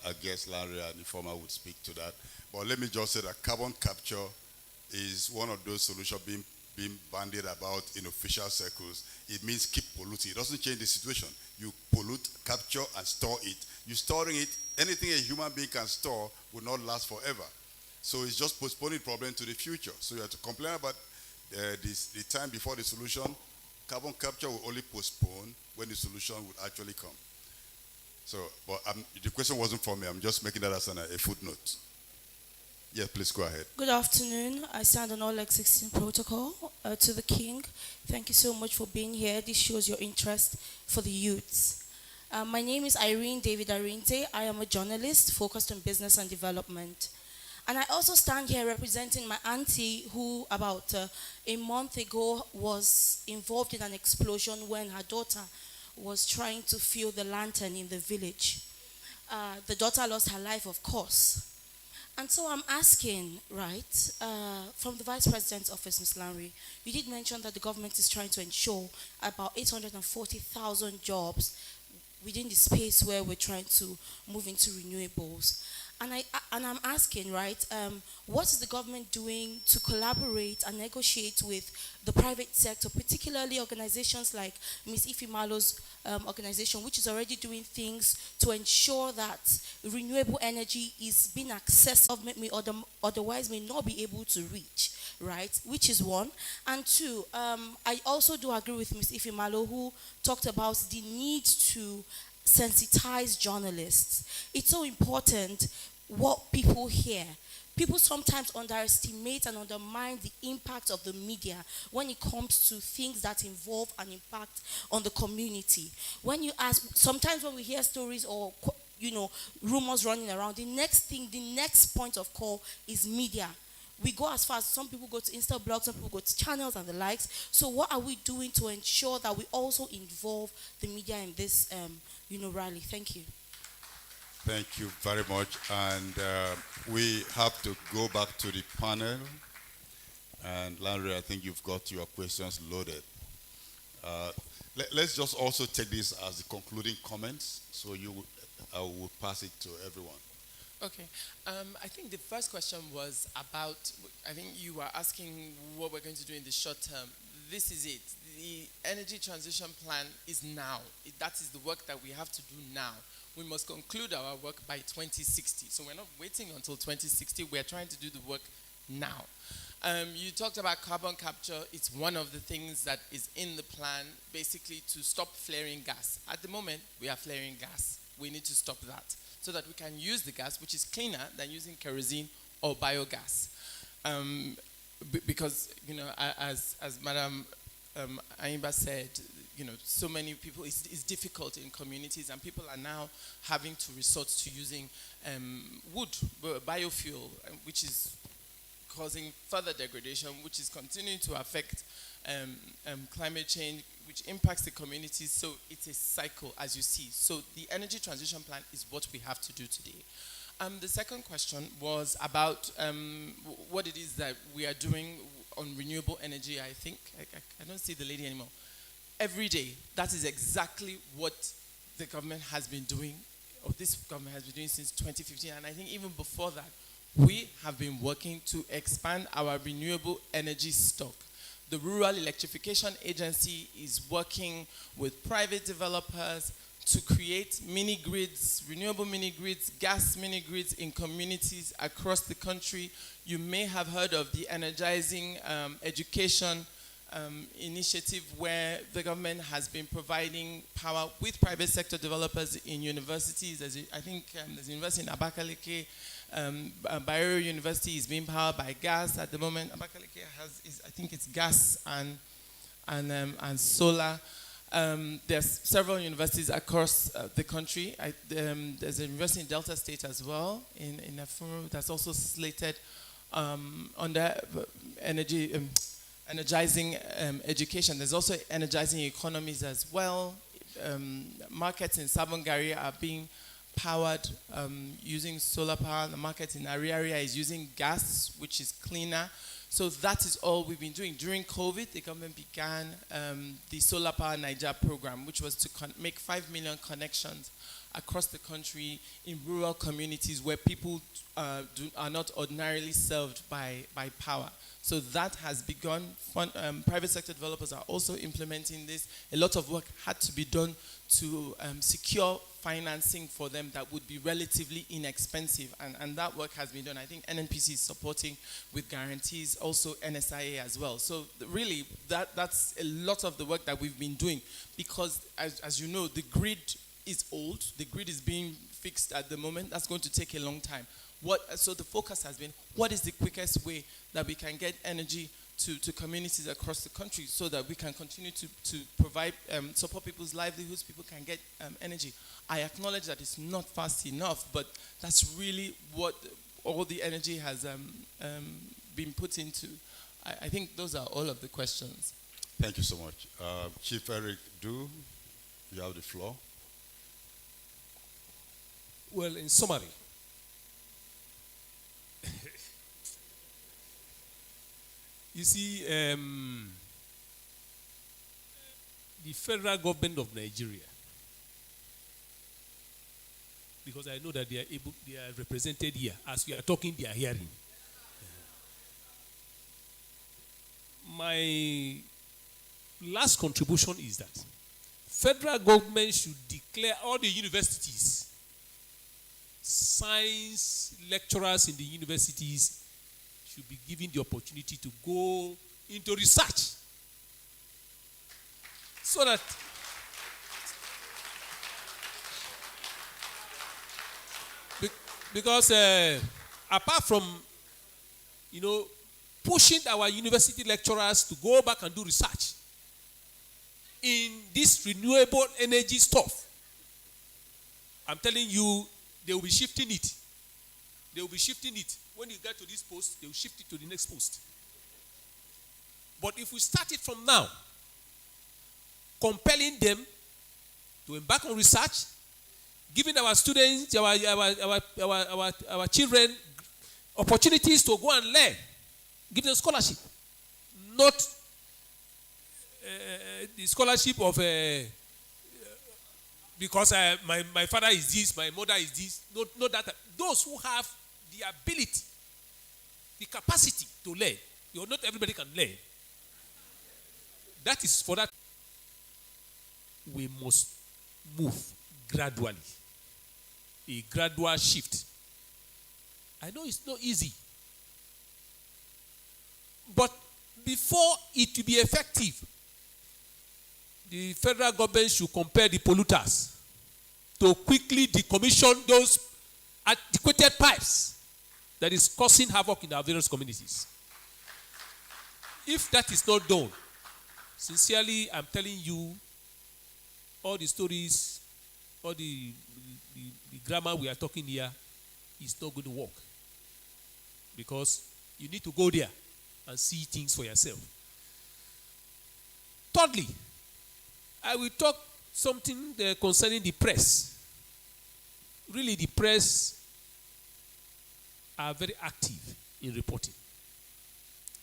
a guest, Larry, and the former would speak to that. But let me just say that carbon capture is one of those solutions being bandied about in official circles. It means keep polluting. It doesn't change the situation. You pollute, capture, and store it. You storing it, anything a human being can store will not last forever. So it's just postponing the problem to the future. So you have to complain about the time before the solution. Carbon capture will only postpone when the solution would actually come. So, but the question wasn't for me. I'm just making that as a footnote. Yeah, please go ahead. Good afternoon. I stand on all existing protocol. To the King, thank you so much for being here. This shows your interest for the youths. My name is Irene David Arinte. I am a journalist focused on business and development. And I also stand here representing my auntie, who about a month ago was involved in an explosion when her daughter was trying to fill the lantern in the village. The daughter lost her life, of course. And so I'm asking, right, from the Vice President's office, Ms. Lanry, you did mention that the government is trying to ensure about 840,000 jobs within the space where we're trying to move into renewables. And I'm asking, right, what is the government doing to collaborate and negotiate with the private sector, particularly organizations like Ms. Ifemalo's organization, which is already doing things to ensure that renewable energy is being accessed, government may otherwise may not be able to reach, right, which is one. And two, I also do agree with Ms. Ifemalo, who talked about the need to sensitize journalists. It's so important what people hear. People sometimes underestimate and undermine the impact of the media when it comes to things that involve an impact on the community. When you ask, sometimes when we hear stories or rumors running around, the next point of call is media. We go as far as some people go to Insta blogs, some people go to channels and the likes. So what are we doing to ensure that we also involve the media in this rally? Thank you. Thank you very much. And we have to go back to the panel. And Larry, I think you've got your questions loaded. Let's just also take this as the concluding comments. So I will pass it to everyone. Okay. I think the first question was about, I think you were asking what we're going to do in the short term. This is it. The energy transition plan is now. That is the work that we have to do now. We must conclude our work by 2060. So we're not waiting until 2060. We're trying to do the work now. You talked about carbon capture. It's one of the things that is in the plan, basically to stop flaring gas. At the moment, we are flaring gas. We need to stop that so that we can use the gas, which is cleaner than using kerosene or biogas. Because, you know, as Madam Aimba said, you know, so many people, it's difficult in communities, and people are now having to resort to using wood, biofuel, which is causing further degradation, which is continuing to affect climate change, which impacts the communities. So it's a cycle, as you see. So the energy transition plan is what we have to do today. The second question was about what it is that we are doing on renewable energy. I think, I don't see the lady anymore. Every day, that is exactly what the government has been doing, or this government has been doing since 2015. And I think even before that, we have been working to expand our renewable energy stock. The Rural Electrification Agency is working with private developers to create mini grids, renewable mini grids, gas mini grids in communities across the country. You may have heard of the Energizing Education initiative, where the government has been providing power with private sector developers in universities. I think there's a university in Abakaliki. Bayero University is being powered by gas at the moment. Abakaliki I think it's gas and solar. There's several universities across the country. There's a university in Delta State as well, in Afuru, that's also slated under energizing education. There's also energizing economies as well. Markets in Sabongari are being powered using solar power. The market in Ariaria is using gas, which is cleaner. So that is all we've been doing. During COVID, the government began the Solar Power Niger program, which was to make 5 million connections across the country in rural communities where people are not ordinarily served by power. So that has begun. Private sector developers are also implementing this. A lot of work had to be done to secure financing for them that would be relatively inexpensive, and that work has been done. I think NNPC is supporting with guarantees, also NSIA as well. So really, that's a lot of the work that we've been doing, because as you know, the grid is old. The grid is being fixed at the moment. That's going to take a long time. So the focus has been, what is the quickest way that we can get energy to communities across the country so that we can continue to provide, support people's livelihoods, people can get energy. I acknowledge that it's not fast enough, but that's really what all the energy has been put into. I think those are all of the questions. Thank you so much. Chief Eric Du, you have the floor. Well, in summary, you see, the federal government of Nigeria, because I know that they are represented here. As we are talking, they are hearing. My last contribution is that federal government should declare all the universities, science lecturers in the universities should be given the opportunity to go into research, so that because apart from, pushing our university lecturers to go back and do research in this renewable energy stuff, I'm telling you, they will be shifting it. They will be shifting it. When you get to this post, they will shift it to the next post. But if we start it from now, compelling them to embark on research, giving our students, our children opportunities to go and learn, give them scholarship, not the scholarship of because my father is this, my mother is this. Not that. Those who have the ability, the capacity to learn. Not everybody can learn. That is for that. We must move gradually. A gradual shift. I know it's not easy. But before it to be effective, the federal government should compel the polluters to quickly decommission those antiquated pipes that is causing havoc in our various communities. If that is not done, sincerely, I'm telling you, all the stories, all the grammar we are talking here is not going to work. Because you need to go there and see things for yourself. Thirdly, I will talk something concerning the press. Really, the press are very active in reporting.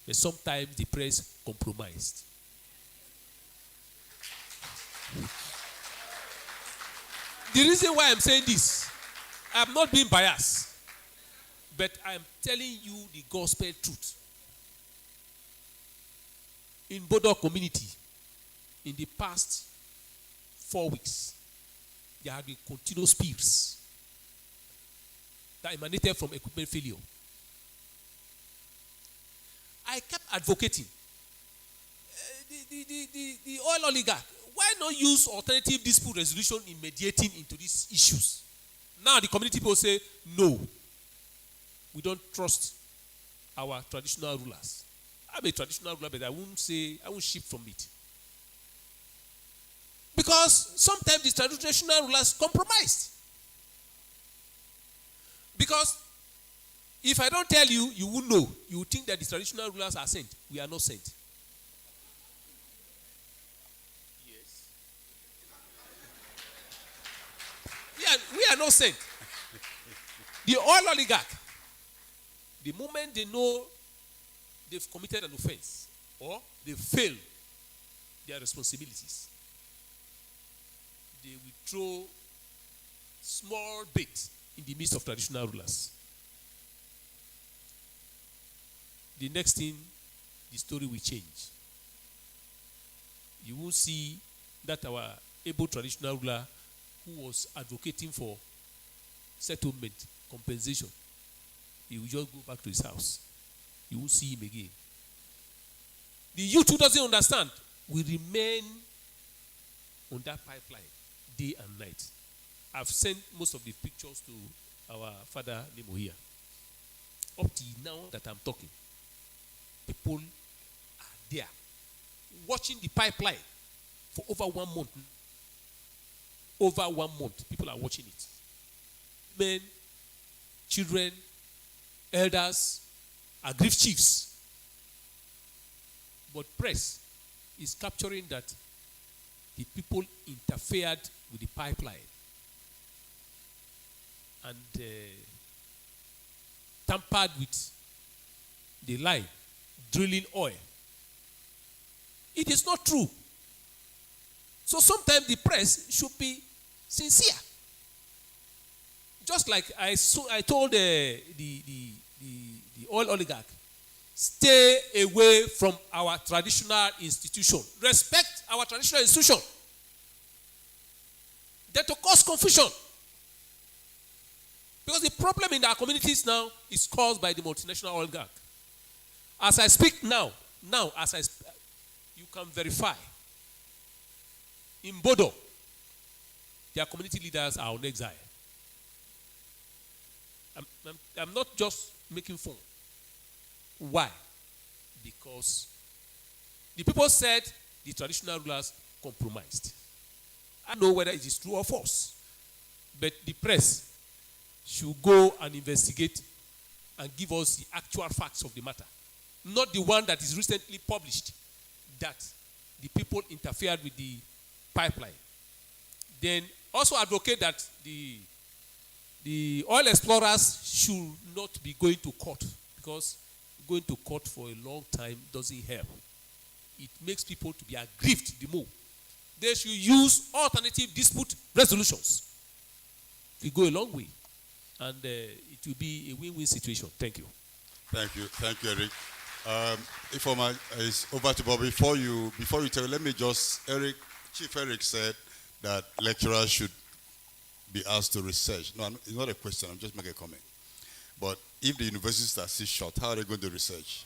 But sometimes the press compromised. The reason why I'm saying this, I'm not being biased, but I'm telling you the gospel truth. In Bodo community, in the past 4 weeks, there have been continuous spills that emanated from equipment failure. I kept advocating the oil oligarch. Why not use alternative dispute resolution in mediating into these issues? Now the community people say, no, we don't trust our traditional rulers. I'm a traditional ruler, but I won't shift from it. Because sometimes the traditional rulers compromised. Because if I don't tell you, you won't know. You will think that the traditional rulers are sent. We are not sent. Yes. We are not sent. The oil oligarch, the moment they know they've committed an offense or they fail their responsibilities, they will throw small bait in the midst of traditional rulers. The next thing, the story will change. You will see that our able traditional ruler who was advocating for settlement, compensation, he will just go back to his house. You won't see him again. The youth who doesn't understand will remain on that pipeline day and night. I've sent most of the pictures to our father Nemo here. Up to now that I'm talking, people are there watching the pipeline for over 1 month. Over 1 month, people are watching it. Men, children, elders, aggrieved chiefs. But press is capturing that the people interfered with the pipeline and tampered with the line, drilling oil. It is not true. So sometimes the press should be sincere. Just like I told the oil oligarch, stay away from our traditional institution. Respect our traditional institution. Then to cause confusion. Because the problem in our communities now is caused by the multinational oligarch. As I speak now, you can verify. In Bodo, their community leaders are on exile. I'm not just making fun. Why? Because the people said the traditional rulers compromised. I don't know whether it is true or false, but the press should go and investigate and give us the actual facts of the matter, not the one that is recently published that the people interfered with the pipeline. Then also advocate that the oil explorers should not be going to court, because going to court for a long time doesn't help. it makes people to be aggrieved the more. They should use alternative dispute resolutions. It will go a long way, and it will be a win-win situation. Thank you. Thank you, Eric. If it's over to Bob. Before you tell, let me just, Chief Eric said that lecturers should be asked to research. No, it's not a question. I'm just making a comment. But if the universities are still short, how are they going to research?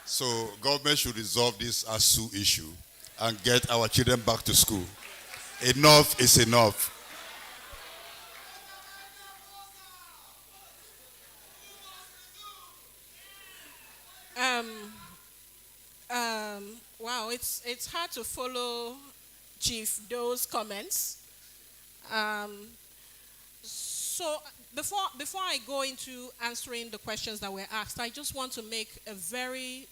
So government should resolve this ASU issue and get our children back to school. Enough is enough. Wow, it's hard to follow Chief Doe's comments. So before I go into answering the questions that were asked, I just want to make a very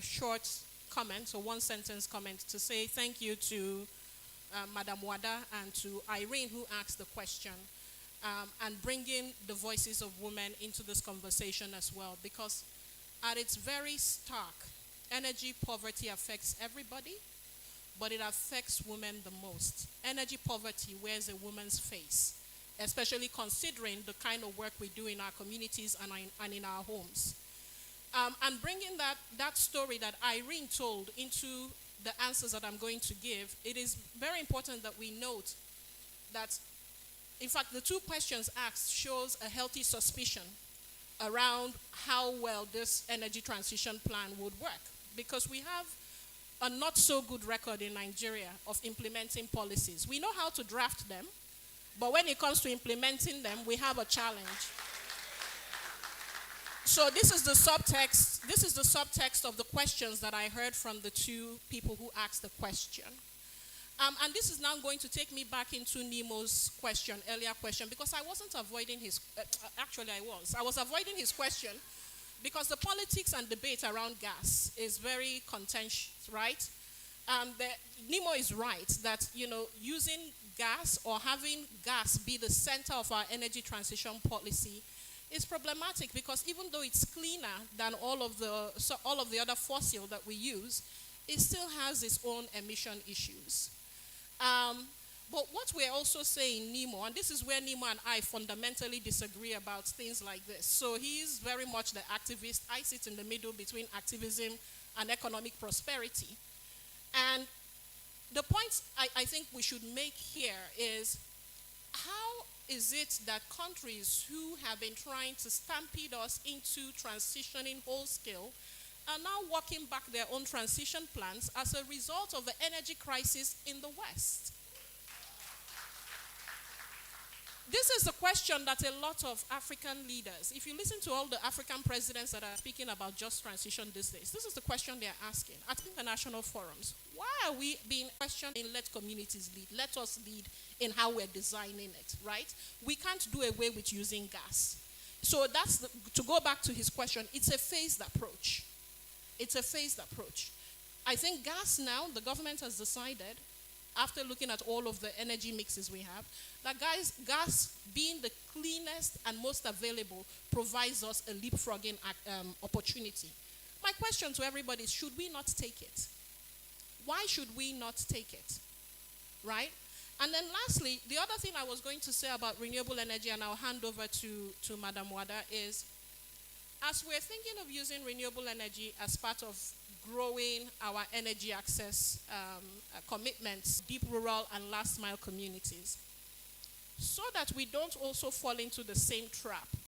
short comment, so one sentence comment, to say thank you to Madam Wada and to Irene, who asked the question, and bringing the voices of women into this conversation as well, because at its very stark, energy poverty affects everybody, but it affects women the most. Energy poverty wears a woman's face, especially considering the kind of work we do in our communities and in our homes. And bringing that story that Irene told into the answers that I'm going to give, it is very important that we note that, in fact, the two questions asked shows a healthy suspicion around how well this energy transition plan would work, because we have a not so good record in Nigeria of implementing policies. We know how to draft them, but when it comes to implementing them, we have a challenge. So this is the subtext of the questions that I heard from the two people who asked the question. And this is now going to take me back into Nemo's earlier question, because I wasn't avoiding his, actually I was avoiding his question, because the politics and debate around gas is very contentious, right? Nemo is right that, using gas or having gas be the center of our energy transition policy is problematic, because even though it's cleaner than all of the other fossil that we use, it still has its own emission issues. But what we're also saying, Nemo, and this is where Nemo and I fundamentally disagree about things like this. So he's very much the activist. I sit in the middle between activism and economic prosperity. And the point I think we should make here is, how is it that countries who have been trying to stampede us into transitioning whole scale are now walking back their own transition plans as a result of the energy crisis in the West? This is a question that a lot of African leaders, if you listen to all the African presidents that are speaking about just transition these days, this is the question they're asking at international forums. Why are we being questioned in let communities lead? Let us lead in how we're designing it, right? We can't do away with using gas. So to go back to his question, it's a phased approach. It's a phased approach. I think gas now, the government has decided, after looking at all of the energy mixes we have, that gas being the cleanest and most available provides us a leapfrogging opportunity. My question to everybody is, should we not take it? Why should we not take it? Right? And then lastly, the other thing I was going to say about renewable energy, and I'll hand over to Madam Wada, is as we're thinking of using renewable energy as part of growing our energy access commitments, deep rural and last mile communities, so that we don't also fall into the same trap